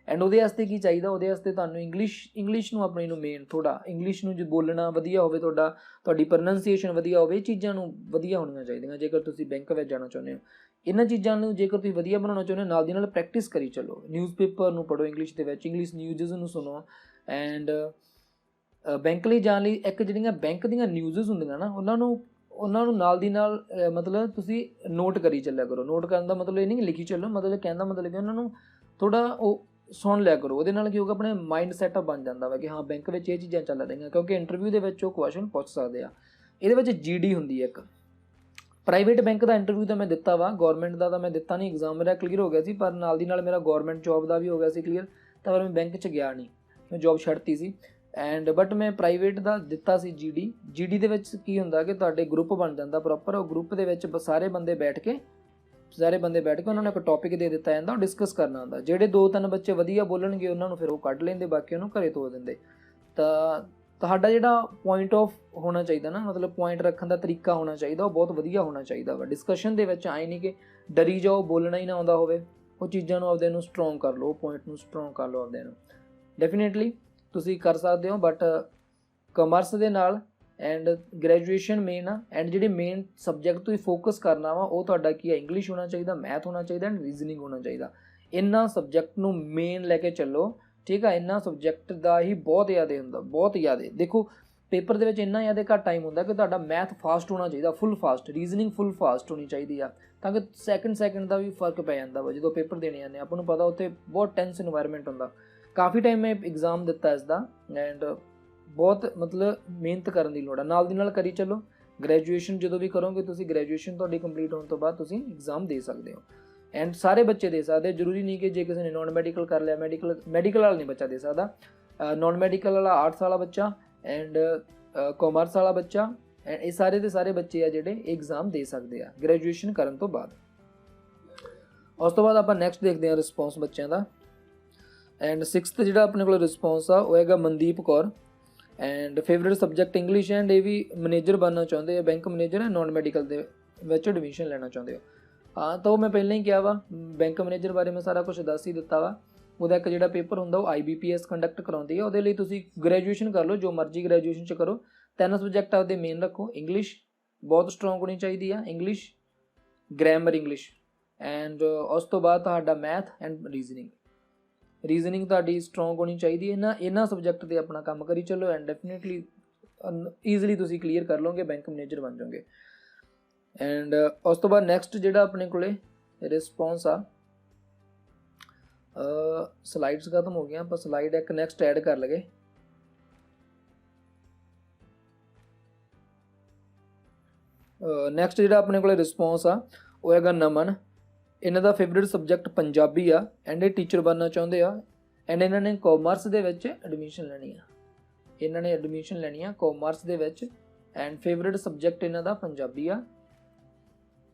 एंड उहदे वास्ते की चाहिए, उहदे वास्ते तुहानूं इंग्लिश नूं अपनी नूं मेन थोड़ा इंग्लिश नूं जो बोलना वधिया होवे, तुहाडी प्रोनंसीएशन वधिया होवे, चीज़ां नूं वधिया होणीਆਂ ਚਾਹੀਦੀਆਂ जेकर तुसीं बैंक विच जाना चाहुंदे हो। इन्हां चीज़ां नूं जेकर तुसीं वधिया बनाउणा चाहुंदे हो, नाल दी नाल प्रैक्टिस करी चलो। न्यूज़पेपर नूं पढ़ो इंग्लिश दे विच, इंग्लिश न्यूज़ नूं सुनो। एंड बैंक ਲਈ ਜਾਣ ਲਈ ਇੱਕ ਜਿਹੜੀਆਂ ਬੈਂਕ ਦੀਆਂ ਨਿਊਜ਼ਸ ਹੁੰਦੀਆਂ ਨਾ, ਉਹਨਾਂ ਨੂੰ ਨਾਲ ਦੀ ਨਾਲ ਮਤਲਬ ਤੁਸੀਂ ਨੋਟ ਕਰੀ ਚੱਲਿਆ ਕਰੋ। ਨੋਟ ਕਰਨ ਦਾ ਮਤਲਬ ਇਹ ਨਹੀਂ ਕਿ ਲਿਖੀ ਚੱਲੋ, ਮਤਲਬ ਕਹਿਣ ਦਾ ਮਤਲਬ ਕਿ ਉਹਨਾਂ ਨੂੰ ਥੋੜਾ ਉਹ ਸੁਣ ਲਿਆ ਕਰੋ। ਉਹਦੇ ਨਾਲ ਕੀ ਹੋਊਗਾ, ਆਪਣੇ ਮਾਈਂਡ ਸੈਟਅਪ ਬਣ ਜਾਂਦਾ ਵਾ ਕਿ ਹਾਂ ਬੈਂਕ ਵਿੱਚ ਇਹ ਚੀਜ਼ਾਂ ਚੱਲ ਰਹੀਆਂ, ਕਿਉਂਕਿ ਇੰਟਰਵਿਊ ਦੇ ਵਿੱਚ ਉਹ ਕੁਐਸਚਨ ਪੁੱਛ ਸਕਦੇ ਆ। ਇਹਦੇ ਵਿੱਚ GD ਹੁੰਦੀ ਹੈ ਇੱਕ। ਪ੍ਰਾਈਵੇਟ ਬੈਂਕ ਦਾ ਇੰਟਰਵਿਊ ਤਾਂ ਮੈਂ ਦਿੱਤਾ ਵਾ, ਗੌਰਮੈਂਟ ਦਾ ਤਾਂ ਮੈਂ ਦਿੱਤਾ ਨਹੀਂ, ਐਗਜ਼ਾਮ ਮੇਰਾ ਕਲੀਅਰ ਹੋ ਗਿਆ ਸੀ, ਪਰ ਨਾਲ ਦੀ ਨਾਲ ਮੇਰਾ ਗੌਰਮੈਂਟ ਜੋਬ ਦਾ ਵੀ ਹੋ ਗਿਆ ਸੀ ਕਲੀਅਰ, ਤਾਂ ਫਿਰ ਮੈਂ ਬੈਂਕ 'ਚ ਗਿਆ ਨਹੀਂ, ਮੈਂ ਜੋਬ ਛੱਡਤੀ ਸੀ। ਐਂਡ ਬਟ ਮੈਂ ਪ੍ਰਾਈਵੇਟ ਦਾ ਦਿੱਤਾ ਸੀ GD ਦੇ ਵਿੱਚ ਕੀ ਹੁੰਦਾ ਕਿ ਤੁਹਾਡੇ ਗਰੁੱਪ ਬਣ ਜਾਂਦਾ ਪ੍ਰੋਪਰ। ਉਹ ਗਰੁੱਪ ਦੇ ਵਿੱਚ ਸਾਰੇ ਬੰਦੇ ਬੈਠ ਕੇ ਉਹਨਾਂ ਨੂੰ ਇੱਕ ਟੌਪਿਕ ਦੇ ਦਿੱਤਾ ਜਾਂਦਾ, ਉਹ ਡਿਸਕਸ ਕਰਨਾ ਹੁੰਦਾ। ਜਿਹੜੇ 2-3 ਬੱਚੇ ਵਧੀਆ ਬੋਲਣਗੇ ਉਹਨਾਂ ਨੂੰ ਫਿਰ ਉਹ ਕੱਢ ਲੈਂਦੇ, ਬਾਕੀ ਉਹਨੂੰ ਘਰੇ ਤੋਰ ਦਿੰਦੇ। ਤਾਂ ਤੁਹਾਡਾ ਜਿਹੜਾ ਪੁਆਇੰਟ ਆਫ ਹੋਣਾ ਚਾਹੀਦਾ ਨਾ, ਮਤਲਬ ਪੁਆਇੰਟ ਰੱਖਣ ਦਾ ਤਰੀਕਾ ਹੋਣਾ ਚਾਹੀਦਾ, ਉਹ ਬਹੁਤ ਵਧੀਆ ਹੋਣਾ ਚਾਹੀਦਾ ਵਾ। ਡਿਸਕਸ਼ਨ ਦੇ ਵਿੱਚ ਆਏ ਨਹੀਂ ਕਿ ਡਰੀ ਜਾਓ, ਬੋਲਣਾ ਹੀ ਨਾ ਆਉਂਦਾ ਹੋਵੇ। ਉਹ ਚੀਜ਼ਾਂ ਨੂੰ ਆਪਦੇ ਨੂੰ ਸਟਰੋਂਗ ਕਰ ਲਓ, ਉਹ ਪੁਆਇੰਟ ਨੂੰ ਸਟਰੋਂਗ ਕਰ ਲਓ ਆਪਦੇ ਨੂੰ। ਡੈਫੀਨੇਟਲੀ ਤੁਸੀਂ ਕਰ ਸਕਦੇ ਹੋ, ਬਟ ਕਮਰਸ ਦੇ ਨਾਲ ਐਂਡ ਗ੍ਰੈਜੂਏਸ਼ਨ ਮੇਨ ਆ। ਐਂਡ ਜਿਹੜੇ ਮੇਨ ਸਬਜੈਕਟ ਤੁਸੀਂ ਫੋਕਸ ਕਰਨਾ ਵਾ ਉਹ ਤੁਹਾਡਾ ਕੀ ਹੈ, ਇੰਗਲਿਸ਼ ਹੋਣਾ ਚਾਹੀਦਾ, ਮੈਥ ਹੋਣਾ ਚਾਹੀਦਾ ਐਂਡ ਰੀਜ਼ਨਿੰਗ ਹੋਣਾ ਚਾਹੀਦਾ। ਇਹਨਾਂ ਸਬਜੈਕਟ ਨੂੰ ਮੇਨ ਲੈ ਕੇ ਚੱਲੋ, ਠੀਕ ਆ। ਇਹਨਾਂ ਸਬਜੈਕਟ ਦਾ ਹੀ ਬਹੁਤ ਜ਼ਿਆਦਾ ਹੁੰਦਾ, ਬਹੁਤ ਜ਼ਿਆਦਾ। ਦੇਖੋ ਪੇਪਰ ਦੇ ਵਿੱਚ ਇੰਨਾ ਜ਼ਿਆਦਾ ਘੱਟ ਟਾਈਮ ਹੁੰਦਾ ਕਿ ਤੁਹਾਡਾ ਮੈਥ ਫਾਸਟ ਹੋਣਾ ਚਾਹੀਦਾ, ਫੁੱਲ ਫਾਸਟ, ਰੀਜ਼ਨਿੰਗ ਫੁੱਲ ਫਾਸਟ ਹੋਣੀ ਚਾਹੀਦੀ ਆ, ਤਾਂ ਕਿ ਸੈਕਿੰਡ ਦਾ ਵੀ ਫਰਕ ਪੈ ਜਾਂਦਾ ਵਾ ਜਦੋਂ ਪੇਪਰ ਦੇਣੇ ਜਾਂਦੇ। ਆਪਾਂ ਨੂੰ ਪਤਾ ਉੱਥੇ ਬਹੁਤ ਟੈਂਸ ਇਨਵਾਇਰਮੈਂਟ ਹੁੰਦਾ। ਕਾਫੀ ਟਾਈਮ ਮੈਂ ਐਗਜ਼ਾਮ ਦਿੱਤਾ ਇਸ ਦਾ, ਐਂਡ ਬਹੁਤ ਮਤਲਬ ਮਿਹਨਤ ਕਰਨ ਦੀ ਲੋੜ ਆ, ਨਾਲ ਦੀ ਨਾਲ ਕਰੀ ਚੱਲੋ। ਗ੍ਰੈਜੂਏਸ਼ਨ ਜਦੋਂ ਵੀ ਕਰੋਗੇ ਤੁਸੀਂ, ਗ੍ਰੈਜੂਏਸ਼ਨ ਤੁਹਾਡੀ ਕੰਪਲੀਟ ਹੋਣ ਤੋਂ ਬਾਅਦ ਤੁਸੀਂ ਐਗਜ਼ਾਮ ਦੇ ਸਕਦੇ ਹੋ। ਐਂਡ ਸਾਰੇ ਬੱਚੇ ਦੇ ਸਕਦੇ, ਜ਼ਰੂਰੀ ਨਹੀਂ ਕਿ ਜੇ ਕਿਸੇ ਨੇ ਨੋਨ ਮੈਡੀਕਲ ਕਰ ਲਿਆ, ਮੈਡੀਕਲ ਵਾਲਾ ਨਹੀਂ ਬੱਚਾ ਦੇ ਸਕਦਾ। ਨੋਨ ਮੈਡੀਕਲ ਵਾਲਾ, ਆਰਟਸ ਵਾਲਾ ਬੱਚਾ ਐਂਡ ਕਾਮਰਸ ਵਾਲਾ ਬੱਚਾ, ਇਹ ਸਾਰੇ ਦੇ ਸਾਰੇ ਬੱਚੇ ਆ ਜਿਹੜੇ ਐਗਜ਼ਾਮ ਦੇ ਸਕਦੇ ਆ ਗ੍ਰੈਜੂਏਸ਼ਨ ਕਰਨ ਤੋਂ ਬਾਅਦ। ਉਸ ਤੋਂ ਬਾਅਦ ਆਪਾਂ ਨੈਕਸਟ ਦੇਖਦੇ ਹਾਂ ਰਿਸਪੌਂਸ ਬੱਚਿਆਂ ਦਾ। ਐਂਡ 6th ਜਿਹੜਾ ਆਪਣੇ ਕੋਲ ਰਿਸਪੌਂਸ ਆ ਉਹ ਹੈਗਾ Mandeep Kaur. And favourite subject English, and ਇਹ ਵੀ ਮੈਨੇਜਰ ਬਣਨਾ ਚਾਹੁੰਦੇ ਆ, ਬੈਂਕ ਮੈਨੇਜਰ ਹੈ, ਨੋਨ ਮੈਡੀਕਲ ਦੇ ਵਿੱਚ ਐਡਮਿਸ਼ਨ ਲੈਣਾ ਚਾਹੁੰਦੇ ਹੋ। ਹਾਂ ਤਾਂ ਉਹ ਮੈਂ ਪਹਿਲਾਂ ਹੀ ਕਿਹਾ ਵਾ, ਬੈਂਕ ਮੈਨੇਜਰ ਬਾਰੇ ਮੈਂ ਸਾਰਾ ਕੁਝ ਦੱਸ ਹੀ ਦਿੱਤਾ ਵਾ। ਉਹਦਾ ਇੱਕ ਜਿਹੜਾ ਪੇਪਰ ਹੁੰਦਾ ਉਹ IBPS ਕੰਡਕਟ ਕਰਾਉਂਦੀ ਹੈ। ਉਹਦੇ ਲਈ ਤੁਸੀਂ ਗ੍ਰੈਜੂਏਸ਼ਨ ਕਰ ਲਓ, ਜੋ ਮਰਜ਼ੀ ਗ੍ਰੈਜੂਏਸ਼ਨ 'ਚ ਕਰੋ। 3 ਸਬਜੈਕਟ ਆਪਦੇ ਮੇਨ ਰੱਖੋ। ਇੰਗਲਿਸ਼ ਬਹੁਤ ਸਟਰੋਂਗ ਹੋਣੀ ਚਾਹੀਦੀ ਆ, ਇੰਗਲਿਸ਼, ਗ੍ਰਾਮਰ ਇੰਗਲਿਸ਼, ਐਂਡ ਉਸ ਤੋਂ ਬਾਅਦ ਤੁਹਾਡਾ ਮੈਥ ਐਂਡ ਰੀਜ਼ਨਿੰਗ ਤੁਹਾਡੀ ਸਟਰੋਂਗ ਹੋਣੀ ਚਾਹੀਦੀ ਹੈ। ਇਹਨਾਂ ਸਬਜੈਕਟ 'ਤੇ ਆਪਣਾ ਕੰਮ ਕਰੀ ਚੱਲੋ ਐਂਡ ਡੈਫੀਨੇਟਲੀ ਈਜ਼ਲੀ ਤੁਸੀਂ ਕਲੀਅਰ ਕਰ ਲਓਗੇ, ਬੈਂਕ ਮੈਨੇਜਰ ਬਣ ਜਾਓਗੇ। ਐਂਡ ਉਸ ਤੋਂ ਬਾਅਦ ਨੈਕਸਟ ਜਿਹੜਾ ਆਪਣੇ ਕੋਲੇ ਰਿਸਪੌਂਸ ਆ, ਸਲਾਈਡਸ ਖਤਮ ਹੋ ਗਈਆਂ, ਆਪਾਂ ਸਲਾਈਡ ਇੱਕ ਨੈਕਸਟ ਐਡ ਕਰ ਲਗੇ। ਨੈਕਸਟ ਜਿਹੜਾ ਆਪਣੇ ਕੋਲੇ ਰਿਸਪੌਂਸ ਆ ਉਹ ਹੈਗਾ ਨਮਨ। ਇਹਨਾਂ ਦਾ ਫੇਵਰੇਟ ਸਬਜੈਕਟ ਪੰਜਾਬੀ ਆ ਐਂਡ ਇਹ ਟੀਚਰ ਬਣਨਾ ਚਾਹੁੰਦੇ ਆ। ਐਂਡ ਇਹਨਾਂ ਨੇ ਕਾਮਰਸ ਦੇ ਵਿੱਚ ਐਡਮਿਸ਼ਨ ਲੈਣੀ ਆ, ਕਾਮਰਸ ਦੇ ਵਿੱਚ। ਐਂਡ ਫੇਵਰੇਟ ਸਬਜੈਕਟ ਇਹਨਾਂ ਦਾ ਪੰਜਾਬੀ ਆ,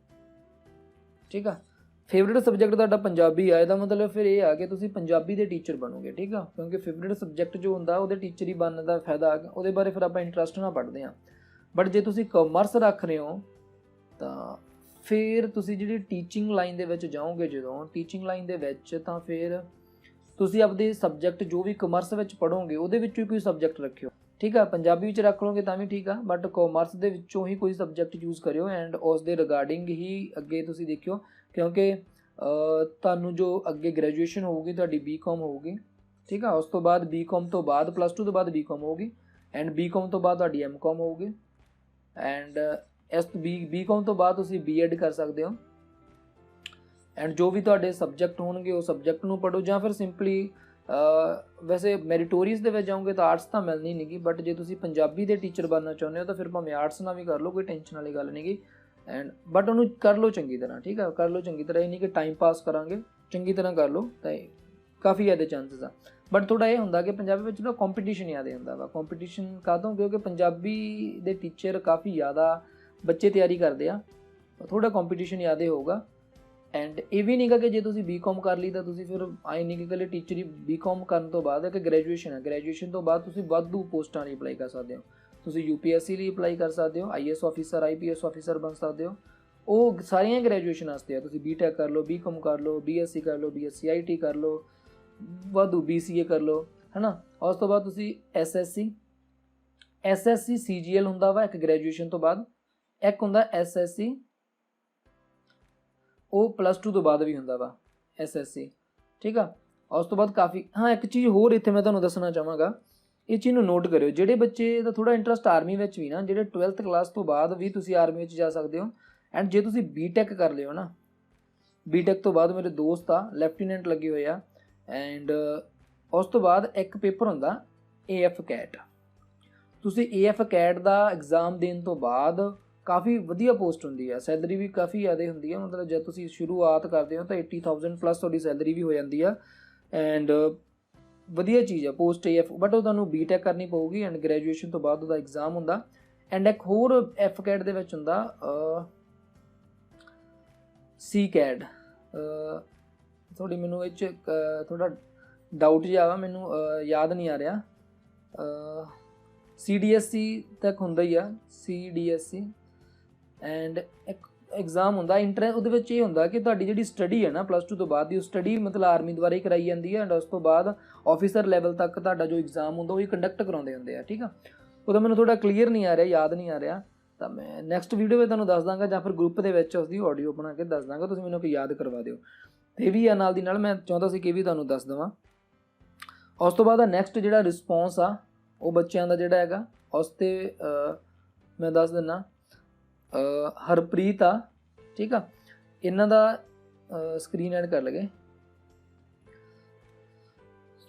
ਠੀਕ ਆ। ਫੇਵਰੇਟ ਸਬਜੈਕਟ ਤੁਹਾਡਾ ਪੰਜਾਬੀ ਆ, ਇਹਦਾ ਮਤਲਬ ਫਿਰ ਇਹ ਆ ਕਿ ਤੁਸੀਂ ਪੰਜਾਬੀ ਦੇ ਟੀਚਰ ਬਣੋਗੇ, ਠੀਕ ਆ। ਕਿਉਂਕਿ ਫੇਵਰੇਟ ਸਬਜੈਕਟ ਜੋ ਹੁੰਦਾ ਉਹਦੇ ਟੀਚਰ ਹੀ ਬਣਨ ਦਾ ਫਾਇਦਾ, ਉਹਦੇ ਬਾਰੇ ਫਿਰ ਆਪਾਂ ਇੰਟਰਸਟ ਨਾਲ ਪੜ੍ਹਦੇ ਹਾਂ। ਬਟ ਜੇ ਤੁਸੀਂ ਕਾਮਰਸ ਰੱਖ ਰਹੇ ਹੋ ਤਾਂ ਫਿਰ ਤੁਸੀਂ ਜਿਹੜੀ ਟੀਚਿੰਗ ਲਾਈਨ ਦੇ ਵਿੱਚ ਜਾਓਗੇ, ਜਦੋਂ ਟੀਚਿੰਗ ਲਾਈਨ ਦੇ ਵਿੱਚ, ਤਾਂ ਫਿਰ ਤੁਸੀਂ ਆਪਦੇ ਸਬਜੈਕਟ ਜੋ ਵੀ ਕਾਮਰਸ ਵਿੱਚ ਪੜ੍ਹੋਗੇ ਉਹਦੇ ਵਿੱਚੋਂ ਹੀ ਕੋਈ ਸਬਜੈਕਟ ਰੱਖਿਓ, ਠੀਕ ਆ। ਪੰਜਾਬੀ ਵਿੱਚ ਰੱਖ ਲਓਗੇ ਤਾਂ ਵੀ ਠੀਕ ਆ, ਬਟ ਕਾਮਰਸ ਦੇ ਵਿੱਚੋਂ ਹੀ ਕੋਈ ਸਬਜੈਕਟ ਚੂਜ਼ ਕਰਿਓ ਐਂਡ ਉਸ ਦੇ ਰਿਗਾਰਡਿੰਗ ਹੀ ਅੱਗੇ ਤੁਸੀਂ ਦੇਖਿਓ। ਕਿਉਂਕਿ ਤੁਹਾਨੂੰ ਜੋ ਅੱਗੇ ਗ੍ਰੈਜੂਏਸ਼ਨ ਹੋਊਗੀ ਤੁਹਾਡੀ BCom ਹੋਊਗੀ, ਠੀਕ ਆ। ਉਸ ਤੋਂ ਬਾਅਦ BCom ਤੋਂ ਬਾਅਦ +2 ਤੋਂ ਬਾਅਦ BCom ਹੋਊਗੀ ਐਂਡ BCom ਤੋਂ ਬਾਅਦ ਤੁਹਾਡੀ MCom ਹੋਊਗੀ ਐਂਡ ਇਸ BCom ਤੋਂ ਬਾਅਦ ਤੁਸੀਂ B.Ed ਕਰ ਸਕਦੇ ਹੋ। ਐਂਡ ਜੋ ਵੀ ਤੁਹਾਡੇ ਸਬਜੈਕਟ ਹੋਣਗੇ ਉਹ ਸਬਜੈਕਟ ਨੂੰ ਪੜ੍ਹੋ, ਜਾਂ ਫਿਰ ਸਿੰਪਲੀ ਵੈਸੇ ਮੈਰੀਟੋਰੀਅਸ ਦੇ ਵਿੱਚ ਜਾਓਗੇ ਤਾਂ ਆਰਟਸ ਤਾਂ ਮਿਲਣੀ ਨਹੀਂ ਗੀ, ਬਟ ਜੇ ਤੁਸੀਂ ਪੰਜਾਬੀ ਦੇ ਟੀਚਰ ਬਣਨਾ ਚਾਹੁੰਦੇ ਹੋ ਤਾਂ ਫਿਰ ਭਾਵੇਂ ਆਰਟਸ ਨਾਲ ਵੀ ਕਰ ਲਓ, ਕੋਈ ਟੈਨਸ਼ਨ ਵਾਲੀ ਗੱਲ ਨਹੀਂ ਗੀ। ਐਂਡ ਬਟ ਉਹਨੂੰ ਕਰ ਲਓ ਚੰਗੀ ਤਰ੍ਹਾਂ, ਠੀਕ ਆ, ਕਰ ਲਓ ਚੰਗੀ ਤਰ੍ਹਾਂ। ਇਹ ਨਹੀਂ ਕਿ ਟਾਈਮ ਪਾਸ ਕਰਾਂਗੇ, ਚੰਗੀ ਤਰ੍ਹਾਂ ਕਰ ਲਓ ਤਾਂ ਕਾਫੀ ਜ਼ਿਆਦਾ ਚਾਂਸਸ ਆ। ਬਟ ਥੋੜ੍ਹਾ ਇਹ ਹੁੰਦਾ ਕਿ ਪੰਜਾਬੀ ਵਿੱਚ ਨਾ ਕੰਪੀਟੀਸ਼ਨ ਜ਼ਿਆਦਾ ਹੁੰਦਾ ਵਾ। ਕੰਪੀਟੀਸ਼ਨ ਕਾਹਤੋਂ? ਕਿਉਂਕਿ ਪੰਜਾਬੀ ਦੇ ਟੀਚਰ ਕਾਫੀ ਜ਼ਿਆਦਾ ਬੱਚੇ ਤਿਆਰੀ ਕਰਦੇ ਆ, ਥੋੜ੍ਹਾ ਕੰਪੀਟੀਸ਼ਨ ਜ਼ਿਆਦਾ ਹੋਊਗਾ। ਐਂਡ ਇਹ ਵੀ ਨਹੀਂ ਗਾ ਕਿ ਜੇ ਤੁਸੀਂ BCom ਕਰ ਲਈ ਤਾਂ ਤੁਸੀਂ ਫਿਰ ਆਏ ਨਹੀਂ ਕਿ ਇਕੱਲੇ ਟੀਚਰ ਹੀ। BCom ਕਰਨ ਤੋਂ ਬਾਅਦ ਇੱਕ ਗ੍ਰੈਜੂਏਸ਼ਨ ਹੈ, ਗ੍ਰੈਜੂਏਸ਼ਨ ਤੋਂ ਬਾਅਦ ਤੁਸੀਂ ਵਾਧੂ ਪੋਸਟਾਂ ਲਈ ਅਪਲਾਈ ਕਰ ਸਕਦੇ ਹੋ। ਤੁਸੀਂ UPSC ਲਈ ਅਪਲਾਈ ਕਰ ਸਕਦੇ ਹੋ, IAS ਆਫਿਸਰ, IPS ਆਫਿਸਰ ਬਣ ਸਕਦੇ ਹੋ। ਉਹ ਸਾਰੀਆਂ ਗ੍ਰੈਜੂਏਸ਼ਨ ਵਾਸਤੇ ਆ। ਤੁਸੀਂ BTech ਕਰ ਲਓ, BCom ਕਰ ਲਓ, BSc ਕਰ ਲਓ, BSc IT ਕਰ ਲਓ, ਵਾਧੂ BCA ਕਰ ਲਓ, ਹੈ ਨਾ। ਉਸ ਤੋਂ ਬਾਅਦ ਤੁਸੀਂ SSC CGL ਹੁੰਦਾ ਵਾ ਇੱਕ ਗ੍ਰੈਜੂਏਸ਼ਨ ਤੋਂ ਬਾਅਦ, ਇੱਕ ਹੁੰਦਾ SSC, ਉਹ +2 ਤੋਂ ਬਾਅਦ ਵੀ ਹੁੰਦਾ ਵਾ SSC, ਠੀਕ ਆ। ਉਸ ਤੋਂ ਬਾਅਦ ਕਾਫੀ ਇੱਕ ਚੀਜ਼ ਹੋਰ ਇੱਥੇ ਮੈਂ ਤੁਹਾਨੂੰ ਦੱਸਣਾ ਚਾਹਾਂਗਾ, ਇਹ ਚੀਜ਼ ਨੂੰ ਨੋਟ ਕਰਿਓ। ਜਿਹੜੇ ਬੱਚੇ ਦਾ ਥੋੜ੍ਹਾ ਇੰਟਰਸਟ ਆਰਮੀ ਵਿੱਚ ਵੀ ਨਾ, ਜਿਹੜੇ 12th ਕਲਾਸ ਤੋਂ ਬਾਅਦ ਵੀ ਤੁਸੀਂ ਆਰਮੀ ਵਿੱਚ ਜਾ ਸਕਦੇ ਹੋ। ਐਂਡ ਜੇ ਤੁਸੀਂ BTech ਕਰ ਲਿਓ ਨਾ, BTech ਤੋਂ ਬਾਅਦ ਮੇਰੇ ਦੋਸਤ ਆ ਲੈਫਟੀਨੈਂਟ ਲੱਗੇ ਹੋਏ ਆ। ਐਂਡ ਉਸ ਤੋਂ ਬਾਅਦ ਇੱਕ ਪੇਪਰ ਹੁੰਦਾ AF-CAT। ਤੁਸੀਂ AF-CAT ਦਾ ਐਗਜ਼ਾਮ ਦੇਣ ਤੋਂ ਬਾਅਦ ਕਾਫੀ ਵਧੀਆ ਪੋਸਟ ਹੁੰਦੀ ਹੈ, ਸੈਲਰੀ ਵੀ ਕਾਫੀ ਜ਼ਿਆਦਾ ਹੁੰਦੀ ਹੈ। ਮਤਲਬ ਜਦ ਤੁਸੀਂ ਸ਼ੁਰੂਆਤ ਕਰਦੇ ਹੋ ਤਾਂ 80,000 ਪਲੱਸ ਤੁਹਾਡੀ ਸੈਲਰੀ ਵੀ ਹੋ ਜਾਂਦੀ ਆ। ਐਂਡ ਵਧੀਆ ਚੀਜ਼ ਆ ਪੋਸਟ AF, ਬਟ ਉਹ ਤੁਹਾਨੂੰ BTech ਕਰਨੀ ਪਊਗੀ ਐਂਡ ਗ੍ਰੈਜੂਏਸ਼ਨ ਤੋਂ ਬਾਅਦ ਉਹਦਾ ਐਗਜ਼ਾਮ ਹੁੰਦਾ। ਐਂਡ ਇੱਕ ਹੋਰ AF-CAT ਦੇ ਵਿੱਚ ਹੁੰਦਾ CCAT। ਥੋੜ੍ਹੀ ਮੈਨੂੰ ਇਹ 'ਚ ਥੋੜ੍ਹਾ ਡਾਊਟ ਜਿਹਾ ਵਾ, ਮੈਨੂੰ ਯਾਦ ਨਹੀਂ ਆ ਰਿਹਾ। CDSC ਤੱਕ ਹੁੰਦਾ ਹੀ ਆ, CDSC। ਐਂਡ ਇੱਕ ਐਗਜ਼ਾਮ ਹੁੰਦਾ ਇੰਟਰੈਂਸ, ਉਹਦੇ ਵਿੱਚ ਇਹ ਹੁੰਦਾ ਕਿ ਤੁਹਾਡੀ ਜਿਹੜੀ ਸਟੱਡੀ ਹੈ ਨਾ +2 ਤੋਂ ਬਾਅਦ ਦੀ, ਉਹ ਸਟੱਡੀ ਮਤਲਬ ਆਰਮੀ ਦੁਆਰਾ ਹੀ ਕਰਾਈ ਜਾਂਦੀ ਹੈ। ਐਂਡ ਉਸ ਤੋਂ ਬਾਅਦ ਆਫਿਸਰ ਲੈਵਲ ਤੱਕ ਤੁਹਾਡਾ ਜੋ ਐਗਜ਼ਾਮ ਹੁੰਦਾ ਉਹ ਹੀ ਕੰਡਕਟ ਕਰਾਉਂਦੇ ਹੁੰਦੇ ਆ, ਠੀਕ ਆ। ਉਹਦਾ ਮੈਨੂੰ ਥੋੜ੍ਹਾ ਕਲੀਅਰ ਨਹੀਂ ਆ ਰਿਹਾ, ਯਾਦ ਨਹੀਂ ਆ ਰਿਹਾ, ਤਾਂ ਮੈਂ ਨੈਕਸਟ ਵੀਡੀਓ ਵਿੱਚ ਤੁਹਾਨੂੰ ਦੱਸ ਦਾਂਗਾ, ਜਾਂ ਫਿਰ ਗਰੁੱਪ ਦੇ ਵਿੱਚ ਉਸਦੀ ਆਡੀਓ ਬਣਾ ਕੇ ਦੱਸ ਦਾਂਗਾ, ਤੁਸੀਂ ਮੈਨੂੰ ਕੋਈ ਯਾਦ ਕਰਵਾ ਦਿਓ। ਇਹ ਵੀ ਆ ਨਾਲ ਦੀ ਨਾਲ ਮੈਂ ਚਾਹੁੰਦਾ ਸੀ ਕਿ ਵੀ ਤੁਹਾਨੂੰ ਦੱਸ ਦੇਵਾਂ। ਉਸ ਤੋਂ ਬਾਅਦ ਨੈਕਸਟ ਜਿਹੜਾ ਰਿਸਪੌਂਸ ਆ ਉਹ ਬੱਚਿਆਂ ਦਾ ਜਿਹੜਾ ਹੈਗਾ, ਉਸ 'ਤੇ ਮੈਂ ਦੱਸ ਦਿੰਦਾ। ਹਰਪ੍ਰੀਤ ਆ, ਠੀਕ ਆ। ਇਹਨਾਂ ਦਾ ਸਕਰੀਨ ਐਡ ਕਰ ਲਗੇ।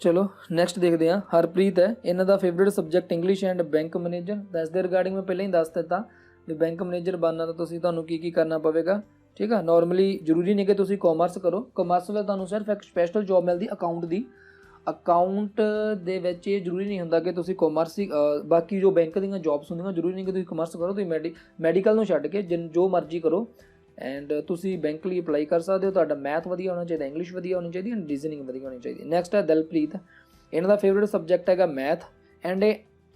ਚਲੋ ਨੈਕਸਟ ਦੇਖਦੇ ਹਾਂ। ਹਰਪ੍ਰੀਤ ਹੈ, ਇਹਨਾਂ ਦਾ favourite subject English and bank manager. ਦੱਸ ਦੇ ਰਿਗਾਰਡਿੰਗ ਮੈਂ ਪਹਿਲਾਂ ਹੀ ਦੱਸ ਦਿੱਤਾ ਵੀ ਬੈਂਕ ਮੈਨੇਜਰ ਬਣਨਾ ਤਾਂ ਤੁਹਾਨੂੰ ਕੀ ਕਰਨਾ ਪਵੇਗਾ, ਠੀਕ ਆ। ਨੋਰਮਲੀ ਜ਼ਰੂਰੀ ਨਹੀਂ ਕਿ ਤੁਸੀਂ ਕਾਮਰਸ ਕਰੋ, ਕਾਮਰਸ ਵਿੱਚ ਤੁਹਾਨੂੰ ਸਿਰਫ ਇੱਕ ਸਪੈਸ਼ਲ ਜੋਬ ਮਿਲਦੀ ਅਕਾਊਂਟ ਦੀ। ਅਕਾਊਂਟ ਦੇ ਵਿੱਚ ਇਹ ਜ਼ਰੂਰੀ ਨਹੀਂ ਹੁੰਦਾ ਕਿ ਤੁਸੀਂ ਕਾਮਰਸ ਹੀ, ਬਾਕੀ ਜੋ ਬੈਂਕ ਦੀਆਂ ਜੋਬਸ ਹੁੰਦੀਆਂ ਜ਼ਰੂਰੀ ਨਹੀਂ ਕਿ ਤੁਸੀਂ ਕਾਮਰਸ ਕਰੋ। ਤੁਸੀਂ ਮੈਡੀਕਲ ਨੂੰ ਛੱਡ ਕੇ ਜੋ ਮਰਜ਼ੀ ਕਰੋ। ਐਂਡ ਤੁਸੀਂ ਬੈਂਕ ਲਈ ਅਪਲਾਈ ਕਰ ਸਕਦੇ ਹੋ। ਤੁਹਾਡਾ ਮੈਥ ਵਧੀਆ ਹੋਣਾ ਚਾਹੀਦਾ, ਇੰਗਲਿਸ਼ ਵਧੀਆ ਹੋਣੀ ਚਾਹੀਦੀ, ਐਂਡ ਰੀਜ਼ਨਿੰਗ ਵਧੀਆ ਹੋਣੀ ਚਾਹੀਦੀ। ਨੈਕਸਟ ਹੈ ਦਿਲਪ੍ਰੀਤ, ਇਹਨਾਂ ਦਾ ਫੇਵਰੇਟ ਸਬਜੈਕਟ ਹੈਗਾ ਮੈਥ, ਐਂਡ ਇਹ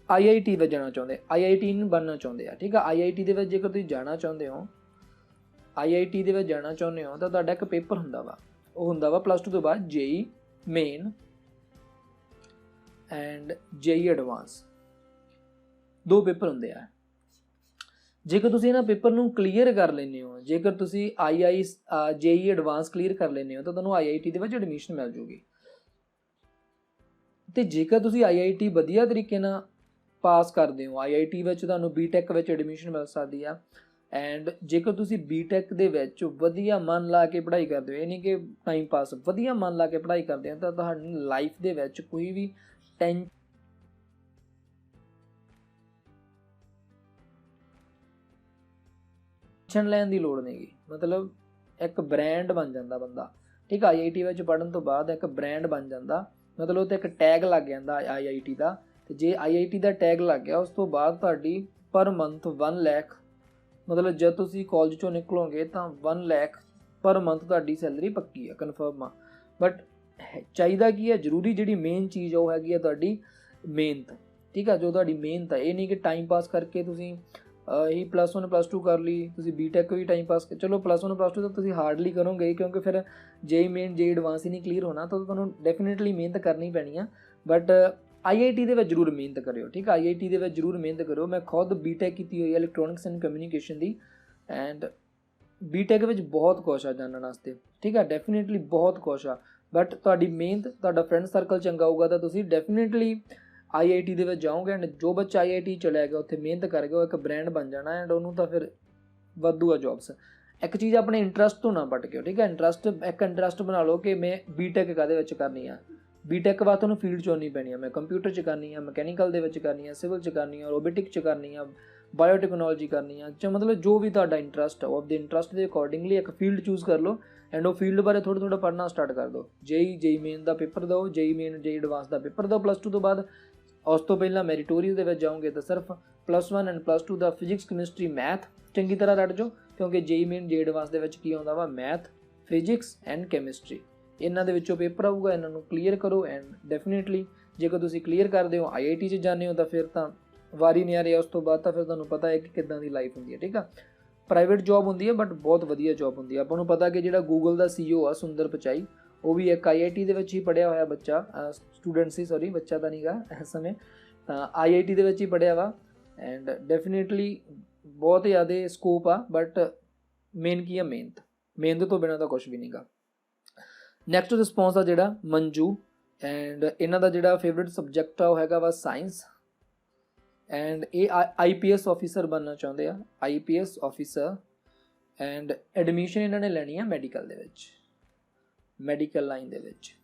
IIT ਵਿੱਚ ਜਾਣਾ ਚਾਹੁੰਦੇ, IIT ਨੂੰ ਬਣਨਾ ਚਾਹੁੰਦੇ ਆ। ਠੀਕ ਆ, IIT ਦੇ ਵਿੱਚ ਜੇਕਰ ਤੁਸੀਂ ਜਾਣਾ ਚਾਹੁੰਦੇ ਹੋ, IIT ਦੇ ਵਿੱਚ ਜਾਣਾ ਚਾਹੁੰਦੇ ਹੋ ਤਾਂ ਤੁਹਾਡਾ ਇੱਕ ਪੇਪਰ ਹੁੰਦਾ ਵਾ, ਉਹ ਹੁੰਦਾ ਵਾ +2 ਤੋਂ ਬਾਅਦ JEE main and JEE advance, 2 paper ਹੁੰਦੇ ਆ। ਜੇਕਰ ਤੁਸੀਂ ਇਹਨਾਂ ਪੇਪਰ ਨੂੰ ਕਲੀਅਰ ਕਰ ਲੈਂਦੇ ਹੋ, ਜੇਕਰ ਤੁਸੀਂ JEE ਐਡਵਾਂਸ ਕਲੀਅਰ ਕਰ ਲੈਂਦੇ ਹੋ ਤਾਂ ਤੁਹਾਨੂੰ IIT ਦੇ ਵਿੱਚ ਐਡਮਿਸ਼ਨ ਮਿਲ ਜੂਗੀ। ਅਤੇ ਜੇਕਰ ਤੁਸੀਂ IIT ਵਧੀਆ ਤਰੀਕੇ ਨਾਲ ਪਾਸ ਕਰਦੇ ਹੋ, IIT ਵਿੱਚ ਤੁਹਾਨੂੰ BTech ਵਿੱਚ ਐਡਮਿਸ਼ਨ ਮਿਲ ਸਕਦੀ ਆ। ਐਂਡ ਜੇਕਰ ਤੁਸੀਂ BTech ਦੇ ਵਿੱਚ ਵਧੀਆ ਮਨ ਲਾ ਕੇ ਪੜ੍ਹਾਈ ਕਰਦੇ ਹੋ, ਇਹ ਨਹੀਂ ਕਿ ਟਾਈਮ ਪਾਸ, ਵਧੀਆ ਮਨ ਲਾ ਕੇ ਪੜ੍ਹਾਈ ਕਰਦੇ ਹੋ ਤਾਂ ਤੁਹਾਨੂੰ ਲਾਈਫ ਦੇ ਵਿੱਚ ਕੋਈ ਵੀ ਟੈਨਸ਼ਨ ਲੈਣ ਦੀ ਲੋੜ ਨਹੀਂ ਗੀ। ਮਤਲਬ ਇੱਕ ਬ੍ਰੈਂਡ ਬਣ ਜਾਂਦਾ ਬੰਦਾ। ਠੀਕ ਆ, IIT ਵਿੱਚ ਪੜ੍ਹਨ ਤੋਂ ਬਾਅਦ ਇੱਕ ਬ੍ਰੈਂਡ ਬਣ ਜਾਂਦਾ, ਮਤਲਬ ਉਹ 'ਤੇ ਇੱਕ ਟੈਗ ਲੱਗ ਜਾਂਦਾ IIT ਦਾ। ਅਤੇ ਜੇ IIT ਦਾ ਟੈਗ ਲੱਗ ਗਿਆ, ਉਸ ਤੋਂ ਬਾਅਦ ਤੁਹਾਡੀ ਪਰ ਮੰਥ 1 ਲੱਖ, ਮਤਲਬ ਜਦ ਤੁਸੀਂ ਕਾਲਜ 'ਚੋਂ ਨਿਕਲੋਗੇ ਤਾਂ 1 ਲੱਖ ਪਰ ਮੰਥ ਤੁਹਾਡੀ ਸੈਲਰੀ ਪੱਕੀ ਆ, ਕਨਫਰਮ ਆ। ਬਟ ਚਾਹੀਦਾ ਕੀ ਹੈ, ਜ਼ਰੂਰੀ ਜਿਹੜੀ ਮੇਨ ਚੀਜ਼ ਉਹ ਹੈਗੀ ਆ ਤੁਹਾਡੀ ਮਿਹਨਤ। ਠੀਕ ਆ, ਜੋ ਤੁਹਾਡੀ ਮਿਹਨਤ ਹੈ, ਇਹ ਨਹੀਂ ਕਿ ਟਾਈਮ ਪਾਸ ਕਰਕੇ ਤੁਸੀਂ ਇਹੀ +1 +2 ਕਰ ਲਈ, ਤੁਸੀਂ BTech ਵੀ ਟਾਈਮ ਪਾਸ, ਚਲੋ +1 +2 ਤਾਂ ਤੁਸੀਂ ਹਾਰਡਲੀ ਕਰੋਗੇ ਕਿਉਂਕਿ ਫਿਰ JEE ਮੇਨ JEE ਐਡਵਾਂਸ ਹੀ ਨਹੀਂ ਕਲੀਅਰ ਹੋਣਾ, ਤਾਂ ਤੁਹਾਨੂੰ ਡੈਫੀਨੇਟਲੀ ਮਿਹਨਤ ਕਰਨੀ ਪੈਣੀ ਆ। ਬਟ IIT ਦੇ ਵਿੱਚ ਜ਼ਰੂਰ ਮਿਹਨਤ ਕਰਿਓ। ਠੀਕ ਆ, IIT ਦੇ ਵਿੱਚ ਜ਼ਰੂਰ ਮਿਹਨਤ ਕਰਿਓ। ਮੈਂ ਖੁਦ BTech ਕੀਤੀ ਹੋਈ ਹੈ electronics and communication the, and BTech ਵਿੱਚ ਬਹੁਤ ਕੁਛ ਆ ਜਾਣਨ ਵਾਸਤੇ। ਠੀਕ ਆ, ਡੈਫੀਨੇਟਲੀ ਬਹੁਤ ਕੁਛ ਆ। ਬਟ ਤੁਹਾਡੀ ਮਿਹਨਤ, ਤੁਹਾਡਾ ਫਰੈਂਡ ਸਰਕਲ ਚੰਗਾ ਹੋਊਗਾ ਤਾਂ ਤੁਸੀਂ ਡੈਫੀਨੇਟਲੀ IIT ਦੇ ਵਿੱਚ ਜਾਓਗੇ। ਐਂਡ ਜੋ ਬੱਚਾ IIT ਚਲਿਆ ਗਿਆ, ਉੱਥੇ ਮਿਹਨਤ ਕਰ ਗਿਆ, ਉਹ ਇੱਕ ਬ੍ਰੈਂਡ ਬਣ ਜਾਣਾ, ਐਂਡ ਉਹਨੂੰ ਤਾਂ ਫਿਰ ਵਾਧੂ ਆ ਜੋਬਸ। ਇੱਕ ਚੀਜ਼ ਆਪਣੇ ਇੰਟਰਸਟ ਤੋਂ ਨਾ ਭਟਕਿਓ। ਠੀਕ ਹੈ, ਇੰਟਰਸਟ ਬਣਾ ਲਓ ਕਿ ਮੈਂ BTech ਕਾਹਦੇ ਵਿੱਚ ਕਰਨੀ ਆ। BTech ਬਾਅਦ ਤੁਹਾਨੂੰ ਫੀਲਡ ਚੁਣਨੀ ਪੈਣੀ ਆ, ਮੈਂ ਕੰਪਿਊਟਰ 'ਚ ਕਰਨੀ ਆ, ਮਕੈਨੀਕਲ ਦੇ ਵਿੱਚ ਕਰਨੀ ਆ, ਸਿਵਲ 'ਚ ਕਰਨੀ ਆ, ਰੋਬੋਟਿਕ 'ਚ ਕਰਨੀ ਆ, ਬਾਇਓਟੈਕਨੋਲੋਜੀ ਕਰਨੀ ਆ, ਮਤਲਬ ਜੋ ਵੀ ਤੁਹਾਡਾ ਇੰਟਰਸਟ ਆ, ਉਹ ਆਪਦੇ ਇੰਟਰਸਟ ਦੇ ਅਕੋਰਡਿੰਗਲੀ ਇੱਕ ਫੀਲਡ ਚੂਜ਼ ਕਰ ਲਓ। ਐਂਡ ਉਹ ਫੀਲਡ ਬਾਰੇ ਥੋੜ੍ਹਾ ਪੜ੍ਹਨਾ ਸਟਾਰਟ ਕਰ ਦਿਓ। JEE ਮੇਨ ਦਾ ਪੇਪਰ ਦਿਓ, JEE ਮੇਨ JEE ਐਡਵਾਂਸ ਦਾ ਪੇਪਰ ਦਿਓ +2 ਤੋਂ ਬਾਅਦ। ਉਸ ਤੋਂ ਪਹਿਲਾਂ ਮੈਰੀਟੋਰੀਅਸ ਦੇ ਵਿੱਚ ਜਾਓਗੇ ਤਾਂ ਸਿਰਫ +1 and +2 the physics, chemistry, math ਚੰਗੀ ਤਰ੍ਹਾਂ ਰੱਟ ਜਾਓ, ਕਿਉਂਕਿ JEE ਮੇਨ JEE ਐਡਵਾਂਸ ਦੇ ਵਿੱਚ ਕੀ ਆਉਂਦਾ ਵਾ, ਮੈਥ, ਫਿਜ਼ਿਕਸ ਐਂਡ ਕੈਮਿਸਟਰੀ। ਇਹਨਾਂ ਦੇ ਵਿੱਚੋਂ ਪੇਪਰ ਆਊਗਾ, ਇਹਨਾਂ ਨੂੰ ਕਲੀਅਰ ਕਰੋ। ਐਂਡ ਡੈਫੀਨੇਟਲੀ ਜੇਕਰ ਤੁਸੀਂ ਕਲੀਅਰ ਕਰਦੇ ਹੋ, IIT 'ਚ ਜਾਂਦੇ ਹੋ ਤਾਂ ਫਿਰ ਤਾਂ ਵਾਰੀ ਨਿਆਰੇ। ਉਸ ਤੋਂ ਬਾਅਦ ਤਾਂ ਫਿਰ ਤੁਹਾਨੂੰ ਪਤਾ ਹੈ ਕਿ ਕਿੱਦਾਂ ਦੀ ਲਾਈਫ ਹੁੰਦੀ ਹੈ। ਠੀਕ ਆ, ਪ੍ਰਾਈਵੇਟ ਜੋਬ ਹੁੰਦੀ ਹੈ ਬਟ ਬਹੁਤ ਵਧੀਆ ਜੋਬ ਹੁੰਦੀ ਹੈ। ਆਪਾਂ ਨੂੰ ਪਤਾ ਕਿ ਜਿਹੜਾ ਗੂਗਲ ਦਾ CEO ਆ ਸੁੰਦਰ ਪਿਚਾਈ, ਉਹ ਵੀ ਇੱਕ IIT ਦੇ ਵਿੱਚ ਹੀ ਪੜ੍ਹਿਆ ਹੋਇਆ ਬੱਚਾ, ਸਟੂਡੈਂਟ ਸੀ, ਸੌਰੀ ਬੱਚਾ ਤਾਂ ਨਹੀਂ ਗਾ ਇਸ ਸਮੇਂ, ਤਾਂ IIT ਦੇ ਵਿੱਚ ਹੀ ਪੜ੍ਹਿਆ ਵਾ। ਐਂਡ ਡੈਫੀਨੇਟਲੀ ਬਹੁਤ ਜ਼ਿਆਦਾ ਸਕੋਪ ਆ, ਬਟ ਮੇਨ ਕੀ ਆ, ਮਿਹਨਤ ਤੋਂ ਬਿਨਾਂ ਤਾਂ ਕੁਛ ਵੀ ਨਹੀਂ ਗਾ। ਨੈਕਸਟ ਰਿਸਪੌਂਸ ਆ ਜਿਹੜਾ ਮੰਜੂ, ਐਂਡ ਇਹਨਾਂ ਦਾ ਜਿਹੜਾ ਫੇਵਰੇਟ ਸਬਜੈਕਟ ਆ ਉਹ ਹੈਗਾ ਵਾ ਸਾਇੰਸ। ਐਂਡ ਇਹ IPS ਆਫਿਸਰ ਬਣਨਾ ਚਾਹੁੰਦੇ ਆ, IPS ਆਫਿਸਰ। ਐਂਡ ਐਡਮਿਸ਼ਨ ਇਹਨਾਂ ਨੇ ਲੈਣੀ ਆ ਮੈਡੀਕਲ ਦੇ ਵਿੱਚ, ਮੈਡੀਕਲ ਲਾਈਨ ਦੇ ਵਿੱਚ।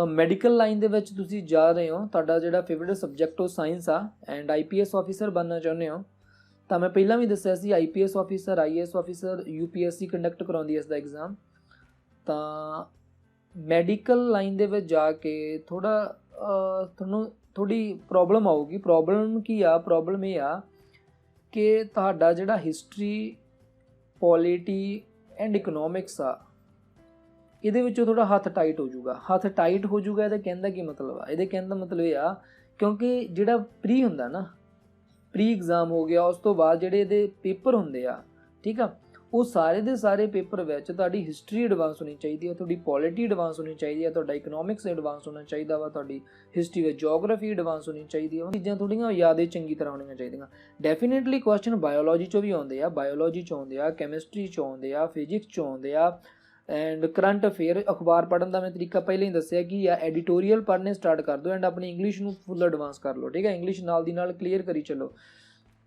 ਮੈਡੀਕਲ ਲਾਈਨ ਦੇ ਵਿੱਚ ਤੁਸੀਂ ਜਾ ਰਹੇ ਹੋ, ਤੁਹਾਡਾ ਜਿਹੜਾ ਫੇਵਰੇਟ ਸਬਜੈਕਟ ਉਹ ਸਾਇੰਸ ਆ, ਐਂਡ IPS ਆਫਿਸਰ ਬਣਨਾ ਚਾਹੁੰਦੇ ਹੋ ਤਾਂ ਮੈਂ ਪਹਿਲਾਂ ਵੀ ਦੱਸਿਆ ਸੀ IPS officer, IAS officer UPSC conduct ਕਰਾਉਂਦੀ ਹੈ ਇਸ ਦਾ ਐਗਜ਼ਾਮ। ਤਾਂ ਮੈਡੀਕਲ ਲਾਈਨ ਦੇ ਵਿੱਚ ਜਾ ਕੇ ਤੁਹਾਨੂੰ ਥੋੜ੍ਹੀ ਪ੍ਰੋਬਲਮ ਆਊਗੀ। ਪ੍ਰੋਬਲਮ ਕੀ ਆ, ਪ੍ਰੋਬਲਮ ਇਹ ਆ ਕਿ ਤੁਹਾਡਾ ਜਿਹੜਾ ਹਿਸਟਰੀ, ਪੋਲੀਟੀ ਐਂਡ ਇਕਨੋਮਿਕਸ ਆ, ਇਹਦੇ ਵਿੱਚੋਂ ਥੋੜ੍ਹਾ ਹੱਥ ਟਾਈਟ ਹੋ ਜਾਊਗਾ। ਹੱਥ ਟਾਈਟ ਹੋ ਜਾਊਗਾ ਇਹਦਾ ਕਹਿੰਦਾ ਕੀ ਮਤਲਬ ਆ, ਇਹਦੇ ਕਹਿਣ ਦਾ ਮਤਲਬ ਇਹ ਆ ਕਿਉਂਕਿ ਜਿਹੜਾ ਪ੍ਰੀ ਹੁੰਦਾ ਨਾ, ਪ੍ਰੀ ਐਗਜ਼ਾਮ ਹੋ ਗਿਆ, ਉਸ ਤੋਂ ਬਾਅਦ ਜਿਹੜੇ ਇਹਦੇ ਪੇਪਰ ਹੁੰਦੇ ਆ, ਠੀਕ ਆ, ਉਹ ਸਾਰੇ ਦੇ ਸਾਰੇ ਪੇਪਰ ਵਿੱਚ ਤੁਹਾਡੀ ਹਿਸਟਰੀ ਐਡਵਾਂਸ ਹੋਣੀ ਚਾਹੀਦੀ ਹੈ, ਤੁਹਾਡੀ ਪੋਲੀਟੀ ਐਡਵਾਂਸ ਹੋਣੀ ਚਾਹੀਦੀ ਹੈ, ਤੁਹਾਡਾ ਇਕਨੋਮਿਕਸ ਐਡਵਾਂਸ ਹੋਣਾ ਚਾਹੀਦਾ ਵਾ, ਤੁਹਾਡੀ ਹਿਸਟਰੀ ਵਿੱਚ ਜੋਗਰਾਫੀ ਐਡਵਾਂਸ ਹੋਣੀ ਚਾਹੀਦੀ ਹੈ। ਉਹ ਚੀਜ਼ਾਂ ਥੋੜ੍ਹੀਆਂ ਯਾਦ ਹੀ ਚੰਗੀ ਤਰ੍ਹਾਂ ਹੋਣੀਆਂ ਚਾਹੀਦੀਆਂ। ਡੈਫੀਨੇਟਲੀ ਕੁਐਸਚਨ ਬਾਇਓਲੋਜੀ 'ਚੋਂ ਵੀ ਆਉਂਦੇ ਆ, ਬਾਇਓਲੋਜੀ 'ਚ ਆਉਂਦੇ ਆ, ਕੈਮਿਸਟਰੀ 'ਚ ਆਉਂਦੇ ਆ, ਫਿਜ਼ਿਕਸ 'ਚ ਆਉਂਦੇ ਆ। ਐਂਡ ਕਰੰਟ ਅਫੇਅਰ, ਅਖਬਾਰ ਪੜ੍ਹਨ ਦਾ ਮੈਂ ਤਰੀਕਾ ਪਹਿਲਾਂ ਹੀ ਦੱਸਿਆ ਕਿ ਆ ਐਡੀਟੋਰੀਅਲ ਪੜ੍ਹਨੇ ਸਟਾਰਟ ਕਰ ਦਿਓ ਐਂਡ ਆਪਣੀ ਇੰਗਲਿਸ਼ ਨੂੰ ਫੁੱਲ ਐਡਵਾਂਸ ਕਰ ਲਓ। ਠੀਕ ਹੈ, ਇੰਗਲਿਸ਼ ਨਾਲ ਦੀ ਨਾਲ ਕਲੀਅਰ ਕਰੀ ਚੱਲੋ,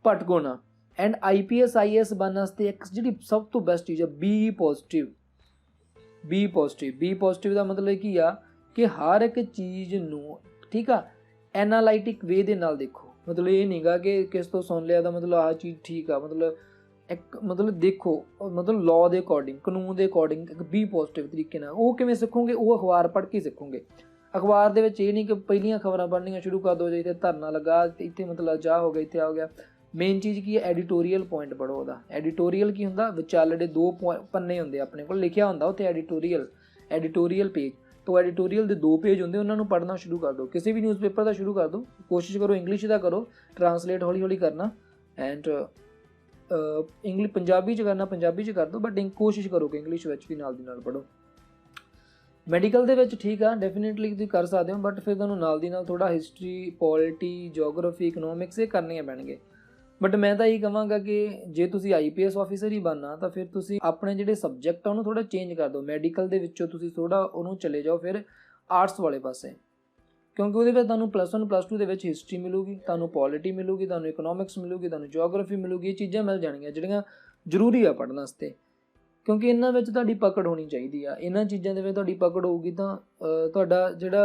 ਭਟਕੋ ਨਾ। ਐਂਡ IPS IAS ਬਣਨ ਵਾਸਤੇ ਇੱਕ ਜਿਹੜੀ ਸਭ ਤੋਂ ਬੈਸਟ ਚੀਜ਼ ਆ, ਬੀ ਪੋਜ਼ੀਟਿਵ। ਬੀ ਪੋਜ਼ੀਟਿਵ ਦਾ ਮਤਲਬ ਕੀ ਆ ਕਿ ਹਰ ਇੱਕ ਚੀਜ਼ ਨੂੰ, ਠੀਕ ਆ, ਐਨਾਲਾਈਟਿਕ ਵੇ ਦੇ ਨਾਲ ਦੇਖੋ। ਮਤਲਬ ਇਹ ਨਹੀਂ ਗਾ ਕਿ ਕਿਸ ਤੋਂ ਸੁਣ ਲਿਆ ਤਾਂ ਮਤਲਬ ਆਹ ਚੀਜ਼ ਠੀਕ ਆ, ਮਤਲਬ ਇੱਕ ਮਤਲਬ ਦੇਖੋ, ਮਤਲਬ ਲਾਅ ਦੇ ਅਕੋਰਡਿੰਗ, ਕਾਨੂੰਨ ਦੇ ਅਕੋਰਡਿੰਗ ਇੱਕ ਬੀ ਪੋਜ਼ੀਟਿਵ ਤਰੀਕੇ ਨਾਲ। ਉਹ ਕਿਵੇਂ ਸਿੱਖੋਗੇ? ਉਹ ਅਖਬਾਰ ਪੜ੍ਹ ਕੇ ਸਿੱਖੋਗੇ। ਅਖਬਾਰ ਦੇ ਵਿੱਚ ਇਹ ਨਹੀਂ ਕਿ ਪਹਿਲੀਆਂ ਖਬਰਾਂ ਪੜ੍ਹਨੀਆਂ ਸ਼ੁਰੂ ਕਰ ਦਿਓ, ਜੇ ਇੱਥੇ ਧਰਨਾ ਲੱਗਾ, ਇੱਥੇ ਮਤਲਬ ਅਜਾ ਹੋ ਗਿਆ, ਇੱਥੇ ਆ ਗਿਆ, ਮੇਨ ਚੀਜ਼ ਕੀ ਹੈ, ਐਡੀਟੋਰੀਅਲ ਪੁਆਇੰਟ ਪੜ੍ਹੋ ਉਹਦਾ। ਐਡੀਟੋਰੀਅਲ ਕੀ ਹੁੰਦਾ, ਵਿਚਾਲੇ ਦੇ 2 ਪੰਨੇ ਹੁੰਦੇ ਆਪਣੇ ਕੋਲ, ਲਿਖਿਆ ਹੁੰਦਾ ਉੱਥੇ ਐਡੀਟੋਰੀਅਲ ਪੇਜ। तो एडिटोरियल के 2 पेज होंगे, उन्होंने पढ़ना शुरू कर दो। किसी भी न्यूज़पेपर का शुरू कर दो, कोशिश करो इंग्लिश का करो, ट्रांसलेट हौली हौली करना, एंड इंग्लिश पंजाबी च करना, पंजाबी च कर दो, बट कोशिश करो कि इंग्लिश भी नाल दी नाल पढ़ो। मैडिकल दे विच ठीक है, डेफिनेटली तुसीं कर सकते हो, बट फिर तुहानूं नाल दी नाल थोड़ा हिस्टरी, पॉलिटी, जोग्राफी, इकनॉमिक्स ये करने पैणगे। बट मैं तो यही कहांगा कि जे तुसीं IPS ऑफिसर ही बनना तो फिर तुसीं अपने जिहड़े सबजैक्ट आ उहनूं थोड़ा चेंज कर दो। मैडिकल दे विच्चों तुसीं थोड़ा उहनूं चले जाओ फिर आर्ट्स वाले पासे, क्योंकि उहदे विच तुहानूं +1 +2 दे विच हिस्टरी मिलूगी, तुहानूं पॉलिटी मिलूगी, तुहानूं इकनॉमिक्स मिलूगी, तुहानूं जोग्राफी मिलूगी। ये चीज़ां मिल जाणगीआं जिहड़ियां जरूरी आ पढ़न वास्ते, क्योंकि इन्हां विच तुहाडी पकड़ होनी चाहीदी आ। इन्हां चीज़ां दे विच तुहाडी पकड़ होਊਗੀ ਤਾਂ तुहाडा जिहड़ा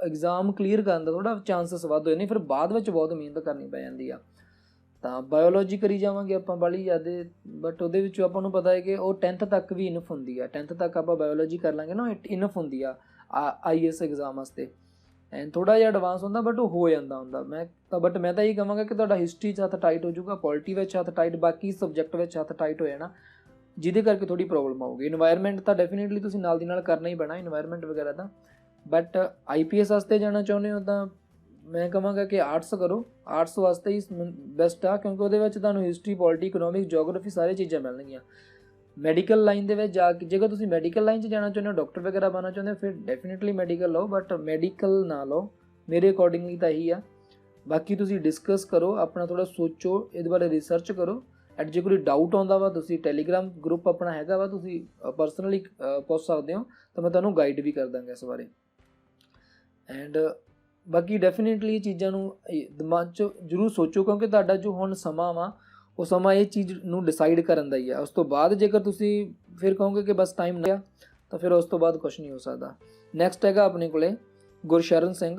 एग्जाम क्लीयर करन दा थोड़ा चांसिस वध हो जाने, फिर बाद विच बहुत मेहनत करनी पै जांदी आ। ਤਾਂ ਬਾਇਓਲੋਜੀ ਕਰੀ ਜਾਵਾਂਗੇ ਆਪਾਂ ਬਾਲੀ ਜ਼ਿਆਦਾ, ਬਟ ਉਹਦੇ ਵਿੱਚੋਂ ਆਪਾਂ ਨੂੰ ਪਤਾ ਹੈ ਕਿ ਉਹ 10th ਤੱਕ ਵੀ ਇਨਫ ਹੁੰਦੀ ਆ। 10th ਤੱਕ ਆਪਾਂ ਬਾਇਓਲੋਜੀ ਕਰ ਲਾਂਗੇ ਨਾ, ਇਨਫ ਹੁੰਦੀ ਆ IAS ਐਗਜ਼ਾਮ ਵਾਸਤੇ। ਐਂਡ ਥੋੜ੍ਹਾ ਜਿਹਾ ਐਡਵਾਂਸ ਹੁੰਦਾ, ਬਟ ਉਹ ਹੋ ਜਾਂਦਾ ਹੁੰਦਾ। ਬਟ ਮੈਂ ਤਾਂ ਇਹ ਕਹਾਂਗਾ ਕਿ ਤੁਹਾਡਾ ਹਿਸਟਰੀ 'ਚ ਹੱਥ ਟਾਈਟ ਹੋ ਜਾਊਗਾ, ਪੋਲਿਟੀ ਵਿੱਚ ਹੱਥ ਟਾਈਟ, ਬਾਕੀ ਸਬਜੈਕਟ ਵਿੱਚ ਹੱਥ ਟਾਈਟ ਹੋ ਜਾਣਾ, ਜਿਹਦੇ ਕਰਕੇ ਥੋੜ੍ਹੀ ਪ੍ਰੋਬਲਮ ਆਊਗੀ। ਇਨਵਾਇਰਮੈਂਟ ਤਾਂ ਡੈਫੀਨੇਟਲੀ ਤੁਸੀਂ ਨਾਲ ਦੀ ਨਾਲ ਕਰਨਾ ਹੀ ਪੈਣਾ, ਇਨਵਾਇਰਮੈਂਟ ਵਗੈਰਾ ਦਾ। ਬਟ IPS ਵਾਸਤੇ ਜਾਣਾ ਚਾਹੁੰਦੇ ਹੋ ਤਾਂ मैं कहांगा कि आर्ट्स करो, आर्ट्स वास्ते ही बेस्ट आ, क्योंकि वो तुहानूं हिस्टरी, पॉलिटी, इकनॉमिक्स, जोग्राफी सारी चीज़ां मिलणगीआं। मैडिकल लाइन दे विच जाके जेकर तुसीं मैडिकल लाइन 'च जाना चाहुंदे हो, डॉक्टर वगैरह बनना चाहुंदे हो, फिर definitely medical low, but medical ना लो मेरे अकॉर्डिंगली तां यही आ। बाकी तुसीं डिस्कस करो, अपना थोड़ा सोचो, इहदे बारे रिसर्च करो, एंड जे कोई डाउट आउंदा वा तुसीं टैलीग्राम ग्रुप अपना हैगा वा, तुसीं परसनली पुछ सकदे हो, तां मैं तुहानूं गाइड भी कर दांगा इस बारे। एंड बाकी डेफिनेटली चीज़ों दिमाग 'ਚ जरूर सोचो, क्योंकि तुहाडा जो हुण समा वा वो समा ये चीज़ नूं डिसाइड करन दा ही है। उस तो बाद जेकर तुसीं फिर कहोगे कि बस टाइम लग्या, तो फिर उस तो बाद कुछ नहीं हो सकता। नैक्सट हैगा अपने कोले गुरशरण सिंह,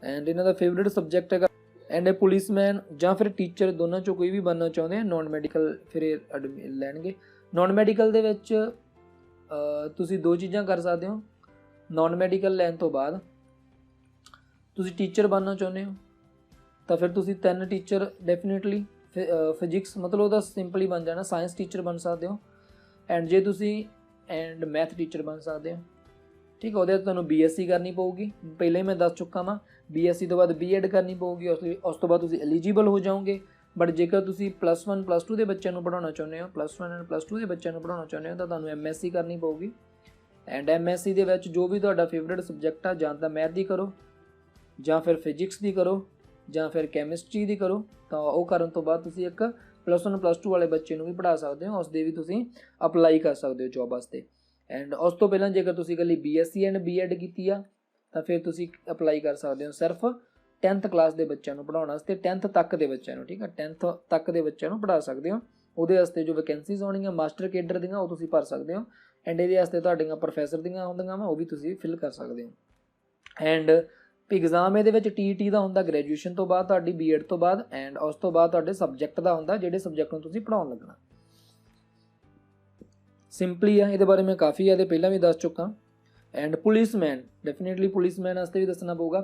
एंड इन्हां दा फेवरेट सबजैक्ट हैगा, एंड पुलिसमैन जां फिर टीचर, दोनों 'चों कोई भी बनना चाहुंदे हैं। नॉन मैडिकल फिर लैणगे। नॉन मैडिकल दे विच तुसीं 2 चीज़ां कर सकदे हो। नॉन मैडिकल लैण तो बाद ਤੁਸੀਂ ਟੀਚਰ ਬਣਨਾ ਚਾਹੁੰਦੇ ਹੋ ਤਾਂ ਫਿਰ ਤੁਸੀਂ 3 ਟੀਚਰ ਡੈਫੀਨੇਟਲੀ ਫਿਜ਼ਿਕਸ, ਮਤਲਬ ਉਹਦਾ ਸਿੰਪਲੀ ਬਣ ਜਾਣਾ, ਸਾਇੰਸ ਟੀਚਰ ਬਣ ਸਕਦੇ ਹੋ। ਐਂਡ ਜੇ ਤੁਸੀਂ ਮੈਥ ਟੀਚਰ ਬਣ ਸਕਦੇ ਹੋ, ਠੀਕ ਹੈ। ਉਹਦੇ ਤੁਹਾਨੂੰ BSc ਕਰਨੀ ਪਊਗੀ, ਪਹਿਲਾਂ ਹੀ ਮੈਂ ਦੱਸ ਚੁੱਕਾ ਵਾਂ। BSc ਤੋਂ ਬਾਅਦ B.Ed ਕਰਨੀ ਪਊਗੀ, ਉਸ ਤੋਂ ਬਾਅਦ ਤੁਸੀਂ ਐਲੀਜੀਬਲ ਹੋ ਜਾਓਗੇ। ਬਟ ਜੇਕਰ ਤੁਸੀਂ +1 +2 ਦੇ ਬੱਚਿਆਂ ਨੂੰ ਪੜ੍ਹਾਉਣਾ ਚਾਹੁੰਦੇ ਹੋ, +1 ਐਂਡ +2 ਦੇ ਬੱਚਿਆਂ ਨੂੰ ਪੜ੍ਹਾਉਣਾ ਚਾਹੁੰਦੇ ਹੋ, ਤਾਂ ਤੁਹਾਨੂੰ MSc ਕਰਨੀ ਪਊਗੀ। ਐਂਡ MSc ਦੇ ਵਿੱਚ ਜੋ ਵੀ ਤੁਹਾਡਾ ਫੇਵਰੇਟ ਸਬਜੈਕਟ ਆ, ਜਾਂ ਤਾਂ ਮੈਥ ਦੀ ਕਰੋ, ਜਾਂ ਫਿਰ ਫਿਜ਼ਿਕਸ ਦੀ ਕਰੋ, ਜਾਂ ਫਿਰ ਕੈਮਿਸਟਰੀ ਦੀ ਕਰੋ। ਤਾਂ ਉਹ ਕਰਨ ਤੋਂ ਬਾਅਦ ਤੁਸੀਂ ਇੱਕ +1 +2 ਵਾਲੇ ਬੱਚੇ ਨੂੰ ਵੀ ਪੜ੍ਹਾ ਸਕਦੇ ਹੋ, ਉਸ ਦੇ ਵੀ ਤੁਸੀਂ ਅਪਲਾਈ ਕਰ ਸਕਦੇ ਹੋ ਜੋਬ ਵਾਸਤੇ। ਐਂਡ ਉਸ ਤੋਂ ਪਹਿਲਾਂ ਜੇਕਰ ਤੁਸੀਂ ਇਕੱਲੀ BSc ਐਂਡ B.Ed ਕੀਤੀ ਆ, ਤਾਂ ਫਿਰ ਤੁਸੀਂ ਅਪਲਾਈ ਕਰ ਸਕਦੇ ਹੋ ਸਿਰਫ 10th ਕਲਾਸ ਦੇ ਬੱਚਿਆਂ ਨੂੰ ਪੜ੍ਹਾਉਣ ਵਾਸਤੇ, 10th ਤੱਕ ਦੇ ਬੱਚਿਆਂ ਨੂੰ, ਠੀਕ ਹੈ। 10th ਤੱਕ ਦੇ ਬੱਚਿਆਂ ਨੂੰ ਪੜ੍ਹਾ ਸਕਦੇ ਹੋ। ਉਹਦੇ ਵਾਸਤੇ ਜੋ ਵੈਕੈਂਸੀਜ਼ ਆਉਣਗੀਆਂ ਮਾਸਟਰ ਕੇਡਰ ਦੀਆਂ, ਉਹ ਤੁਸੀਂ ਭਰ ਸਕਦੇ ਹੋ। ਐਂਡ ਇਹਦੇ ਵਾਸਤੇ ਤੁਹਾਡੀਆਂ ਪ੍ਰੋਫੈਸਰ ਦੀਆਂ ਹੁੰਦੀਆਂ ਵਾ, ਉਹ ਵੀ ਤੁਸੀਂ ਫਿਲ ਕਰ ਸਕਦੇ ਹੋ। ਐਂਡ एग्जाम ये TET का होंगे ग्रैजुएशन तो बाद, तुहाडी B.Ed तो बाद, एंड उस तो बाद तुहाडे सबजैक्ट का होंगे जिहड़े सबजैक्ट नूं तुसीं पढ़ाउण लगना। सिंपली है, ये बारे मैं काफ़ी ज़्यादा पहला भी दस चुका। एंड पुलिसमैन, डेफिनेटली पुलिसमैन वास्ते भी दसना पऊगा।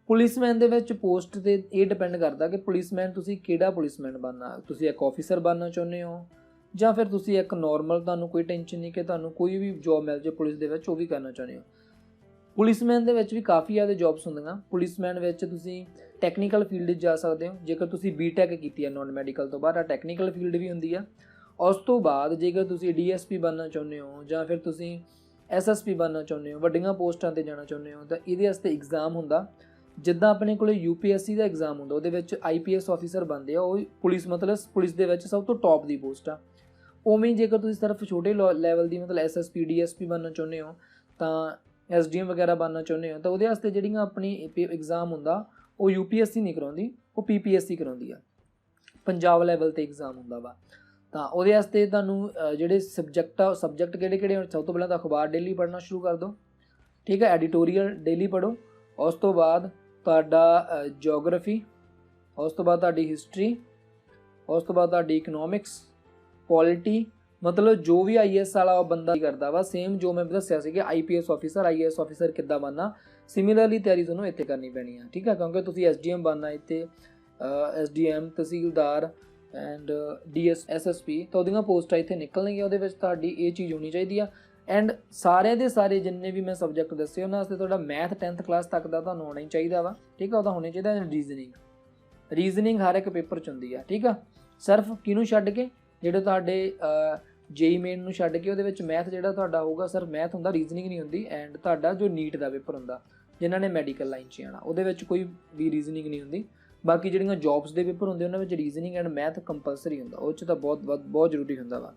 पुलिसमैन दे विच पोस्ट ते ये डिपेंड करता कि पुलिसमैन तुसीं किहड़ा पुलिसमैन बनना। तुसीं एक ऑफिसर बनना चाहुंदे हो, जां फिर तुसीं एक नॉर्मल, तुहानूं कोई टेंशन नहीं कि तुहानूं कोई भी जॉब मिल जाए पुलिस दे विच, वो भी करना चाहुंदे हो। पुलिसमैन दे विच भी काफ़ी ज़्यादा जॉब्स होंदियां। पुलिसमैन विच तुसीं टैक्नीकल फील्ड जा सकते हो, जेकर तुसीं B.Tech कीती है नॉन मैडिकल तो बाद, टैक्नीकल फील्ड भी होंदी है। उस तो बाद जेकर तुसीं DSP बनना चाहुंदे हो, जां फिर तुसीं SSP बनना चाहुंदे हो, वड्डियां पोस्टां ते जाना चाहुंदे हो, तां इहदे वास्ते एग्जाम हुंदा। जिद्दां अपने कोल UPSC का एग्जाम हुंदा, उहदे विच IPS ऑफिसर बनदे आ, ਉਹ पुलिस मतलब पुलिस दे विच सब तो टॉप दी पोस्ट आ। उवें जेकर तुसीं सिर्फ छोटे लैवल दी मतलब SSP DSP बनना चाहुंदे हो, तां SDM वगैरह बनना चाहुंदे हो, तो उहदे वास्ते जिहड़ियां अपनी एग्जाम हुंदा वो UPSC नहीं कराउंदी, वो PPSC कराउंदी आ। पंजाब लैवल ते एग्जाम हुंदा वा। ਤਾਂ ਉਹਦੇ ਵਾਸਤੇ ਤੁਹਾਨੂੰ ਜਿਹੜੇ ਸਬਜੈਕਟ ਕਿਹੜੇ ਸਭ ਤੋਂ ਪਹਿਲਾਂ ਤਾਂ ਅਖਬਾਰ ਡੇਲੀ ਪੜ੍ਹਨਾ ਸ਼ੁਰੂ ਕਰ ਦਿਓ, ਠੀਕ ਹੈ। ਐਡੀਟੋਰੀਅਲ ਡੇਲੀ ਪੜ੍ਹੋ। ਉਸ ਤੋਂ ਬਾਅਦ ਤੁਹਾਡਾ ਜੀਓਗ੍ਰਾਫੀ, ਉਸ ਤੋਂ ਬਾਅਦ ਤੁਹਾਡੀ ਹਿਸਟਰੀ, ਉਸ ਤੋਂ ਬਾਅਦ ਤੁਹਾਡੀ ਇਕਨੋਮਿਕਸ, ਪੋਲਿਟੀ, मतलब जो भी IAS वाला बंदा करता वा, सेम जो मैं दस्या सी कि IPS ऑफिसर IAS ऑफिसर किद्दां बनना, सिमिलरली तैयारी तुहानूं इत्थे करनी पैनी है, ठीक है। क्योंकि तुसीं SDM बनना इत्थे, SDM tehsildar and DS SSP ਤਾਂ ਉਹਦੀਆਂ ਪੋਸਟਾਂ ਇੱਥੇ ਨਿਕਲਣਗੀਆਂ। ਉਹਦੇ ਵਿੱਚ ਤੁਹਾਡੀ ਇਹ ਚੀਜ਼ ਹੋਣੀ ਚਾਹੀਦੀ ਆ। ਐਂਡ ਸਾਰਿਆਂ ਦੇ ਸਾਰੇ ਜਿੰਨੇ ਵੀ ਮੈਂ ਸਬਜੈਕਟ ਦੱਸੇ ਉਹਨਾਂ ਵਾਸਤੇ ਤੁਹਾਡਾ ਮੈਥ 10th ਕਲਾਸ ਤੱਕ ਦਾ ਤੁਹਾਨੂੰ ਆਉਣਾ ਹੀ ਚਾਹੀਦਾ ਵਾ, ਠੀਕ ਆ। ਉਹਦਾ ਹੋਣਾ ਚਾਹੀਦਾ ਰੀਜ਼ਨਿੰਗ ਹਰ ਇੱਕ ਪੇਪਰ 'ਚ ਹੁੰਦੀ ਆ, ਠੀਕ ਆ। ਸਿਰਫ ਕਿਹਨੂੰ ਛੱਡ ਕੇ, ਜਿਹੜੇ ਤੁਹਾਡੇ JEE ਮੇਨ ਨੂੰ ਛੱਡ ਕੇ ਉਹਦੇ ਵਿੱਚ ਮੈਥ ਜਿਹੜਾ ਤੁਹਾਡਾ ਹੋਊਗਾ ਸਿਰਫ ਮੈਥ ਹੁੰਦਾ, ਰੀਜ਼ਨਿੰਗ ਨਹੀਂ ਹੁੰਦੀ। ਐਂਡ ਤੁਹਾਡਾ ਜੋ ਨੀਟ ਦਾ ਪੇਪਰ ਹੁੰਦਾ ਜਿਨ੍ਹਾਂ ਨੇ ਮੈਡੀਕਲ ਲਾਈਨ 'ਚ ਆਉਣਾ ਉਹਦੇ ਵਿੱਚ ਕੋਈ ਵੀ ਰੀਜ਼ਨਿੰਗ ਨਹੀਂ ਹੁੰਦੀ। ਬਾਕੀ ਜਿਹੜੀਆਂ ਜੌਬਸ ਦੇ ਪੇਪਰ ਹੁੰਦੇ ਉਹਨਾਂ ਵਿੱਚ ਰੀਜ਼ਨਿੰਗ ਐਂਡ ਮੈਥ ਕੰਪਲਸਰੀ ਹੁੰਦਾ, ਉਹ 'ਚ ਤਾਂ ਬਹੁਤ ਜ਼ਰੂਰੀ ਹੁੰਦਾ ਵਾ।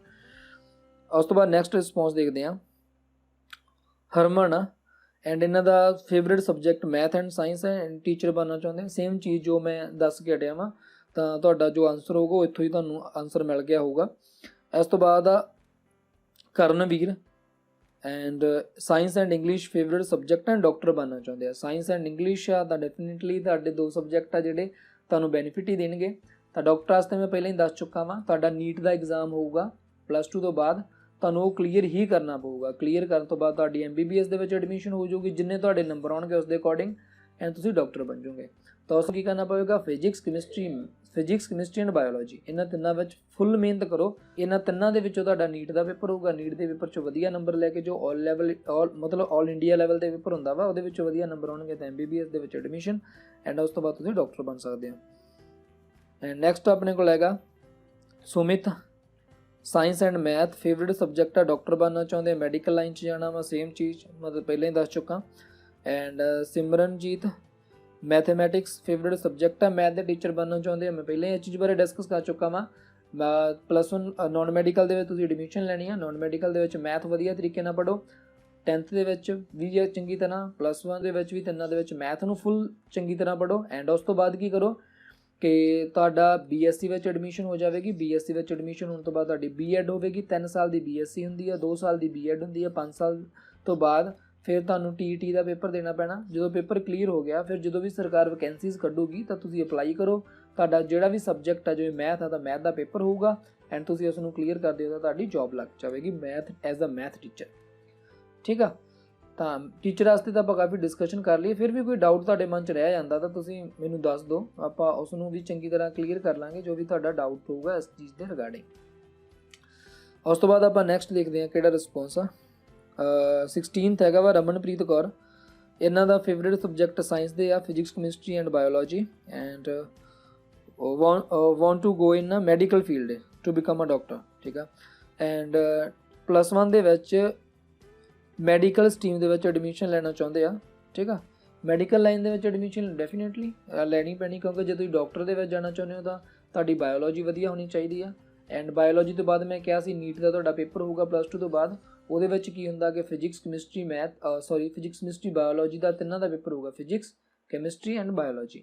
ਉਸ ਤੋਂ ਬਾਅਦ ਨੈਕਸਟ ਰਿਸਪੌਂਸ ਦੇਖਦੇ ਹਾਂ। ਹਰਮਨ ਐਂਡ ਇਹਨਾਂ ਦਾ favourite subject math and science ਹੈ ਐਂਡ ਟੀਚਰ ਬਣਨਾ ਚਾਹੁੰਦੇ। ਸੇਮ ਚੀਜ਼ ਜੋ ਮੈਂ ਦੱਸ ਕੇ ਹਟਿਆ ਵਾਂ, ਤਾਂ ਤੁਹਾਡਾ ਜੋ ਆਨਸਰ ਹੋਊਗਾ ਉਹ ਇੱਥੋਂ ਹੀ ਤੁਹਾਨੂੰ ਆਨਸਰ ਮਿਲ ਗਿਆ ਹੋਊਗਾ। ਇਸ ਤੋਂ ਬਾਅਦ ਆ Karanveer and science and English favourite subject and doctor ਬਣਨਾ ਚਾਹੁੰਦੇ ਆ। ਸਾਇੰਸ ਐਂਡ ਇੰਗਲਿਸ਼ ਆ ਤਾਂ ਡੈਫੀਨੇਟਲੀ ਤੁਹਾਡੇ 2 ਸਬਜੈਕਟ ਆ ਜਿਹੜੇ ਤੁਹਾਨੂੰ ਬੈਨੀਫਿਟ ਹੀ ਦੇਣਗੇ। ਤਾਂ ਡਾਕਟਰ ਵਾਸਤੇ ਮੈਂ ਪਹਿਲਾਂ ਹੀ ਦੱਸ ਚੁੱਕਾ ਵਾਂ, ਤੁਹਾਡਾ ਨੀਟ ਦਾ ਐਗਜ਼ਾਮ ਹੋਊਗਾ +2 ਤੋਂ ਬਾਅਦ, ਤੁਹਾਨੂੰ ਉਹ ਕਲੀਅਰ ਹੀ ਕਰਨਾ ਪਊਗਾ। ਕਲੀਅਰ ਕਰਨ ਤੋਂ ਬਾਅਦ ਤੁਹਾਡੀ MBBS ਦੇ ਵਿੱਚ ਐਡਮਿਸ਼ਨ ਹੋ ਜਾਊਗੀ, ਜਿੰਨੇ ਤੁਹਾਡੇ ਨੰਬਰ ਆਉਣਗੇ ਉਸ ਦੇ ਅਕੋਰਡਿੰਗ, ਐਂਡ ਤੁਸੀਂ ਡਾਕਟਰ ਬਣ ਜਾਓਗੇ। ਤਾਂ ਉਸ ਕੀ ਕਰਨਾ ਪਵੇਗਾ, ਫਿਜ਼ਿਕਸ ਕੈਮਿਸਟਰੀ ਐਂਡ ਬਾਇਓਲੋਜੀ, ਇਹਨਾਂ ਤਿੰਨਾਂ ਵਿੱਚ ਫੁੱਲ ਮਿਹਨਤ ਕਰੋ। ਇਹਨਾਂ ਤਿੰਨਾਂ ਦੇ ਵਿੱਚੋਂ ਤੁਹਾਡਾ ਨੀਟ ਦਾ ਪੇਪਰ ਹੋਊਗਾ। ਨੀਟ ਦੇ ਪੇਪਰ 'ਚ ਵਧੀਆ ਨੰਬਰ ਲੈ ਕੇ, ਜੋ ਆਲ ਇੰਡੀਆ ਲੈਵਲ ਦੇ ਪੇਪਰ ਹੁੰਦਾ ਵਾ ਉਹਦੇ ਵਿੱਚ ਵਧੀਆ ਨੰਬਰ ਆਉਣਗੇ ਤਾਂ MBBS ਦੇ ਵਿੱਚ ਐਡਮਿਸ਼ਨ, ਐਂਡ ਉਸ ਤੋਂ ਬਾਅਦ ਤੁਸੀਂ ਡਾਕਟਰ ਬਣ ਸਕਦੇ ਹੋ। ਐਂਡ ਨੈਕਸਟ ਆਪਣੇ ਕੋਲ ਹੈਗਾ Sumit, science and math favourite subject ਆ, ਡਾਕਟਰ ਬਣਨਾ ਚਾਹੁੰਦੇ, ਮੈਡੀਕਲ ਲਾਈਨ 'ਚ ਜਾਣਾ ਵਾ। ਸੇਮ ਚੀਜ਼ ਮਤਲਬ ਪਹਿਲਾਂ ਹੀ ਦੱਸ ਚੁੱਕਾ। And Simranjeet mathematics favourite subject ਆ, ਮੈਥ ਦੇ ਟੀਚਰ ਬਣਨਾ ਚਾਹੁੰਦੇ ਆ। ਮੈਂ ਪਹਿਲਾਂ ਹੀ ਇਹ ਚੀਜ਼ ਬਾਰੇ ਡਿਸਕਸ ਕਰ ਚੁੱਕਾ ਵਾਂ। +1 ਨੋਨ ਮੈਡੀਕਲ ਦੇ ਵਿੱਚ ਤੁਸੀਂ ਐਡਮਿਸ਼ਨ ਲੈਣੀ ਆ। ਨੋਨ ਮੈਡੀਕਲ ਦੇ ਵਿੱਚ ਮੈਥ ਵਧੀਆ ਤਰੀਕੇ ਨਾਲ ਪੜ੍ਹੋ। 10th ਦੇ ਵਿੱਚ ਵੀ ਚੰਗੀ ਤਰ੍ਹਾਂ, +1 ਦੇ ਵਿੱਚ ਵੀ, ਤਿੰਨਾਂ ਦੇ ਵਿੱਚ ਮੈਥ ਨੂੰ ਫੁੱਲ ਚੰਗੀ ਤਰ੍ਹਾਂ ਪੜ੍ਹੋ। ਐਂਡ ਉਸ ਤੋਂ ਬਾਅਦ ਕੀ ਕਰੋ ਕਿ ਤੁਹਾਡਾ BSc ਵਿੱਚ ਐਡਮਿਸ਼ਨ ਹੋ ਜਾਵੇਗੀ। BSc ਵਿੱਚ ਐਡਮਿਸ਼ਨ ਹੋਣ ਤੋਂ ਬਾਅਦ ਤੁਹਾਡੀ B.Ed ਹੋਵੇਗੀ। 3 ਸਾਲ ਦੀ BSc ਹੁੰਦੀ ਆ, 2 ਸਾਲ ਦੀ B.Ed ਹੁੰਦੀ ਆ। 5 ਸਾਲ ਤੋਂ ਬਾਅਦ ਫਿਰ ਤੁਹਾਨੂੰ TET ਦਾ ਪੇਪਰ ਦੇਣਾ ਪੈਣਾ। ਜਦੋਂ ਪੇਪਰ ਕਲੀਅਰ ਹੋ ਗਿਆ, ਫਿਰ ਜਦੋਂ ਵੀ ਸਰਕਾਰ ਵੈਕੈਂਸੀਜ਼ ਕੱਢੂਗੀ ਤਾਂ ਤੁਸੀਂ ਅਪਲਾਈ ਕਰੋ। ਤੁਹਾਡਾ ਜਿਹੜਾ ਵੀ ਸਬਜੈਕਟ ਆ, ਜਿਵੇਂ ਮੈਥ ਆ ਤਾਂ ਮੈਥ ਦਾ ਪੇਪਰ ਹੋਊਗਾ, ਐਂਡ ਤੁਸੀਂ ਉਸ ਨੂੰ ਕਲੀਅਰ ਕਰਦੇ ਹੋ ਤਾਂ ਤੁਹਾਡੀ ਜੌਬ ਲੱਗ ਜਾਵੇਗੀ math as a math teacher, ਠੀਕ ਆ। ਤਾਂ ਟੀਚਰ ਵਾਸਤੇ ਤਾਂ ਆਪਾਂ ਕਾਫੀ ਡਿਸਕਸ਼ਨ ਕਰ ਲਈ। ਫਿਰ ਵੀ ਕੋਈ ਡਾਊਟ ਤੁਹਾਡੇ ਮਨ 'ਚ ਰਹਿ ਜਾਂਦਾ ਤਾਂ ਤੁਸੀਂ ਮੈਨੂੰ ਦੱਸ ਦਿਓ, ਆਪਾਂ ਉਸ ਨੂੰ ਵੀ ਚੰਗੀ ਤਰ੍ਹਾਂ ਕਲੀਅਰ ਕਰ ਲਾਂਗੇ, ਜੋ ਵੀ ਤੁਹਾਡਾ ਡਾਊਟ ਹੋਊਗਾ ਇਸ ਚੀਜ਼ ਦੇ ਰਿਗਾਰਡਿੰਗ। ਉਸ ਤੋਂ ਬਾਅਦ ਆਪਾਂ ਨੈਕਸਟ ਦੇਖਦੇ ਹਾਂ ਕਿਹੜਾ ਰਿਸਪੌਂਸ ਆ। 16th ਹੈਗਾ ਵਾ ਰਮਨਪ੍ਰੀਤ ਕੌਰ, ਇਹਨਾਂ ਦਾ ਫੇਵਰੇਟ ਸਬਜੈਕਟ ਸਾਇੰਸ ਦੇ ਆ, physics chemistry and biology, and want to go in medical field to become a doctor, ਠੀਕ ਆ। ਐਂਡ +1 ਦੇ ਵਿੱਚ ਮੈਡੀਕਲ ਸਟਰੀਮ ਦੇ ਵਿੱਚ ਐਡਮਿਸ਼ਨ ਲੈਣਾ ਚਾਹੁੰਦੇ ਆ, ਠੀਕ ਆ। ਮੈਡੀਕਲ ਲਾਈਨ ਦੇ ਵਿੱਚ ਐਡਮਿਸ਼ਨ ਡੈਫੀਨੇਟਲੀ ਲੈਣੀ ਪੈਣੀ, ਕਿਉਂਕਿ ਜੇ ਤੁਸੀਂ ਡਾਕਟਰ ਦੇ ਵਿੱਚ ਜਾਣਾ ਚਾਹੁੰਦੇ ਹੋ ਤਾਂ ਤੁਹਾਡੀ ਬਾਇਓਲੋਜੀ ਵਧੀਆ ਹੋਣੀ ਚਾਹੀਦੀ ਆ। ਐਂਡ ਬਾਇਓਲੋਜੀ ਤੋਂ ਬਾਅਦ ਮੈਂ ਕਿਹਾ ਸੀ ਨੀਟ ਦਾ ਤੁਹਾਡਾ ਪੇਪਰ ਹੋਊਗਾ +2 ਤੋਂ ਬਾਅਦ। ਉਹਦੇ ਵਿੱਚ ਕੀ ਹੁੰਦਾ ਕਿ ਫਿਜ਼ਿਕਸ ਕੈਮਿਸਟਰੀ ਬਾਇਓਲੋਜੀ ਦਾ ਤਿੰਨਾਂ ਦਾ ਪੇਪਰ ਹੋਊਗਾ, ਫਿਜ਼ਿਕਸ ਕੈਮਿਸਟਰੀ ਐਂਡ ਬਾਇਓਲੋਜੀ।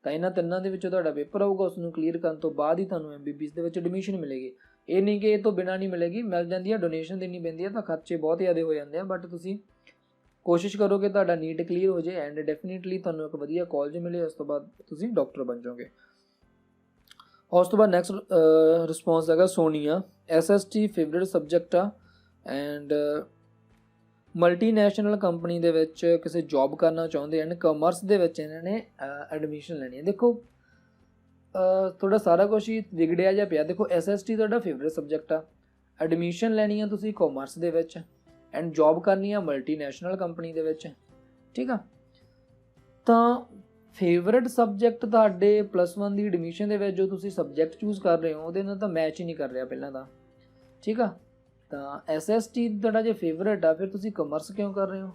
ਤਾਂ ਇਹਨਾਂ ਤਿੰਨਾਂ ਦੇ ਵਿੱਚੋਂ ਤੁਹਾਡਾ ਪੇਪਰ ਆਊਗਾ, ਉਸ ਨੂੰ ਕਲੀਅਰ ਕਰਨ ਤੋਂ ਬਾਅਦ ਹੀ ਤੁਹਾਨੂੰ MBBS ਦੇ ਵਿੱਚ ਐਡਮਿਸ਼ਨ ਮਿਲੇਗੀ। ਇਹ ਨਹੀਂ ਕਿ ਇਹ ਤੋਂ ਬਿਨਾਂ ਨਹੀਂ ਮਿਲੇਗੀ, ਮਿਲ ਜਾਂਦੀ ਹੈ, ਡੋਨੇਸ਼ਨ ਦੇਣੀ ਪੈਂਦੀ ਹੈ, ਤਾਂ ਖਰਚੇ ਬਹੁਤ ਜ਼ਿਆਦਾ ਹੋ ਜਾਂਦੇ ਆ। ਬਟ ਤੁਸੀਂ ਕੋਸ਼ਿਸ਼ ਕਰੋ ਕਿ ਤੁਹਾਡਾ ਨੀਟ ਕਲੀਅਰ ਹੋ ਜਾਏ ਐਂਡ ਡੈਫੀਨੇਟਲੀ ਤੁਹਾਨੂੰ ਇੱਕ ਵਧੀਆ ਕਾਲਜ ਮਿਲੇ, ਉਸ ਤੋਂ ਬਾਅਦ ਤੁਸੀਂ ਡਾਕਟਰ ਬਣ ਜਾਓਗੇ। ਉਸ ਤੋਂ ਬਾਅਦ ਨੈਕਸਟ ਰਿਸਪੌਂਸ ਹੈਗਾ ਸੋਨੀਆ, SST ਫੇਵਰੇਟ ਸਬਜੈਕਟ ਆ, ਐਂਡ ਮਲਟੀਨੈਸ਼ਨਲ ਕੰਪਨੀ ਦੇ ਵਿੱਚ ਕਿਸੇ ਜੌਬ ਕਰਨਾ ਚਾਹੁੰਦੇ ਹਨ। ਕਾਮਰਸ ਦੇ ਵਿੱਚ ਇਹਨਾਂ ਨੇ ਐਡਮਿਸ਼ਨ ਲੈਣੀ ਹੈ। ਦੇਖੋ ਤੁਹਾਡਾ ਸਾਰਾ ਕੁਛ ਹੀ ਵਿਗੜਿਆ ਜਿਹਾ ਪਿਆ। ਦੇਖੋ SST ਤੁਹਾਡਾ ਫੇਵਰੇਟ ਸਬਜੈਕਟ ਆ, ਐਡਮਿਸ਼ਨ ਲੈਣੀ ਆ ਤੁਸੀਂ ਕਾਮਰਸ ਦੇ ਵਿੱਚ, ਐਂਡ ਜੌਬ ਕਰਨੀ ਆ ਮਲਟੀਨੈਸ਼ਨਲ ਕੰਪਨੀ ਦੇ ਵਿੱਚ, ਠੀਕ ਆ। ਤਾਂ ਫੇਵਰੇਟ ਸਬਜੈਕਟ ਤੁਹਾਡੇ +1 ਦੀ ਐਡਮਿਸ਼ਨ ਦੇ ਵਿੱਚ ਜੋ ਤੁਸੀਂ ਸਬਜੈਕਟ ਚੂਜ਼ ਕਰ ਰਹੇ ਹੋ ਉਹਦੇ ਨਾਲ ਤਾਂ ਮੈਚ ਹੀ ਨਹੀਂ ਕਰ ਰਿਹਾ ਪਹਿਲਾਂ ਤਾਂ, ਠੀਕ ਆ। ਤਾਂ SST ਤੁਹਾਡਾ ਜੇ ਫੇਵਰੇਟ ਆ, ਫਿਰ ਤੁਸੀਂ ਕਾਮਰਸ ਕਿਉਂ ਕਰ ਰਹੇ ਹੋ?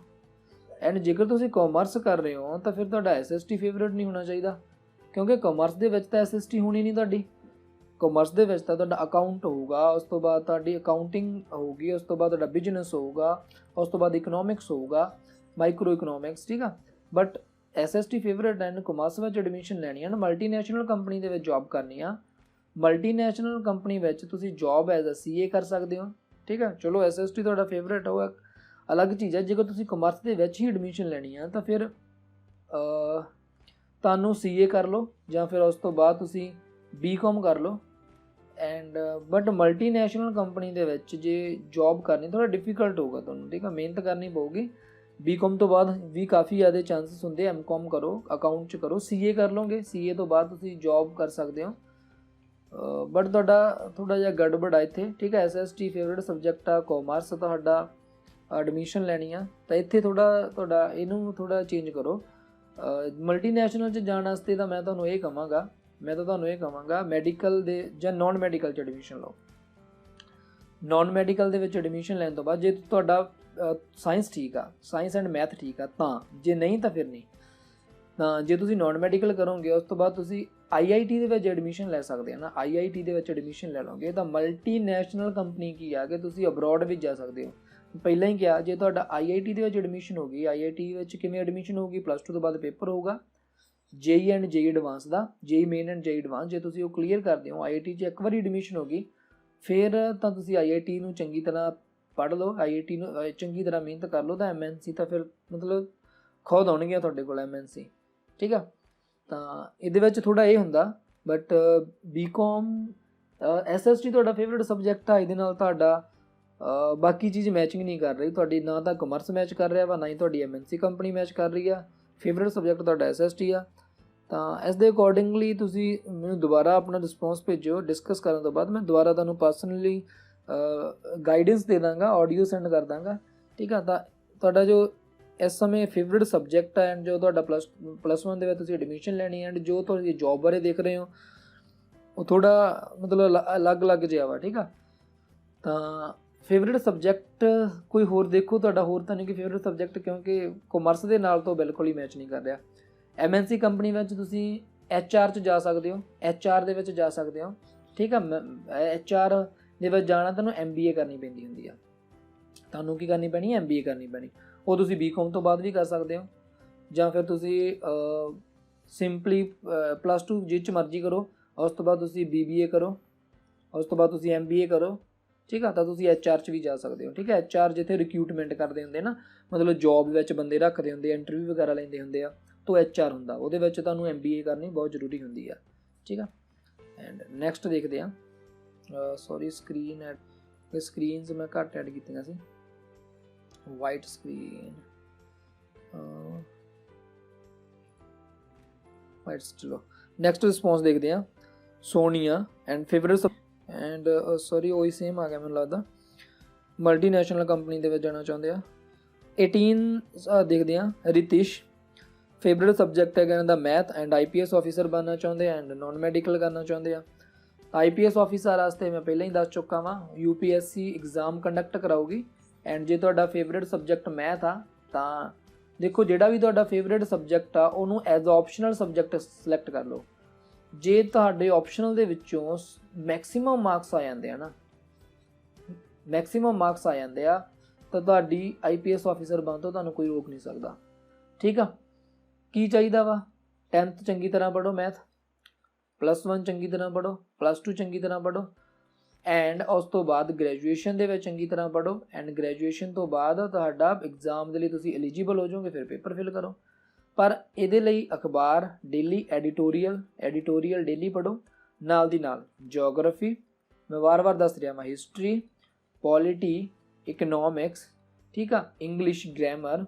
ਐਂਡ ਜੇਕਰ ਤੁਸੀਂ ਕਾਮਰਸ ਕਰ ਰਹੇ ਹੋ ਤਾਂ ਫਿਰ ਤੁਹਾਡਾ SST ਫੇਵਰੇਟ ਨਹੀਂ ਹੋਣਾ ਚਾਹੀਦਾ, ਕਿਉਂਕਿ ਕਾਮਰਸ ਦੇ ਵਿੱਚ ਤਾਂ SST ਹੋਣੀ ਨਹੀਂ ਤੁਹਾਡੀ। ਕਾਮਰਸ ਦੇ ਵਿੱਚ ਤਾਂ ਤੁਹਾਡਾ ਅਕਾਊਂਟ ਹੋਊਗਾ, ਉਸ ਤੋਂ ਬਾਅਦ ਤੁਹਾਡੀ ਅਕਾਊਂਟਿੰਗ ਹੋਊਗੀ, ਉਸ ਤੋਂ ਬਾਅਦ ਤੁਹਾਡਾ ਬਿਜ਼ਨਸ ਹੋਊਗਾ, ਉਸ ਤੋਂ ਬਾਅਦ ਇਕਨੋਮਿਕਸ ਹੋਊਗਾ, ਮਾਈਕਰੋ ਇਕਨੋਮਿਕਸ, ਠੀਕ ਆ। But SST favourite and commerce ਵਿੱਚ ਐਡਮਿਸ਼ਨ ਲੈਣੀ ਹੈ ਨਾ, ਮਲਟੀਨੈਸ਼ਨਲ ਕੰਪਨੀ ਦੇ ਵਿੱਚ ਜੌਬ ਕਰਨੀ ਆ। ਮਲਟੀਨੈਸ਼ਨਲ ਕੰਪਨੀ ਵਿੱਚ ਤੁਸੀਂ ਜੌਬ ਐਜ਼ ਅ CA ਕਰ ਸਕਦੇ ਹੋ, ਠੀਕ ਆ। ਚਲੋ SST ਤੁਹਾਡਾ ਫੇਵਰੇਟ ਹੋਊਗਾ, ਅਲੱਗ ਚੀਜ਼ ਹੈ। ਜੇਕਰ ਤੁਸੀਂ ਕਾਮਰਸ ਦੇ ਵਿੱਚ ਹੀ ਐਡਮਿਸ਼ਨ ਲੈਣੀ ਆ ਤਾਂ ਫਿਰ ਤੁਹਾਨੂੰ CA ਕਰ ਲਓ, ਜਾਂ ਫਿਰ ਉਸ ਤੋਂ ਬਾਅਦ ਤੁਸੀਂ BCom ਕਰ ਲਓ। ਐਂਡ ਬਟ ਮਲਟੀਨੈਸ਼ਨਲ ਕੰਪਨੀ ਦੇ ਵਿੱਚ ਜੇ ਜੌਬ ਕਰਨੀ ਥੋੜ੍ਹਾ ਡਿਫੀਕਲਟ ਹੋਊਗਾ ਤੁਹਾਨੂੰ, ਠੀਕ ਆ, ਮਿਹਨਤ ਕਰਨੀ ਪਊਗੀ। BCom ਤੋਂ ਬਾਅਦ ਵੀ ਕਾਫੀ ਜ਼ਿਆਦਾ ਚਾਂਸਸ ਹੁੰਦੇ, MCom ਕਰੋ, ਅਕਾਊਂਟ 'ਚ ਕਰੋ, CA ਕਰ ਲਓਗੇ, CA ਤੋਂ ਬਾਅਦ ਤੁਸੀਂ ਜੌਬ ਕਰ ਸਕਦੇ ਹੋ। ਬਟ ਤੁਹਾਡਾ ਥੋੜ੍ਹਾ ਜਿਹਾ ਗੜਬੜ ਆ ਇੱਥੇ, ਠੀਕ ਹੈ। SST ਫੇਵਰੇਟ ਸਬਜੈਕਟ ਆ, ਕਾਮਰਸ ਤੁਹਾਡਾ ਐਡਮਿਸ਼ਨ ਲੈਣੀ ਆ, ਤਾਂ ਇੱਥੇ ਤੁਹਾਡਾ ਇਹਨੂੰ ਥੋੜ੍ਹਾ ਚੇਂਜ ਕਰੋ। ਮਲਟੀਨੈਸ਼ਨਲ 'ਚ ਜਾਣ ਵਾਸਤੇ ਤਾਂ ਮੈਂ ਤੁਹਾਨੂੰ ਇਹ ਕਹਾਂਗਾ ਮੈਡੀਕਲ ਦੇ ਜਾਂ ਨੋਨ ਮੈਡੀਕਲ 'ਚ ਐਡਮਿਸ਼ਨ ਲਓ। ਨੋਨ ਮੈਡੀਕਲ ਦੇ ਵਿੱਚ ਐਡਮਿਸ਼ਨ ਲੈਣ ਤੋਂ ਬਾਅਦ ਜੇ ਤੁਹਾਡਾ ਸਾਇੰਸ ਠੀਕ ਆ, ਸਾਇੰਸ ਐਂਡ ਮੈਥ ਠੀਕ ਆ ਤਾਂ, ਜੇ ਨਹੀਂ ਤਾਂ ਫਿਰ ਨਹੀਂ। ਤਾਂ ਜੇ ਤੁਸੀਂ ਨੋਨ ਮੈਡੀਕਲ ਕਰੋਗੇ ਉਸ ਤੋਂ ਬਾਅਦ ਤੁਸੀਂ IIT ਦੇ ਵਿੱਚ ਐਡਮਿਸ਼ਨ ਲੈ ਸਕਦੇ ਆ ਨਾ, IIT ਦੇ ਵਿੱਚ ਐਡਮਿਸ਼ਨ ਲੈ ਲਓਗੇ ਤਾਂ ਮਲਟੀਨੈਸ਼ਨਲ ਕੰਪਨੀ ਕੀ ਆ ਕਿ ਤੁਸੀਂ ਅਬਰੋਡ ਵੀ ਜਾ ਸਕਦੇ ਹੋ। ਪਹਿਲਾਂ ਹੀ ਕਿਹਾ, ਜੇ ਤੁਹਾਡਾ IIT ਦੇ ਵਿੱਚ ਐਡਮਿਸ਼ਨ ਹੋ ਗਈ, IIT ਵਿੱਚ ਕਿਵੇਂ ਐਡਮਿਸ਼ਨ ਹੋਊਗੀ, +2 ਤੋਂ ਬਾਅਦ ਪੇਪਰ ਹੋਊਗਾ JEE and JEE advance the, JEE main and JEE advance. ਜੇ ਤੁਸੀਂ ਉਹ ਕਲੀਅਰ ਕਰਦੇ ਹੋ, IIT 'ਚ ਇੱਕ ਵਾਰੀ ਐਡਮਿਸ਼ਨ ਹੋ ਗਈ, ਫਿਰ ਤਾਂ ਤੁਸੀਂ IIT ਨੂੰ ਚੰਗੀ ਤਰ੍ਹਾਂ ਪੜ੍ਹ ਲਓ, IIT ਨੂੰ ਚੰਗੀ ਤਰ੍ਹਾਂ ਮਿਹਨਤ ਕਰ ਲਓ, ਤਾਂ MNC ਤਾਂ ਫਿਰ ਮਤਲਬ ਖੁਦ ਆਉਣਗੀਆਂ ਤੁਹਾਡੇ ਕੋਲ MNC, ਠੀਕ ਆ। ਤਾਂ ਇਹਦੇ ਵਿੱਚ ਥੋੜ੍ਹਾ ਇਹ ਹੁੰਦਾ, ਬਟ BCom SST ਤੁਹਾਡਾ ਫੇਵਰੇਟ ਸਬਜੈਕਟ ਆ, ਇਹਦੇ ਨਾਲ ਤੁਹਾਡਾ ਬਾਕੀ ਚੀਜ਼ ਮੈਚਿੰਗ ਨਹੀਂ ਕਰ ਰਹੀ ਤੁਹਾਡੀ, ਨਾ ਤਾਂ ਕਮਰਸ ਮੈਚ ਕਰ ਰਿਹਾ ਵਾ, ਨਾ ਹੀ ਤੁਹਾਡੀ MNC ਕੰਪਨੀ ਮੈਚ ਕਰ ਰਹੀ ਆ। ਫੇਵਰੇਟ ਸਬਜੈਕਟ ਤੁਹਾਡਾ SST ਆ। ਤਾਂ ਇਸ ਦੇ ਅਕੋਰਡਿੰਗਲੀ ਤੁਸੀਂ ਮੈਨੂੰ ਦੁਬਾਰਾ ਆਪਣਾ ਰਿਸਪੌਂਸ ਭੇਜੋ। ਡਿਸਕਸ ਕਰਨ ਤੋਂ ਬਾਅਦ ਮੈਂ ਦੁਬਾਰਾ ਤੁਹਾਨੂੰ ਪਰਸਨਲੀ ਗਾਈਡੈਂਸ ਦੇ ਦਾਂਗਾ, ਆਡੀਓ ਸੈਂਡ ਕਰ ਦਾਂਗਾ, ਠੀਕ ਆ। ਤਾਂ ਤੁਹਾਡਾ ਜੋ ਇਸ ਸਮੇਂ ਫੇਵਰੇਟ ਸਬਜੈਕਟ ਹੈ ਐਂਡ ਜੋ ਤੁਹਾਡਾ +1 ਦੇ ਵਿੱਚ ਤੁਸੀਂ ਐਡਮਿਸ਼ਨ ਲੈਣੀ ਐਂਡ ਜੋ ਤੁਹਾਡੀ ਜੋਬ ਬਾਰੇ ਦੇਖ ਰਹੇ ਹੋ ਉਹ ਥੋੜ੍ਹਾ ਮਤਲਬ ਅਲੱਗ ਜਿਹਾ ਵਾ, ਠੀਕ ਆ। ਤਾਂ ਫੇਵਰੇਟ ਸਬਜੈਕਟ ਕੋਈ ਹੋਰ ਦੇਖੋ ਤੁਹਾਡਾ, ਹੋਰ ਤਾਂ ਨਹੀਂ ਕਿ ਫੇਵਰੇਟ ਸਬਜੈਕਟ, ਕਿਉਂਕਿ ਕਾਮਰਸ ਦੇ ਨਾਲ ਤੋਂ ਬਿਲਕੁਲ ਹੀ ਮੈਚ ਨਹੀਂ ਕਰ ਰਿਹਾ। MNC ਕੰਪਨੀ ਵਿੱਚ ਤੁਸੀਂ HR 'ਚ ਜਾ ਸਕਦੇ ਹੋ, HR ਦੇ ਵਿੱਚ ਜਾ ਸਕਦੇ ਹੋ, ਠੀਕ ਆ। HR ਦੇ ਵਿੱਚ ਜਾਣਾ ਤੁਹਾਨੂੰ MBA ਕਰਨੀ ਪੈਂਦੀ ਹੁੰਦੀ ਆ। ਤੁਹਾਨੂੰ ਕੀ ਕਰਨੀ ਪੈਣੀ, MBA ਕਰਨੀ ਪੈਣੀ। ਉਹ ਤੁਸੀਂ BCom ਤੋਂ ਬਾਅਦ ਵੀ ਕਰ ਸਕਦੇ ਹੋ, ਜਾਂ ਫਿਰ ਤੁਸੀਂ ਸਿੰਪਲੀ +2 ਜਿਸ 'ਚ ਮਰਜ਼ੀ ਕਰੋ, ਉਸ ਤੋਂ ਬਾਅਦ ਤੁਸੀਂ BBA ਕਰੋ, ਉਸ ਤੋਂ ਬਾਅਦ ਤੁਸੀਂ MBA ਕਰੋ, ਠੀਕ ਆ। ਤਾਂ ਤੁਸੀਂ HR 'ਚ ਵੀ ਜਾ ਸਕਦੇ ਹੋ, ਠੀਕ ਹੈ। HR ਜਿੱਥੇ ਰਿਕਰੂਟਮੈਂਟ ਕਰਦੇ ਹੁੰਦੇ ਨਾ, ਮਤਲਬ ਜੋਬ ਵਿੱਚ ਬੰਦੇ ਰੱਖਦੇ ਹੁੰਦੇ, ਇੰਟਰਵਿਊ ਵਗੈਰਾ ਲੈਂਦੇ ਹੁੰਦੇ ਆ, ਤਾਂ HR ਹੁੰਦਾ, ਉਹਦੇ ਵਿੱਚ ਤੁਹਾਨੂੰ MBA ਕਰਨੀ ਬਹੁਤ ਜ਼ਰੂਰੀ ਹੁੰਦੀ ਆ, ਠੀਕ ਆ। ਐਂਡ ਨੈਕਸਟ ਦੇਖਦੇ ਹਾਂ, ਸਕਰੀਨਸ ਮੈਂ ਘੱਟ ਐਡ ਕੀਤੀਆਂ ਸੀ, ਵਾਈਟ ਸਕਰੀਨ ਚਲੋ ਨੈਕਸਟ ਰਿਸਪੌਂਸ ਦੇਖਦੇ ਹਾਂ। ਸੋਨੀਆ ਐਂਡ ਫੇਵਰੇਟ ਐਂਡ ਉਹੀ ਸੇਮ ਆ ਗਿਆ ਮੈਨੂੰ ਲੱਗਦਾ। ਮਲਟੀਨੈਸ਼ਨਲ ਕੰਪਨੀ ਦੇ ਵਿੱਚ ਜਾਣਾ ਚਾਹੁੰਦੇ ਆ। 18 ਦੇਖਦੇ ਹਾਂ। ਰਿਤਿਸ਼ ਫੇਵਰੇਟ ਸਬਜੈਕਟ ਹੈਗਾ ਇਹਨਾਂ ਦਾ ਮੈਥ ਐਂਡ IPS ਆਫਿਸਰ ਬਣਨਾ ਚਾਹੁੰਦੇ ਆ ਐਂਡ ਨੋਨ ਮੈਡੀਕਲ ਕਰਨਾ ਚਾਹੁੰਦੇ ਆ। IPS ਆਫਿਸਰ ਵਾਸਤੇ ਮੈਂ ਪਹਿਲਾਂ ਹੀ ਦੱਸ ਚੁੱਕਾ ਵਾਂ, UPSC ਐਗਜ਼ਾਮ ਕੰਡਕਟ ਕਰਾਊਗੀ। ਐਂਡ ਜੇ ਤੁਹਾਡਾ ਫੇਵਰੇਟ ਸਬਜੈਕਟ ਮੈਥ ਆ ਤਾਂ ਦੇਖੋ, ਜਿਹੜਾ ਵੀ ਤੁਹਾਡਾ ਫੇਵਰੇਟ ਸਬਜੈਕਟ ਆ ਉਹਨੂੰ ਐਜ਼ ਆਪਸ਼ਨਲ ਸਬਜੈਕਟ ਸਿਲੈਕਟ ਕਰ ਲਓ। ਜੇ ਤੁਹਾਡੇ ਆਪਸ਼ਨਲ ਦੇ ਵਿੱਚੋਂ ਮੈਕਸਿਮਮ ਮਾਰਕਸ ਆ ਜਾਂਦੇ ਆ, ਤਾਂ ਤੁਹਾਡੀ IPS ਆਫਿਸਰ ਬਣਨ ਤੋਂ ਤੁਹਾਨੂੰ ਕੋਈ ਰੋਕ ਨਹੀਂ ਸਕਦਾ, ਠੀਕ ਆ। ਕੀ ਚਾਹੀਦਾ ਵਾ, 10th ਚੰਗੀ ਤਰ੍ਹਾਂ ਪੜ੍ਹੋ ਮੈਥ, +1 ਚੰਗੀ ਤਰ੍ਹਾਂ ਪੜ੍ਹੋ, +2 ਚੰਗੀ ਤਰ੍ਹਾਂ ਪੜ੍ਹੋ, ਐਂਡ ਉਸ ਤੋਂ ਬਾਅਦ ਗ੍ਰੈਜੂਏਸ਼ਨ ਦੇ ਵਿੱਚ ਚੰਗੀ ਤਰ੍ਹਾਂ ਪੜ੍ਹੋ। ਐਂਡ ਗ੍ਰੈਜੂਏਸ਼ਨ ਤੋਂ ਬਾਅਦ ਤੁਹਾਡਾ ਐਗਜ਼ਾਮ ਦੇ ਲਈ ਤੁਸੀਂ ਐਲੀਜੀਬਲ ਹੋ ਜਾਓਗੇ, ਫਿਰ ਪੇਪਰ ਫਿਲ ਕਰੋ। ਪਰ ਇਹਦੇ ਲਈ ਅਖਬਾਰ ਡੇਲੀ, ਐਡੀਟੋਰੀਅਲ ਡੇਲੀ ਪੜ੍ਹੋ। ਨਾਲ ਦੀ ਨਾਲ ਜਿਓਗ੍ਰਾਫੀ, ਮੈਂ ਵਾਰ-ਵਾਰ ਦੱਸ ਰਿਹਾ ਮੈਂ, ਹਿਸਟਰੀ, ਪੋਲਿਟੀ, ਇਕਨੋਮਿਕਸ, ਠੀਕ ਆ, ਇੰਗਲਿਸ਼ ਗ੍ਰਾਮਰ,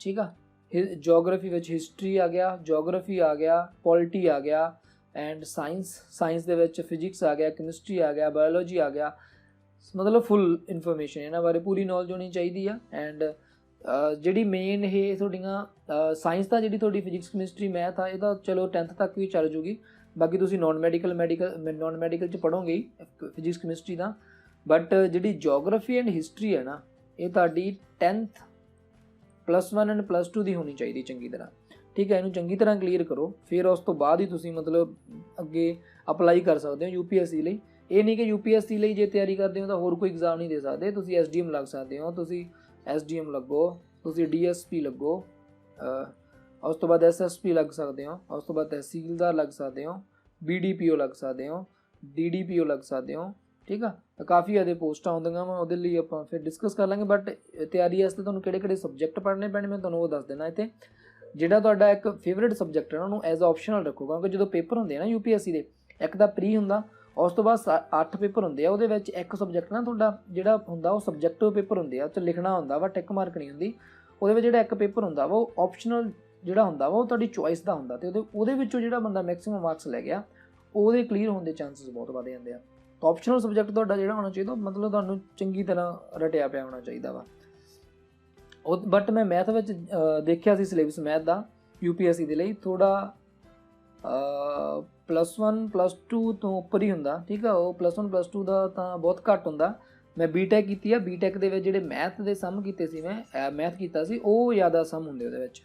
ਠੀਕ ਆ। ਜਿਓਗ੍ਰਾਫੀ ਵਿੱਚ ਹਿਸਟਰੀ ਆ ਗਿਆ, ਜਿਓਗ੍ਰਾਫੀ ਆ ਗਿਆ, ਪੋਲਿਟੀ ਆ ਗਿਆ, ਐਂਡ ਸਾਇੰਸ ਦੇ ਵਿੱਚ ਫਿਜ਼ਿਕਸ ਆ ਗਿਆ, ਕੈਮਿਸਟਰੀ ਆ ਗਿਆ, ਬਾਇਓਲੋਜੀ ਆ ਗਿਆ। ਮਤਲਬ ਫੁੱਲ ਇਨਫੋਰਮੇਸ਼ਨ ਇਹਨਾਂ ਬਾਰੇ ਪੂਰੀ ਨੌਲੇਜ ਹੋਣੀ ਚਾਹੀਦੀ ਆ। ਐਂਡ ਜਿਹੜੀ ਮੇਨ ਇਹ ਤੁਹਾਡੀਆਂ ਸਾਇੰਸ ਦਾ, ਜਿਹੜੀ ਤੁਹਾਡੀ ਫਿਜ਼ਿਕਸ, ਕੈਮਿਸਟਰੀ, ਮੈਥ ਆ, ਇਹ ਤਾਂ ਚਲੋ 10th ਤੱਕ ਵੀ ਚੱਲ ਜੂਗੀ। ਬਾਕੀ ਤੁਸੀਂ ਨੋਨ ਮੈਡੀਕਲ 'ਚ ਪੜ੍ਹੋਗੇ ਫਿਜ਼ਿਕਸ ਕੈਮਿਸਟਰੀ ਦਾ। ਬਟ ਜਿਹੜੀ ਜਿਓਗ੍ਰਾਫੀ ਐਂਡ ਹਿਸਟਰੀ ਹੈ ਨਾ, ਇਹ ਤੁਹਾਡੀ 10th +1 ਐਂਡ +2 ਦੀ ਹੋਣੀ ਚਾਹੀਦੀ ਚੰਗੀ ਤਰ੍ਹਾਂ, ਠੀਕ ਹੈ। ਇਹਨੂੰ ਚੰਗੀ ਤਰ੍ਹਾਂ ਕਲੀਅਰ ਕਰੋ, ਫਿਰ ਉਸ ਤੋਂ ਬਾਅਦ ਹੀ ਤੁਸੀਂ ਮਤਲਬ ਅੱਗੇ ਅਪਲਾਈ ਕਰ ਸਕਦੇ ਹੋ UPSC ਲਈ। ਇਹ ਨਹੀਂ ਕਿ UPSC ਲਈ ਜੇ ਤਿਆਰੀ ਕਰਦੇ ਹੋ ਤਾਂ ਹੋਰ ਕੋਈ ਐਗਜ਼ਾਮ ਨਹੀਂ ਦੇ ਸਕਦੇ, ਤੁਸੀਂ SDM ਲੱਗ ਸਕਦੇ ਹੋ, ਤੁਸੀਂ SDM ਲੱਗੋ, ਤੁਸੀਂ DSP ਲੱਗੋ, ਉਸ ਤੋਂ ਬਾਅਦ SSP ਲੱਗ ਸਕਦੇ ਹੋ, ਉਸ ਤੋਂ ਬਾਅਦ ਤਹਿਸੀਲਦਾਰ ਲੱਗ ਸਕਦੇ ਹੋ, BDPO ਲੱਗ ਸਕਦੇ ਹੋ, DDPO ਲੱਗ ਸਕਦੇ ਹੋ, ਠੀਕ ਆ। ਤਾਂ ਕਾਫੀ ਜ਼ਿਆਦਾ ਪੋਸਟਾਂ ਆਉਂਦੀਆਂ ਵਾ, ਉਹਦੇ ਲਈ ਆਪਾਂ ਫਿਰ ਡਿਸਕਸ ਕਰ ਲਾਂਗੇ। ਬਟ ਤਿਆਰੀ ਵਾਸਤੇ ਤੁਹਾਨੂੰ ਕਿਹੜੇ ਸਬਜੈਕਟ ਪੜ੍ਹਨੇ ਪੈਣੇ ਮੈਂ ਤੁਹਾਨੂੰ ਉਹ ਦੱਸ ਦੇਣਾ ਇੱਥੇ। ਜਿਹੜਾ ਤੁਹਾਡਾ ਇੱਕ ਫੇਵਰੇਟ ਸਬਜੈਕਟ ਹੈ ਉਹਨੂੰ ਐਜ਼ ਆਪਸ਼ਨਲ ਰੱਖੋ, ਕਿਉਂਕਿ ਜਦੋਂ ਪੇਪਰ ਹੁੰਦੇ ਆ ਨਾ UPSC ਦੇ, ਇੱਕ ਤਾਂ ਪ੍ਰੀ ਹੁੰਦਾ, ਉਸ ਤੋਂ ਬਾਅਦ 8 ਪੇਪਰ ਹੁੰਦੇ ਆ। ਉਹਦੇ ਵਿੱਚ ਇੱਕ ਸਬਜੈਕਟ ਨਾ ਤੁਹਾਡਾ ਜਿਹੜਾ ਹੁੰਦਾ ਉਹ ਸਬਜੈਕਟਿਵ ਪੇਪਰ ਹੁੰਦੇ ਆ, ਉਹ 'ਚ ਲਿਖਣਾ ਹੁੰਦਾ ਵਾ, ਟਿਕ ਮਾਰਕ ਨਹੀਂ ਹੁੰਦੀ। ਉਹਦੇ ਵਿੱਚ ਜਿਹੜਾ ਇੱਕ ਪੇਪਰ ਹੁੰਦਾ ਵਾ ਉਹ ਆਪਸ਼ਨਲ ਜਿਹੜਾ ਹੁੰਦਾ ਵਾ ਉਹ ਤੁਹਾਡੀ ਚੋਇਸ ਦਾ ਹੁੰਦਾ, ਅਤੇ ਉਹਦੇ ਵਿੱਚੋਂ ਜਿਹੜਾ ਬੰਦਾ ਮੈਕਸਿਮਮ ਮਾਰਕਸ ਲੈ ਗਿਆ ਉਹਦੇ ਕਲੀਅਰ ਹੋਣ ਦੇ ਚਾਂਸਸ ਬਹੁਤ ਵੱਧ ਜਾਂਦੇ ਆ। ਤਾਂ ਆਪਸ਼ਨਲ ਸਬਜੈਕਟ ਤੁਹਾਡਾ ਜਿਹੜਾ ਹੋਣਾ ਚਾਹੀਦਾ ਮਤਲਬ ਤੁਹਾਨੂੰ ਚੰਗੀ ਤਰ੍ਹਾਂ ਰਟਿਆ ਪਿਆ ਹੋਣਾ ਚਾਹੀਦਾ ਵਾ। ਉਹ ਬਟ ਮੈਂ ਮੈਥ ਵਿੱਚ ਦੇਖਿਆ ਸੀ ਸਿਲੇਬਸ ਮੈਥ ਦਾ UPSC ਦੇ ਲਈ ਥੋੜ੍ਹਾ +1 +2 ਤੋਂ ਉੱਪਰ ਹੀ ਹੁੰਦਾ, ਠੀਕ ਆ। ਉਹ +1 +2 ਦਾ ਤਾਂ ਬਹੁਤ ਘੱਟ ਹੁੰਦਾ। ਮੈਂ BTech ਕੀਤੀ ਆ, BTech ਦੇ ਵਿੱਚ ਜਿਹੜੇ ਮੈਥ ਦੇ ਸਮ ਕੀਤੇ ਸੀ, ਮੈਂ ਮੈਥ ਕੀਤਾ ਸੀ, ਉਹ ਜ਼ਿਆਦਾ ਸਮ ਹੁੰਦੇ ਉਹਦੇ ਵਿੱਚ।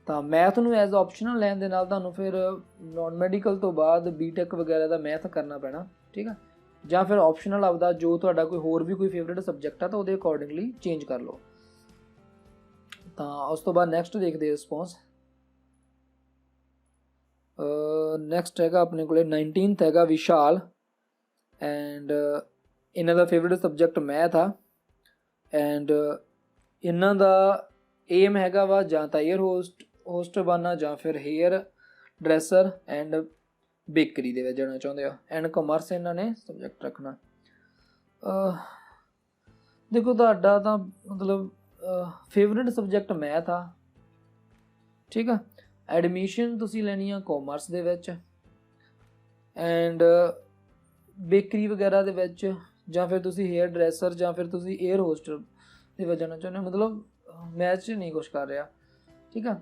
ਤਾਂ ਮੈਥ ਨੂੰ ਐਜ਼ ਆਪਸ਼ਨਲ ਲੈਣ ਦੇ ਨਾਲ ਤੁਹਾਨੂੰ ਫਿਰ ਨੋਨ ਮੈਡੀਕਲ ਤੋਂ ਬਾਅਦ BTech ਵਗੈਰਾ ਦਾ ਮੈਥ ਕਰਨਾ ਪੈਣਾ, ਠੀਕ ਆ। ਜਾਂ ਫਿਰ ਆਪਸ਼ਨਲ ਆਪਦਾ ਜੋ ਤੁਹਾਡਾ ਕੋਈ ਹੋਰ ਵੀ ਕੋਈ ਫੇਵਰੇਟ ਸਬਜੈਕਟ ਆ ਤਾਂ ਉਹਦੇ ਅਕੋਰਡਿੰਗਲੀ ਚੇਂਜ ਕਰ ਲਓ। ਤਾਂ ਉਸ ਤੋਂ ਬਾਅਦ ਨੈਕਸਟ ਦੇਖਦੇ ਰਿਸਪੌਂਸ। ਨੈਕਸਟ ਹੈਗਾ ਆਪਣੇ ਕੋਲੇ 19th ਹੈਗਾ ਵਿਸ਼ਾਲ, ਐਂਡ ਇਹਨਾਂ ਦਾ ਫੇਵਰੇਟ ਸਬਜੈਕਟ ਮੈਥ ਆ। ਐਂਡ ਇਹਨਾਂ ਦਾ ਏਮ ਹੈਗਾ ਵਾ ਜਾਂ ਤਾਂ ਏਅਰ ਹੋਸਟ ਬਣਨਾ ਜਾਂ ਫਿਰ ਹੇਅਰ ਡਰੈਸਰ ਐਂਡ ਬੇਕਰੀ ਦੇ ਵਿੱਚ ਜਾਣਾ ਚਾਹੁੰਦੇ ਆ। ਐਂਡ ਕਾਮਰਸ ਇਹਨਾਂ ਨੇ ਸਬਜੈਕਟ ਰੱਖਣਾ। ਦੇਖੋ ਤੁਹਾਡਾ ਤਾਂ ਮਤਲਬ ਫੇਵਰੇਟ ਸਬਜੈਕਟ ਮੈਥ ਆ, ਠੀਕ ਆ। ਐਡਮਿਸ਼ਨ ਤੁਸੀਂ ਲੈਣੀ ਆ ਕਾਮਰਸ ਦੇ ਵਿੱਚ ਐਂਡ ਬੇਕਰੀ ਵਗੈਰਾ ਦੇ ਵਿੱਚ, ਜਾਂ ਫਿਰ ਤੁਸੀਂ ਹੇਅਰ ਡਰੈਸਰ ਜਾਂ ਫਿਰ ਤੁਸੀਂ ਏਅਰ ਹੋਸਟਰ ਦੇ ਵਿੱਚ ਜਾਣਾ ਚਾਹੁੰਦੇ ਹੋ। ਮਤਲਬ ਮੈਥ 'ਚ ਨਹੀਂ ਕੁਛ ਕਰ ਰਿਹਾ, ਠੀਕ ਆ।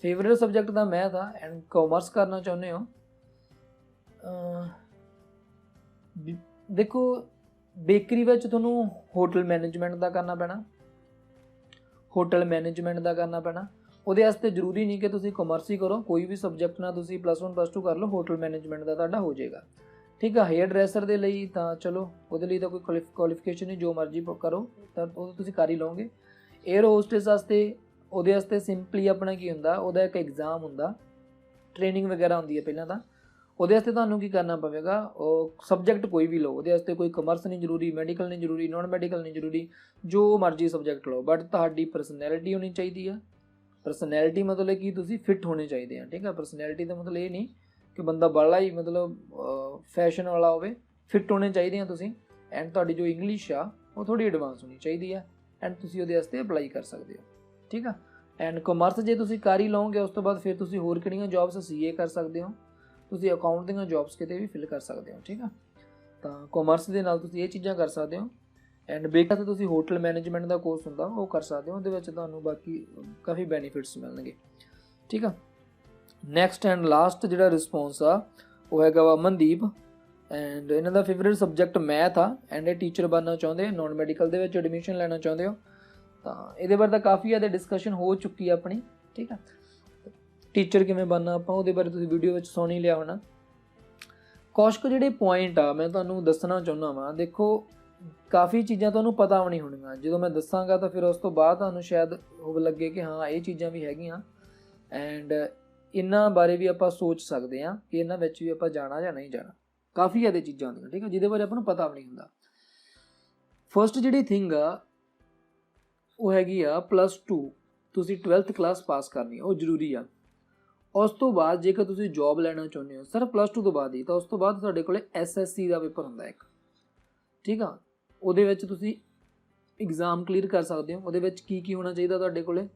ਫੇਵਰੇਟ ਸਬਜੈਕਟ ਤਾਂ ਮੈਥ ਆ ਐਂਡ ਕਾਮਰਸ ਕਰਨਾ ਚਾਹੁੰਦੇ ਹੋ। ਦੇਖੋ ਬੇਕਰੀ ਵਿੱਚ ਤੁਹਾਨੂੰ ਹੋਟਲ ਮੈਨੇਜਮੈਂਟ ਦਾ ਕਰਨਾ ਪੈਣਾ, ਉਹਦੇ ਵਾਸਤੇ ਜ਼ਰੂਰੀ ਨਹੀਂ ਕਿ ਤੁਸੀਂ ਕਾਮਰਸ ਹੀ ਕਰੋ, ਕੋਈ ਵੀ ਸਬਜੈਕਟ ਨਾਲ ਤੁਸੀਂ +1 +2 ਕਰ ਲਓ, ਹੋਟਲ ਮੈਨੇਜਮੈਂਟ ਦਾ ਤੁਹਾਡਾ ਹੋ ਜਾਏਗਾ, ਠੀਕ ਆ। ਹੇਅਰ ਡਰੈਸਰ ਦੇ ਲਈ ਤਾਂ ਚਲੋ ਉਹਦੇ ਲਈ ਤਾਂ ਕੋਈ ਕੁਆਲੀਫਿਕੇਸ਼ਨ ਨਹੀਂ, ਜੋ ਮਰਜ਼ੀ ਕਰੋ ਤਾਂ ਉਹ ਤੁਸੀਂ ਕਰ ਹੀ ਲਓਗੇ। ਏਅਰ ਹੋਸਟਸ ਵਾਸਤੇ ਉਹਦੇ ਵਾਸਤੇ ਸਿੰਪਲੀ ਆਪਣਾ ਕੀ ਹੁੰਦਾ, ਉਹਦਾ ਇੱਕ ਐਗਜ਼ਾਮ ਹੁੰਦਾ, ਟ੍ਰੇਨਿੰਗ ਵਗੈਰਾ ਹੁੰਦੀ ਹੈ ਪਹਿਲਾਂ ਤਾਂ। ਉਹਦੇ ਵਾਸਤੇ ਤੁਹਾਨੂੰ ਕੀ ਕਰਨਾ ਪਵੇਗਾ, ਉਹ ਸਬਜੈਕਟ ਕੋਈ ਵੀ ਲਓ, ਉਹਦੇ ਵਾਸਤੇ ਕੋਈ ਕਾਮਰਸ ਨਹੀਂ ਜ਼ਰੂਰੀ, ਮੈਡੀਕਲ ਨਹੀਂ ਜ਼ਰੂਰੀ, ਨੋਨ ਮੈਡੀਕਲ ਨਹੀਂ ਜ਼ਰੂਰੀ, ਜੋ ਮਰਜ਼ੀ ਸਬਜੈਕਟ ਲਓ, ਬਟ ਤੁਹਾਡੀ ਪਰਸਨੈਲਿਟੀ ਹੋਣੀ ਚਾਹੀਦੀ ਆ। ਪਰਸਨੈਲਿਟੀ ਮਤਲਬ ਕਿ ਤੁਸੀਂ ਫਿੱਟ ਹੋਣੇ ਚਾਹੀਦੇ ਆ, ਠੀਕ ਆ। ਪਰਸਨੈਲਿਟੀ ਦਾ ਮਤਲਬ ਇਹ ਨਹੀਂ ਕਿ ਬੰਦਾ ਬਾਹਲਾ ਹੀ ਮਤਲਬ ਫੈਸ਼ਨ ਵਾਲਾ ਹੋਵੇ, ਫਿੱਟ ਹੋਣੇ ਚਾਹੀਦੇ ਆ ਤੁਸੀਂ। ਐਂਡ ਤੁਹਾਡੀ ਜੋ ਇੰਗਲਿਸ਼ ਆ ਉਹ ਥੋੜ੍ਹੀ ਐਡਵਾਂਸ ਹੋਣੀ ਚਾਹੀਦੀ ਆ ਐਂਡ ਤੁਸੀਂ ਉਹਦੇ ਵਾਸਤੇ ਅਪਲਾਈ ਕਰ ਸਕਦੇ ਹੋ, ਠੀਕ ਆ। ਐਂਡ ਕਾਮਰਸ ਜੇ ਤੁਸੀਂ ਕਰ ਹੀ ਲਓਗੇ ਉਸ ਤੋਂ ਬਾਅਦ ਫਿਰ ਤੁਸੀਂ ਹੋਰ ਕਿਹੜੀਆਂ ਜੋਬਸ CA ਕਰ ਸਕਦੇ ਹੋ, ਤੁਸੀਂ ਅਕਾਊਂਟ ਦੀਆਂ ਜੋਬਸ ਕਿਤੇ ਵੀ ਫਿਲ ਕਰ ਸਕਦੇ ਹੋ, ਠੀਕ ਆ। ਤਾਂ ਕਾਮਰਸ ਦੇ ਨਾਲ ਤੁਸੀਂ ਇਹ ਚੀਜ਼ਾਂ ਕਰ ਸਕਦੇ ਹੋ। ਐਂਡ ਬੇਕਰ ਤੇ ਤੁਸੀਂ ਹੋਟਲ ਮੈਨੇਜਮੈਂਟ ਦਾ ਕੋਰਸ ਹੁੰਦਾ ਉਹ ਕਰ ਸਕਦੇ ਹੋ, ਉਹਦੇ ਵਿੱਚ ਤੁਹਾਨੂੰ ਬਾਕੀ ਕਾਫੀ ਬੈਨੀਫਿਟਸ ਮਿਲਣਗੇ, ਠੀਕ ਆ। ਨੈਕਸਟ ਐਂਡ ਲਾਸਟ ਜਿਹੜਾ ਰਿਸਪੌਂਸ ਆ ਉਹ ਹੈਗਾ ਵਾ ਮਨਦੀਪ, ਐਂਡ ਇਹਨਾਂ ਦਾ ਫੇਵਰੇਟ ਸਬਜੈਕਟ ਮੈਥ ਆ ਐਂਡ ਇਹ ਟੀਚਰ ਬਣਨਾ ਚਾਹੁੰਦੇ, ਨੋਨ ਮੈਡੀਕਲ ਦੇ ਵਿੱਚ ਐਡਮਿਸ਼ਨ ਲੈਣਾ ਚਾਹੁੰਦੇ ਹੋ। ਤਾਂ ਇਹਦੇ ਬਾਰੇ ਤਾਂ ਕਾਫੀ ਜ਼ਿਆਦਾ ਡਿਸਕਸ਼ਨ ਹੋ ਚੁੱਕੀ ਆ ਆਪਣੀ, ਠੀਕ ਆ। ਟੀਚਰ ਕਿਵੇਂ ਬਣਨਾ ਆਪਾਂ ਉਹਦੇ ਬਾਰੇ ਤੁਸੀਂ ਵੀਡੀਓ ਵਿੱਚ ਸੁਣ ਹੀ ਲਿਆ ਹੋਣਾ। ਕੁਛ ਕੁ ਜਿਹੜੇ ਪੁਆਇੰਟ ਆ ਮੈਂ ਤੁਹਾਨੂੰ ਦੱਸਣਾ ਚਾਹੁੰਦਾ ਵਾਂ। ਦੇਖੋ ਕਾਫੀ ਚੀਜ਼ਾਂ ਤੁਹਾਨੂੰ ਪਤਾ ਵੀ ਨਹੀਂ ਹੋਣੀਆਂ, ਜਦੋਂ ਮੈਂ ਦੱਸਾਂਗਾ ਤਾਂ ਫਿਰ ਉਸ ਤੋਂ ਬਾਅਦ ਤੁਹਾਨੂੰ ਸ਼ਾਇਦ ਉਹ ਲੱਗੇ ਕਿ ਹਾਂ ਇਹ ਚੀਜ਼ਾਂ ਵੀ ਹੈਗੀਆਂ ਐਂਡ ਇਹਨਾਂ ਬਾਰੇ ਵੀ ਆਪਾਂ ਸੋਚ ਸਕਦੇ ਹਾਂ ਕਿ ਇਹਨਾਂ ਵਿੱਚ ਵੀ ਆਪਾਂ ਜਾਣਾ ਜਾਂ ਨਹੀਂ ਜਾਣਾ। ਕਾਫੀ ਜ਼ਿਆਦਾ ਚੀਜ਼ਾਂ ਹੁੰਦੀਆਂ, ਠੀਕ ਆ, ਜਿਹਦੇ ਬਾਰੇ ਆਪਾਂ ਨੂੰ ਪਤਾ ਵੀ ਨਹੀਂ ਹੁੰਦਾ। ਫਸਟ ਜਿਹੜੀ ਥਿੰਗ ਆ ਉਹ ਹੈਗੀ ਆ +2 ਤੁਸੀਂ 12th ਕਲਾਸ ਪਾਸ ਕਰਨੀ, ਉਹ ਜ਼ਰੂਰੀ ਆ। ਉਸ ਤੋਂ ਬਾਅਦ ਜੇਕਰ ਤੁਸੀਂ ਜੋਬ ਲੈਣਾ ਚਾਹੁੰਦੇ ਹੋ ਸਿਰਫ +2 ਤੋਂ ਬਾਅਦ ਹੀ, ਤਾਂ ਉਸ ਤੋਂ ਬਾਅਦ ਤੁਹਾਡੇ ਕੋਲ SSC ਦਾ ਪੇਪਰ ਹੁੰਦਾ ਇੱਕ, ਠੀਕ ਆ। ਉਹਦੇ ਵਿੱਚ ਤੁਸੀਂ ਐਗਜ਼ਾਮ ਕਲੀਅਰ ਕਰ ਸਕਦੇ ਹੋ। ਉਹਦੇ ਵਿੱਚ ਕੀ ਹੋਣਾ ਚਾਹੀਦਾ ਤੁਹਾਡੇ ਕੋਲ,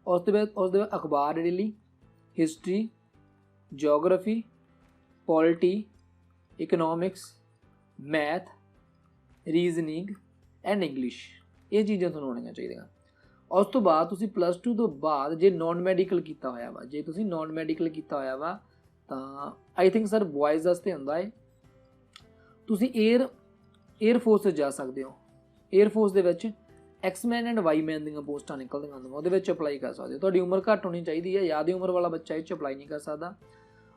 ਉਸ ਦੇ ਬਾਅਦ ਅਖਬਾਰ daily, history, geography, polity, economics, math, reasoning and English, ਇਹ ਚੀਜ਼ਾਂ ਤੁਹਾਨੂੰ ਆਉਣੀਆਂ ਚਾਹੀਦੀਆਂ। ਉਸ ਤੋਂ ਬਾਅਦ ਤੁਸੀਂ +2 ਤੋਂ ਬਾਅਦ ਜੇ ਨੋਨ ਮੈਡੀਕਲ ਕੀਤਾ ਹੋਇਆ ਵਾ, ਤਾਂ ਆਈ ਥਿੰਕ ਸਰ ਬॉयਜ਼ ਵਾਸਤੇ ਹੁੰਦਾ ਹੈ, ਤੁਸੀਂ ਏਅਰ ਫੋਰਸ 'ਚ ਜਾ ਸਕਦੇ ਹੋ। ਏਅਰ ਫੋਰਸ ਦੇ ਵਿੱਚ X-Men ਐਂਡ Y-Men ਦੀਆਂ ਪੋਸਟਾਂ ਨਿਕਲਦੀਆਂ ਹੁੰਦੀਆਂ, ਉਹਦੇ ਵਿੱਚ ਅਪਲਾਈ ਕਰ ਸਕਦੇ ਹੋ। ਤੁਹਾਡੀ ਉਮਰ ਘੱਟ ਹੋਣੀ ਚਾਹੀਦੀ ਹੈ, ਜ਼ਿਆਦਾ ਉਮਰ ਵਾਲਾ ਬੱਚਾ ਇਹ 'ਚ ਅਪਲਾਈ ਨਹੀਂ ਕਰ ਸਕਦਾ।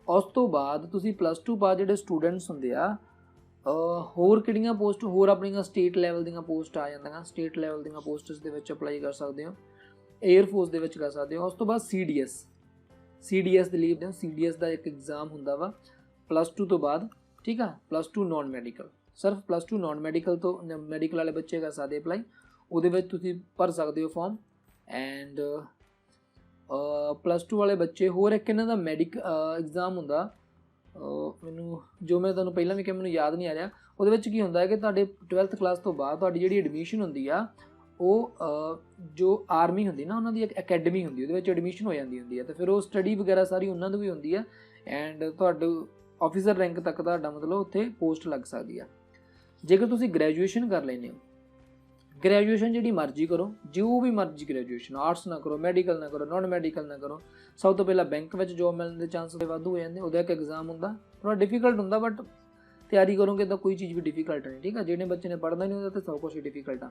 ਉਸ ਤੋਂ ਬਾਅਦ ਤੁਸੀਂ +2 ਬਾਅਦ ਜਿਹੜੇ ਸਟੂਡੈਂਟਸ ਹੁੰਦੇ ਆ, ਹੋਰ ਕਿਹੜੀਆਂ ਪੋਸਟ, ਹੋਰ ਆਪਣੀਆਂ ਸਟੇਟ ਲੈਵਲ ਦੀਆਂ ਪੋਸਟ ਆ ਜਾਂਦੀਆਂ, ਸਟੇਟ ਲੈਵਲ ਦੀਆਂ ਪੋਸਟਸ ਦੇ ਵਿੱਚ ਅਪਲਾਈ ਕਰ ਸਕਦੇ ਹੋ, ਏਅਰ ਫੋਰਸ ਦੇ ਵਿੱਚ ਕਰ ਸਕਦੇ ਹੋ। ਉਸ ਤੋਂ ਬਾਅਦ CDS ਦੇ ਲਈ CDS ਦਾ ਇੱਕ ਐਗਜ਼ਾਮ ਹੁੰਦਾ ਵਾ +2 ਤੋਂ ਬਾਅਦ, ਠੀਕ ਆ। +2 ਨੋਨ ਮੈਡੀਕਲ, ਸਿਰਫ +2 ਨੋਨ ਮੈਡੀਕਲ ਤੋਂ ਮੈਡੀਕਲ ਵਾਲੇ ਬੱਚੇ ਕਰ ਸਕਦੇ ਅਪਲਾਈ। ਉਹਦੇ ਵਿੱਚ ਤੁਸੀਂ ਭਰ ਸਕਦੇ ਹੋ ਫਾਰਮ। ਐਂਡ +2 ਵਾਲੇ ਬੱਚੇ ਹੋਰ ਇੱਕ ਇਹਨਾਂ ਦਾ ਐਗਜ਼ਾਮ ਹੁੰਦਾ, ਮੈਨੂੰ ਜੋ ਮੈਂ ਤੁਹਾਨੂੰ ਪਹਿਲਾਂ ਵੀ ਕਿਹਾ ਮੈਨੂੰ ਯਾਦ ਨਹੀਂ ਆ ਰਿਹਾ। ਉਹਦੇ ਵਿੱਚ ਕੀ ਹੁੰਦਾ ਹੈ ਕਿ ਤੁਹਾਡੇ 12th ਕਲਾਸ ਤੋਂ ਬਾਅਦ ਤੁਹਾਡੀ ਜਿਹੜੀ ਐਡਮਿਸ਼ਨ ਹੁੰਦੀ ਆ ਉਹ ਜੋ ਆਰਮੀ ਹੁੰਦੀ ਨਾ ਉਹਨਾਂ ਦੀ ਇੱਕ ਅਕੈਡਮੀ ਹੁੰਦੀ, ਉਹਦੇ ਵਿੱਚ ਐਡਮਿਸ਼ਨ ਹੋ ਜਾਂਦੀ ਹੁੰਦੀ ਹੈ। ਅਤੇ ਫਿਰ ਉਹ ਸਟੱਡੀ ਵਗੈਰਾ ਸਾਰੀ ਉਹਨਾਂ ਦੀ ਵੀ ਹੁੰਦੀ ਹੈ ਐਂਡ ਆਫੀਸਰ ਰੈਂਕ ਤੱਕ ਤੁਹਾਡਾ ਮਤਲਬ ਉੱਥੇ ਪੋਸਟ ਲੱਗ ਸਕਦੀ ਆ। ਜੇਕਰ ਤੁਸੀਂ ਗ੍ਰੈਜੂਏਸ਼ਨ ਕਰ ਲੈਂਦੇ ਹੋ, ਗ੍ਰੈਜੂਏਸ਼ਨ ਜਿਹੜੀ ਮਰਜ਼ੀ ਕਰੋ, ਜੋ ਵੀ ਮਰਜ਼ੀ ਗ੍ਰੈਜੂਏਸ਼ਨ, ਆਰਟਸ ਨਾ ਕਰੋ, ਮੈਡੀਕਲ ਨਾ ਕਰੋ, ਨਾਨ ਮੈਡੀਕਲ ਨਾ ਕਰੋ, ਸਭ ਤੋਂ ਪਹਿਲਾਂ ਬੈਂਕ ਵਿੱਚ ਜੋਬ ਮਿਲਣ ਦੇ ਚਾਂਸ ਵਾਧੂ ਹੋ ਜਾਂਦੇ। ਉਹਦਾ ਇੱਕ ਐਗਜ਼ਾਮ ਹੁੰਦਾ, ਥੋੜ੍ਹਾ ਡਿਫੀਕਲਟ ਹੁੰਦਾ, ਬਟ ਤਿਆਰੀ ਕਰੋਗੇ ਤਾਂ ਕੋਈ ਚੀਜ਼ ਵੀ ਡਿਫੀਕਲਟ ਨਹੀਂ, ਠੀਕ ਆ। ਜਿਹੜੇ ਬੱਚੇ ਨੇ ਪੜ੍ਹਨਾ ਨਹੀਂ ਹੁੰਦਾ ਤਾਂ ਸਭ ਕੁਛ ਹੀ ਡਿਫੀਕਲਟ ਆ।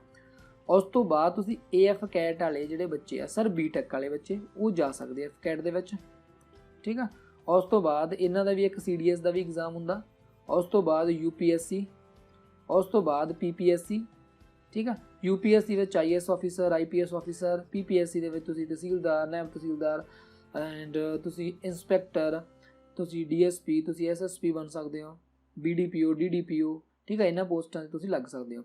ਉਸ ਤੋਂ ਬਾਅਦ ਤੁਸੀਂ AF CAT ਵਾਲੇ ਜਿਹੜੇ ਬੱਚੇ ਆ ਸਰ, BTech ਵਾਲੇ ਬੱਚੇ, ਉਹ ਜਾ ਸਕਦੇ ਆ CAT ਦੇ ਵਿੱਚ, ਠੀਕ ਆ। ਉਸ ਤੋਂ ਬਾਅਦ ਇਹਨਾਂ ਦਾ ਵੀ ਇੱਕ CDS ਦਾ ਵੀ ਐਗਜ਼ਾਮ ਹੁੰਦਾ, ਉਸ ਤੋਂ ਬਾਅਦ UPSC, ਉਸ ਤੋਂ ਬਾਅਦ PPSC, ਠੀਕ ਆ। UPSC ਵਿੱਚ IAS officer, IPS officer, PPSC ਦੇ ਵਿੱਚ ਤੁਸੀਂ ਤਹਿਸੀਲਦਾਰ, ਨਾਇਬ ਤਹਿਸੀਲਦਾਰ ਐਂਡ ਤੁਸੀਂ ਇੰਸਪੈਕਟਰ, ਤੁਸੀਂ DSP, ਤੁਸੀਂ SSP ਬਣ ਸਕਦੇ ਹੋ, BDPO, DDPO, ਠੀਕ ਆ। ਇਹਨਾਂ ਪੋਸਟਾਂ 'ਤੇ ਤੁਸੀਂ ਲੱਗ ਸਕਦੇ ਹੋ।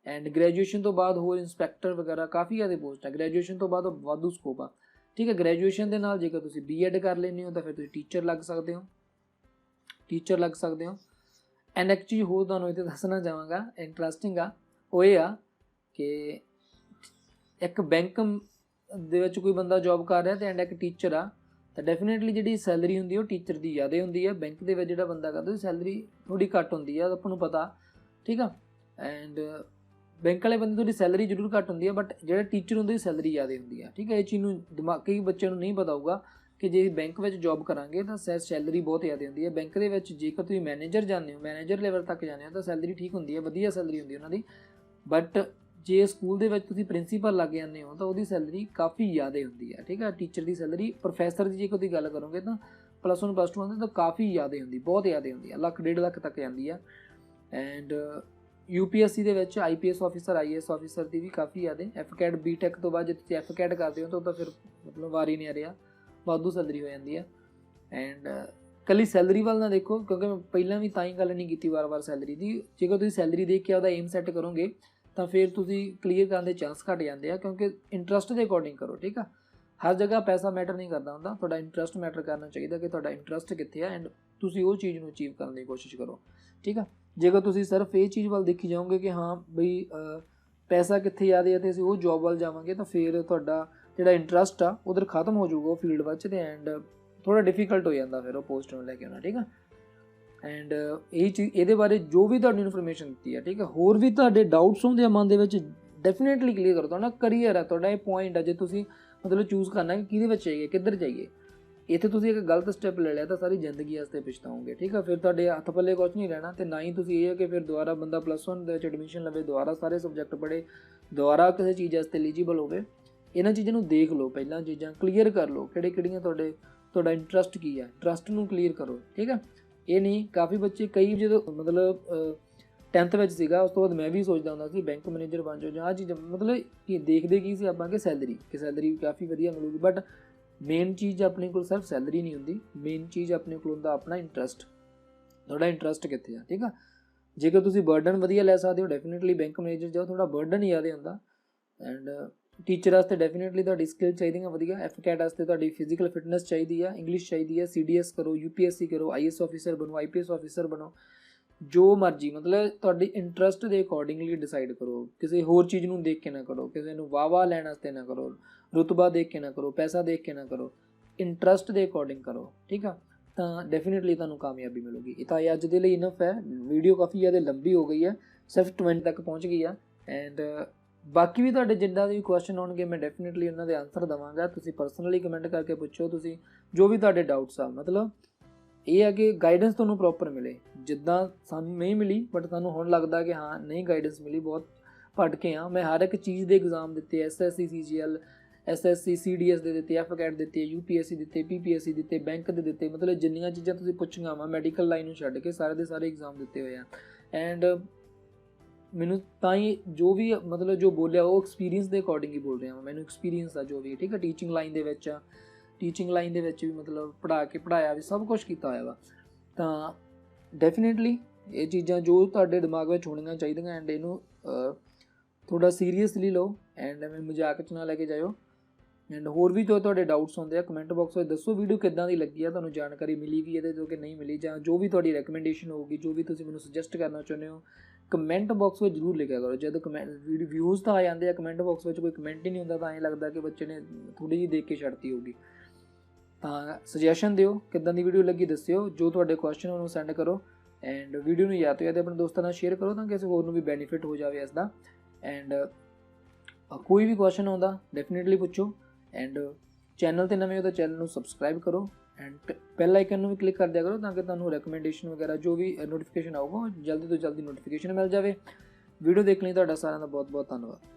ਐਂਡ ਗ੍ਰੈਜੂਏਸ਼ਨ ਤੋਂ ਬਾਅਦ ਹੋਰ ਇੰਸਪੈਕਟਰ ਵਗੈਰਾ ਕਾਫੀ ਜ਼ਿਆਦਾ ਪੋਸਟ ਆ। ਗ੍ਰੈਜੂਏਸ਼ਨ ਤੋਂ ਬਾਅਦ ਵਾਧੂ ਸਕੋਪ ਆ, ਠੀਕ ਹੈ। ਗ੍ਰੈਜੂਏਸ਼ਨ ਦੇ ਨਾਲ ਜੇਕਰ ਤੁਸੀਂ BEd ਕਰ ਲੈਂਦੇ ਹੋ ਤਾਂ ਫਿਰ ਤੁਸੀਂ ਟੀਚਰ ਲੱਗ ਸਕਦੇ ਹੋ, ਐਂਡ ਇੱਕ ਚੀਜ਼ ਹੋਰ ਤੁਹਾਨੂੰ ਇੱਥੇ ਦੱਸਣਾ ਚਾਹਾਂਗਾ, ਇੰਟਰਸਟਿੰਗ ਆ, ਉਹ ਇਹ ਆ ਕਿ ਇੱਕ ਬੈਂਕ ਦੇ ਵਿੱਚ ਕੋਈ ਬੰਦਾ ਜੋਬ ਕਰ ਰਿਹਾ ਤੇ ਐਂਡ ਇੱਕ ਟੀਚਰ ਆ, ਤਾਂ ਡੈਫੀਨੇਟਲੀ ਜਿਹੜੀ ਸੈਲਰੀ ਹੁੰਦੀ ਉਹ ਟੀਚਰ ਦੀ ਜ਼ਿਆਦਾ ਹੁੰਦੀ ਹੈ। ਬੈਂਕ ਦੇ ਵਿੱਚ ਜਿਹੜਾ ਬੰਦਾ ਕਰਦਾ ਉਹਦੀ ਸੈਲਰੀ ਥੋੜ੍ਹੀ ਘੱਟ ਹੁੰਦੀ ਆ, ਆਪਾਂ ਨੂੰ ਪਤਾ, ਠੀਕ ਆ। ਐਂਡ ਬੈਂਕ ਵਾਲੇ ਬੰਦੇ ਤੁਹਾਡੀ ਸੈਲਰੀ ਜ਼ਰੂਰ ਘੱਟ ਹੁੰਦੀ ਹੈ, ਬਟ ਜਿਹੜਾ ਟੀਚਰ ਹੁੰਦੀ ਸੈਲਰੀ ਜ਼ਿਆਦਾ ਹੁੰਦੀ ਹੈ, ਠੀਕ ਹੈ। ਇਹ ਚੀਜ਼ ਨੂੰ ਕਈ ਬੱਚਿਆਂ ਨੂੰ ਨਹੀਂ ਪਤਾ ਹੋਊਗਾ ਕਿ ਜੇ ਬੈਂਕ ਵਿੱਚ ਜੋਬ ਕਰਾਂਗੇ ਤਾਂ ਸੈਲਰੀ ਬਹੁਤ ਜ਼ਿਆਦਾ ਹੁੰਦੀ ਹੈ। ਬੈਂਕ ਦੇ ਵਿੱਚ ਜੇਕਰ ਤੁਸੀਂ ਮੈਨੇਜਰ ਜਾਂਦੇ ਹੋ, ਮੈਨੇਜਰ ਲੈਵਲ ਤੱਕ ਜਾਂਦੇ ਹੋ ਤਾਂ ਸੈਲਰੀ ਠੀਕ ਹੁੰਦੀ ਹੈ, ਵਧੀਆ ਸੈਲਰੀ ਹੁੰਦੀ ਹੈ ਉਹਨਾਂ ਦੀ। ਬਟ ਜੇ ਸਕੂਲ ਦੇ ਵਿੱਚ ਤੁਸੀਂ ਪ੍ਰਿੰਸੀਪਲ ਲੱਗ ਜਾਂਦੇ ਹੋ ਤਾਂ ਉਹਦੀ ਸੈਲਰੀ ਕਾਫੀ ਜ਼ਿਆਦਾ ਹੁੰਦੀ ਹੈ, ਠੀਕ ਹੈ। ਟੀਚਰ ਦੀ ਸੈਲਰੀ, ਪ੍ਰੋਫੈਸਰ ਦੀ ਜੇਕਰ ਤੁਸੀਂ ਗੱਲ ਕਰੋਗੇ ਤਾਂ +1 +2 ਆਉਂਦੇ ਤਾਂ ਕਾਫੀ ਜ਼ਿਆਦਾ ਹੁੰਦੀ, ਬਹੁਤ ਜ਼ਿਆਦਾ ਹੁੰਦੀ ਹੈ, 1 1.5 ਲੱਖ ਤੱਕ ਜਾਂਦੀ ਹੈ। ਐਂਡ UPSC ਦੇ ਵਿੱਚ IPS ਆਫੀਸਰ, IAS ਆਫੀਸਰ ਦੀ ਵੀ ਕਾਫੀ ਜ਼ਿਆਦਾ। FCAT BTech ਤੋਂ ਬਾਅਦ ਜੇ ਤੁਸੀਂ FCAT ਕਰਦੇ ਹੋ ਤਾਂ ਫਿਰ ਮਤਲਬ ਵਾਰੀ ਨਹੀਂ ਆ ਰਿਹਾ, ਵਾਧੂ ਸੈਲਰੀ ਹੋ ਜਾਂਦੀ ਹੈ। ਐਂਡ ਇਕੱਲੀ ਸੈਲਰੀ ਵੱਲ ਨਾ ਦੇਖੋ, ਕਿਉਂਕਿ ਮੈਂ ਪਹਿਲਾਂ ਵੀ ਤਾਂ ਹੀ ਗੱਲ ਨਹੀਂ ਕੀਤੀ ਵਾਰ-ਵਾਰ ਸੈਲਰੀ ਦੀ। ਜੇਕਰ ਤੁਸੀਂ ਸੈਲਰੀ ਦੇਖ ਕੇ ਉਹਦਾ ਏਮ ਸੈੱਟ ਕਰੋਗੇ ਤਾਂ ਫਿਰ ਤੁਸੀਂ ਕਲੀਅਰ ਕਰਨ ਦੇ ਚਾਂਸ ਘੱਟ ਜਾਂਦੇ ਆ, ਕਿਉਂਕਿ ਇੰਟਰਸਟ ਦੇ ਅਕੋਰਡਿੰਗ ਕਰੋ, ਠੀਕ ਆ। ਹਰ ਜਗ੍ਹਾ ਪੈਸਾ ਮੈਟਰ ਨਹੀਂ ਕਰਦਾ ਹੁੰਦਾ, ਤੁਹਾਡਾ ਇੰਟਰਸਟ ਮੈਟਰ ਕਰਨਾ ਚਾਹੀਦਾ ਕਿ ਤੁਹਾਡਾ ਇੰਟਰਸਟ ਕਿੱਥੇ ਆ, ਐਂਡ ਤੁਸੀਂ ਉਹ ਚੀਜ਼ ਨੂੰ ਅਚੀਵ ਕਰਨ ਦੀ ਕੋਸ਼ਿਸ਼ ਕਰੋ, ਠੀਕ ਆ। ਜੇਕਰ ਤੁਸੀਂ ਸਿਰਫ ਇਹ ਚੀਜ਼ ਵੱਲ ਦੇਖੀ ਜਾਓਗੇ ਕਿ ਹਾਂ ਬਈ ਪੈਸਾ ਕਿੱਥੇ ਜ਼ਿਆਦਾ ਹੈ ਅਤੇ ਅਸੀਂ ਉਹ ਜੋਬ ਵੱਲ ਜਾਵਾਂਗੇ, ਤਾਂ ਫਿਰ ਤੁਹਾਡਾ ਜਿਹੜਾ ਇੰਟਰਸਟ ਆ ਉਧਰ ਖਤਮ ਹੋ ਜਾਊਗਾ ਉਹ ਫੀਲਡ ਵਿੱਚ, ਅਤੇ ਐਂਡ ਥੋੜ੍ਹਾ ਡਿਫੀਕਲਟ ਹੋ ਜਾਂਦਾ ਫਿਰ ਉਹ ਪੋਸਟ ਨੂੰ ਲੈ ਕੇ ਆਉਣਾ, ਠੀਕ ਆ। ਐਂਡ ਇਹ ਚੀਜ਼, ਇਹਦੇ ਬਾਰੇ ਜੋ ਵੀ ਤੁਹਾਨੂੰ ਇਨਫੋਰਮੇਸ਼ਨ ਦਿੱਤੀ ਹੈ, ਠੀਕ ਹੈ। ਹੋਰ ਵੀ ਤੁਹਾਡੇ ਡਾਊਟਸ ਹੁੰਦੇ ਆ ਮਨ ਦੇ ਵਿੱਚ, ਡੈਫੀਨੇਟਲੀ ਕਲੀਅਰ ਕਰੋ। ਤੁਹਾਡਾ ਕਰੀਅਰ ਹੈ, ਤੁਹਾਡਾ ਇਹ ਪੁਆਇੰਟ ਹੈ, ਜੇ ਤੁਸੀਂ ਮਤਲਬ ਚੂਜ਼ ਕਰਨਾ ਕਿ ਕਿਹਦੇ ਵਿੱਚ ਜਾਈਏ, ਕਿੱਧਰ ਜਾਈਏ। ਇੱਥੇ ਤੁਸੀਂ ਇੱਕ ਗਲਤ ਸਟੈਪ ਲੈ ਲਿਆ ਤਾਂ ਸਾਰੀ ਜ਼ਿੰਦਗੀ ਵਾਸਤੇ ਪਛਤਾਓਗੇ, ਠੀਕ ਆ। ਫਿਰ ਤੁਹਾਡੇ ਹੱਥ ਪੱਲੇ ਕੁਛ ਨਹੀਂ ਰਹਿਣਾ, ਅਤੇ ਨਾ ਹੀ ਤੁਸੀਂ ਇਹ ਹੈ ਕਿ ਫਿਰ ਦੁਬਾਰਾ ਬੰਦਾ +1 ਦੇ ਵਿੱਚ ਐਡਮਿਸ਼ਨ ਲਵੇ, ਦੁਬਾਰਾ ਸਾਰੇ ਸਬਜੈਕਟ ਪੜ੍ਹੇ, ਦੁਬਾਰਾ ਕਿਸੇ ਚੀਜ਼ ਵਾਸਤੇ ਐਲੀਜੀਬਲ ਹੋਵੇ। ਇਹਨਾਂ ਚੀਜ਼ਾਂ ਨੂੰ ਦੇਖ ਲਓ, ਪਹਿਲਾਂ ਚੀਜ਼ਾਂ ਕਲੀਅਰ ਕਰ ਲਓ, ਕਿਹੜੀਆਂ ਤੁਹਾਡਾ ਇੰਟਰਸਟ ਕੀ ਹੈ, ਇੰਟਰਸਟ ਨੂੰ ਕਲੀਅਰ ਕਰੋ, ਠੀਕ ਹੈ। ਇਹ ਨਹੀਂ, ਕਾਫੀ ਬੱਚੇ ਕਈ ਜਦੋਂ ਮਤਲਬ 10th ਵਿੱਚ ਸੀਗਾ, ਉਸ ਤੋਂ ਬਾਅਦ ਮੈਂ ਵੀ ਸੋਚਦਾ ਹੁੰਦਾ ਸੀ ਬੈਂਕ ਮੈਨੇਜਰ ਬਣ ਜਾਓ ਜਾਂ ਆਹ ਚੀਜ਼, ਮਤਲਬ ਕਿ ਦੇਖਦੇ ਕੀ ਸੀ ਆਪਾਂ ਕਿ ਸੈਲਰੀ ਕਾਫੀ ਵਧੀਆ ਮਿਲੂਗੀ, ਬਟ ਮੇਨ ਚੀਜ਼ ਆਪਣੇ ਕੋਲ ਸਿਰਫ ਸੈਲਰੀ ਨਹੀਂ ਹੁੰਦੀ, ਮੇਨ ਚੀਜ਼ ਆਪਣੇ ਕੋਲ ਹੁੰਦਾ ਆਪਣਾ ਇੰਟਰਸਟ, ਤੁਹਾਡਾ ਇੰਟਰਸਟ ਕਿੱਥੇ ਆ, ਠੀਕ ਆ। ਜੇਕਰ ਤੁਸੀਂ ਬਰਡਨ ਵਧੀਆ ਲੈ ਸਕਦੇ ਹੋ, ਡੈਫੀਨੇਟਲੀ ਬੈਂਕ ਮੈਨੇਜਰ ਜਾਓ, ਥੋੜਾ ਬਰਡਨ ਹੀ ਜ਼ਿਆਦਾ ਹੁੰਦਾ। ਐਂਡ ਟੀਚਰ ਵਾਸਤੇ ਡੈਫੀਨੇਟਲੀ ਤੁਹਾਡੀ ਸਕਿੱਲ ਚਾਹੀਦੀਆਂ ਵਧੀਆ, FCAT ਵਾਸਤੇ ਤੁਹਾਡੀ ਫਿਜ਼ੀਕਲ ਫਿਟਨੈਸ ਚਾਹੀਦੀ ਆ, ਇੰਗਲਿਸ਼ ਚਾਹੀਦੀ ਆ, CDS ਕਰੋ, UPSC ਕਰੋ, IAS ਆਫੀਸਰ ਬਣੋ, IPS ਆਫੀਸਰ ਬਣੋ, ਜੋ ਮਰਜ਼ੀ, ਮਤਲਬ ਤੁਹਾਡੀ ਇੰਟਰਸਟ ਦੇ ਅਕੋਰਡਿੰਗਲੀ ਡਿਸਾਈਡ ਕਰੋ। ਕਿਸੇ ਹੋਰ ਚੀਜ਼ ਨੂੰ ਦੇਖ ਕੇ ਨਾ ਕਰੋ, ਕਿਸੇ ਨੂੰ ਵਾਹ ਲੈਣ ਵਾਸਤੇ ਨਾ ਕਰੋ, ਰੁਤਬਾ ਦੇਖ ਕੇ ਨਾ ਕਰੋ, ਪੈਸਾ ਦੇਖ ਕੇ ਨਾ ਕਰੋ, ਇੰਟਰਸਟ ਦੇ ਅਕੋਰਡਿੰਗ ਕਰੋ, ਠੀਕ ਆ। ਤਾਂ ਡੈਫੀਨੇਟਲੀ ਤੁਹਾਨੂੰ ਕਾਮਯਾਬੀ ਮਿਲੂਗੀ। ਇਹ ਤਾਂ ਅੱਜ ਦੇ ਲਈ ਇਨਫ ਹੈ, ਵੀਡੀਓ ਕਾਫੀ ਜ਼ਿਆਦਾ ਲੰਬੀ ਹੋ ਗਈ ਹੈ, ਸਿਰਫ 20 ਤੱਕ ਪਹੁੰਚ ਗਈ ਆ। ਐਂਡ ਬਾਕੀ ਵੀ ਤੁਹਾਡੇ ਜਿੱਦਾਂ ਦੇ ਵੀ ਕੁਐਸਚਨ ਆਉਣਗੇ ਮੈਂ ਡੈਫੀਨੇਟਲੀ ਉਹਨਾਂ ਦੇ ਆਨਸਰ ਦੇਵਾਂਗਾ। ਤੁਸੀਂ ਪਰਸਨਲੀ ਕਮੈਂਟ ਕਰਕੇ ਪੁੱਛੋ, ਤੁਸੀਂ ਜੋ ਵੀ ਤੁਹਾਡੇ ਡਾਊਟਸ ਆ, ਮਤਲਬ ਇਹ ਹੈ ਕਿ ਗਾਈਡੈਂਸ ਤੁਹਾਨੂੰ ਪ੍ਰੋਪਰ ਮਿਲੇ। ਜਿੱਦਾਂ ਸਾਨੂੰ ਨਹੀਂ ਮਿਲੀ, ਬਟ ਤੁਹਾਨੂੰ ਹੁਣ ਲੱਗਦਾ ਕਿ ਹਾਂ ਨਹੀਂ ਗਾਈਡੈਂਸ ਮਿਲੀ, ਬਹੁਤ ਭਟਕੇ ਹਾਂ। ਮੈਂ ਹਰ ਇੱਕ ਚੀਜ਼ ਦੇ ਐਗਜ਼ਾਮ ਦਿੱਤੇ, SSC CGL, SSC CDS ਦੇ ਦਿੱਤੇ, FCAT ਦਿੱਤੇ, UPSC ਦਿੱਤੇ, PPSC ਦਿੱਤੇ, ਬੈਂਕ ਦੇ ਦਿੱਤੇ, ਮਤਲਬ ਜਿੰਨੀਆਂ ਚੀਜ਼ਾਂ ਤੁਸੀਂ ਪੁੱਛੀਆਂ ਵਾ ਮੈਡੀਕਲ ਲਾਈਨ ਨੂੰ ਛੱਡ ਕੇ ਸਾਰੇ ਦੇ ਸਾਰੇ ਐਗਜ਼ਾਮ ਦਿੱਤੇ ਹੋਏ ਆ। ਐਂਡ ਮੈਨੂੰ ਤਾਂ ਹੀ ਜੋ ਵੀ ਮਤਲਬ ਜੋ ਬੋਲਿਆ ਉਹ ਐਕਸਪੀਰੀਅੰਸ ਦੇ ਅਕੋਰਡਿੰਗ ਹੀ ਬੋਲ ਰਿਹਾ ਹਾਂ, ਮੈਨੂੰ ਐਕਸਪੀਰੀਅੰਸ ਆ ਜੋ ਵੀ, ਠੀਕ ਹੈ। ਟੀਚਿੰਗ ਲਾਈਨ ਦੇ ਵਿੱਚ ਵੀ ਮਤਲਬ ਪੜ੍ਹਾਇਆ ਵੀ, ਸਭ ਕੁਛ ਕੀਤਾ ਹੋਇਆ ਵਾ। ਤਾਂ ਡੈਫੀਨੇਟਲੀ ਇਹ ਚੀਜ਼ਾਂ ਜੋ ਤੁਹਾਡੇ ਦਿਮਾਗ ਵਿੱਚ ਹੋਣੀਆਂ ਚਾਹੀਦੀਆਂ, ਐਂਡ ਇਹਨੂੰ ਥੋੜ੍ਹਾ ਸੀਰੀਅਸਲੀ ਲਓ, ਐਂਡ ਐਵੇਂ ਮਜ਼ਾਕ 'ਚ ਨਾ ਲੈ ਕੇ ਜਾਇਓ। ਐਂਡ ਹੋਰ ਵੀ ਜੋ ਤੁਹਾਡੇ ਡਾਊਟਸ ਹੁੰਦੇ ਆ ਕਮੈਂਟ ਬਾਕਸ ਵਿੱਚ ਦੱਸੋ, ਵੀਡੀਓ ਕਿੱਦਾਂ ਦੀ ਲੱਗੀ ਆ, ਤੁਹਾਨੂੰ ਜਾਣਕਾਰੀ ਮਿਲੀ ਵੀ ਇਹਦੇ ਤੋਂ ਕਿ ਨਹੀਂ ਮਿਲੀ, ਜਾਂ ਜੋ ਵੀ ਤੁਹਾਡੀ ਰეკਮੈਂਡੇਸ਼ਨ ਹੋਊਗੀ, ਜੋ ਵੀ ਤੁਸੀਂ ਮੈਨੂੰ ਸੁਜੈਸਟ ਕਰਨਾ ਚਾਹੁੰਦੇ ਹੋ, ਕਮੈਂਟ ਬਾਕਸ ਵਿੱਚ ਜ਼ਰੂਰ ਲਿਖਿਆ ਕਰੋ। ਜਦੋਂ ਵਿਊਜ਼ ਤਾਂ ਆ ਜਾਂਦੇ ਆ, ਕਮੈਂਟ ਬਾਕਸ ਵਿੱਚ ਕੋਈ ਕਮੈਂਟ ਹੀ ਨਹੀਂ ਹੁੰਦਾ ਤਾਂ ਐਂ ਲੱਗਦਾ ਕਿ ਬੱਚੇ ਨੇ ਥੋੜ੍ਹੀ ਜਿਹੀ ਦੇਖ ਕੇ ਛੱਡਤੀ ਹੋਊਗੀ। ਤਾਂ ਸੁਜੈਸ਼ਨ ਦਿਓ ਕਿੱਦਾਂ ਦੀ ਵੀਡੀਓ ਲੱਗੀ ਦੱਸਿਓ, ਜੋ ਤੁਹਾਡੇ ਕੁਐਸਚਨ ਉਹਨੂੰ ਸੈਂਡ ਕਰੋ ਐਂਡ ਵੀਡੀਓ ਨੂੰ ਜ਼ਿਆਦਾ ਤੋਂ ਜ਼ਿਆਦਾ ਆਪਣੇ ਦੋਸਤਾਂ ਨਾਲ ਸ਼ੇਅਰ ਕਰੋ ਤਾਂ ਕਿਸੇ ਹੋਰ ਨੂੰ ਵੀ ਬੈਨੀਫਿਟ ਹੋ ਜਾਵੇ ਇਸ ਦਾ। ਐਂਡ ਕੋਈ ਵੀ ਕੁਐਸਚਨ ਆਉਂਦਾ ਡੈਫੀਨੇਟਲੀ ਪੁੱਛੋ ਐਂਡ ਚੈਨਲ 'ਤੇ ਨਵੇਂ ਹੋ ਤਾਂ ਚੈਨਲ ਨੂੰ ਸਬਸਕ੍ਰਾਈਬ ਕਰੋ ਐਂਡ ਬੈਲ ਆਈਕਨ ਨੂੰ ਵੀ ਕਲਿੱਕ ਕਰ ਦਿਆ ਕਰੋ ਤਾਂ ਕਿ ਤੁਹਾਨੂੰ ਰეკਮੈਂਡੇਸ਼ਨ ਵਗੈਰਾ ਜੋ ਵੀ ਨੋਟੀਫਿਕੇਸ਼ਨ ਆਊਗਾ ਜਲਦੀ ਤੋਂ ਜਲਦੀ ਨੋਟੀਫਿਕੇਸ਼ਨ ਮਿਲ ਜਾਵੇ। ਵੀਡੀਓ ਦੇਖਣ ਲਈ ਤੁਹਾਡਾ ਸਾਰਿਆਂ ਦਾ ਬਹੁਤ ਬਹੁਤ ਧੰਨਵਾਦ।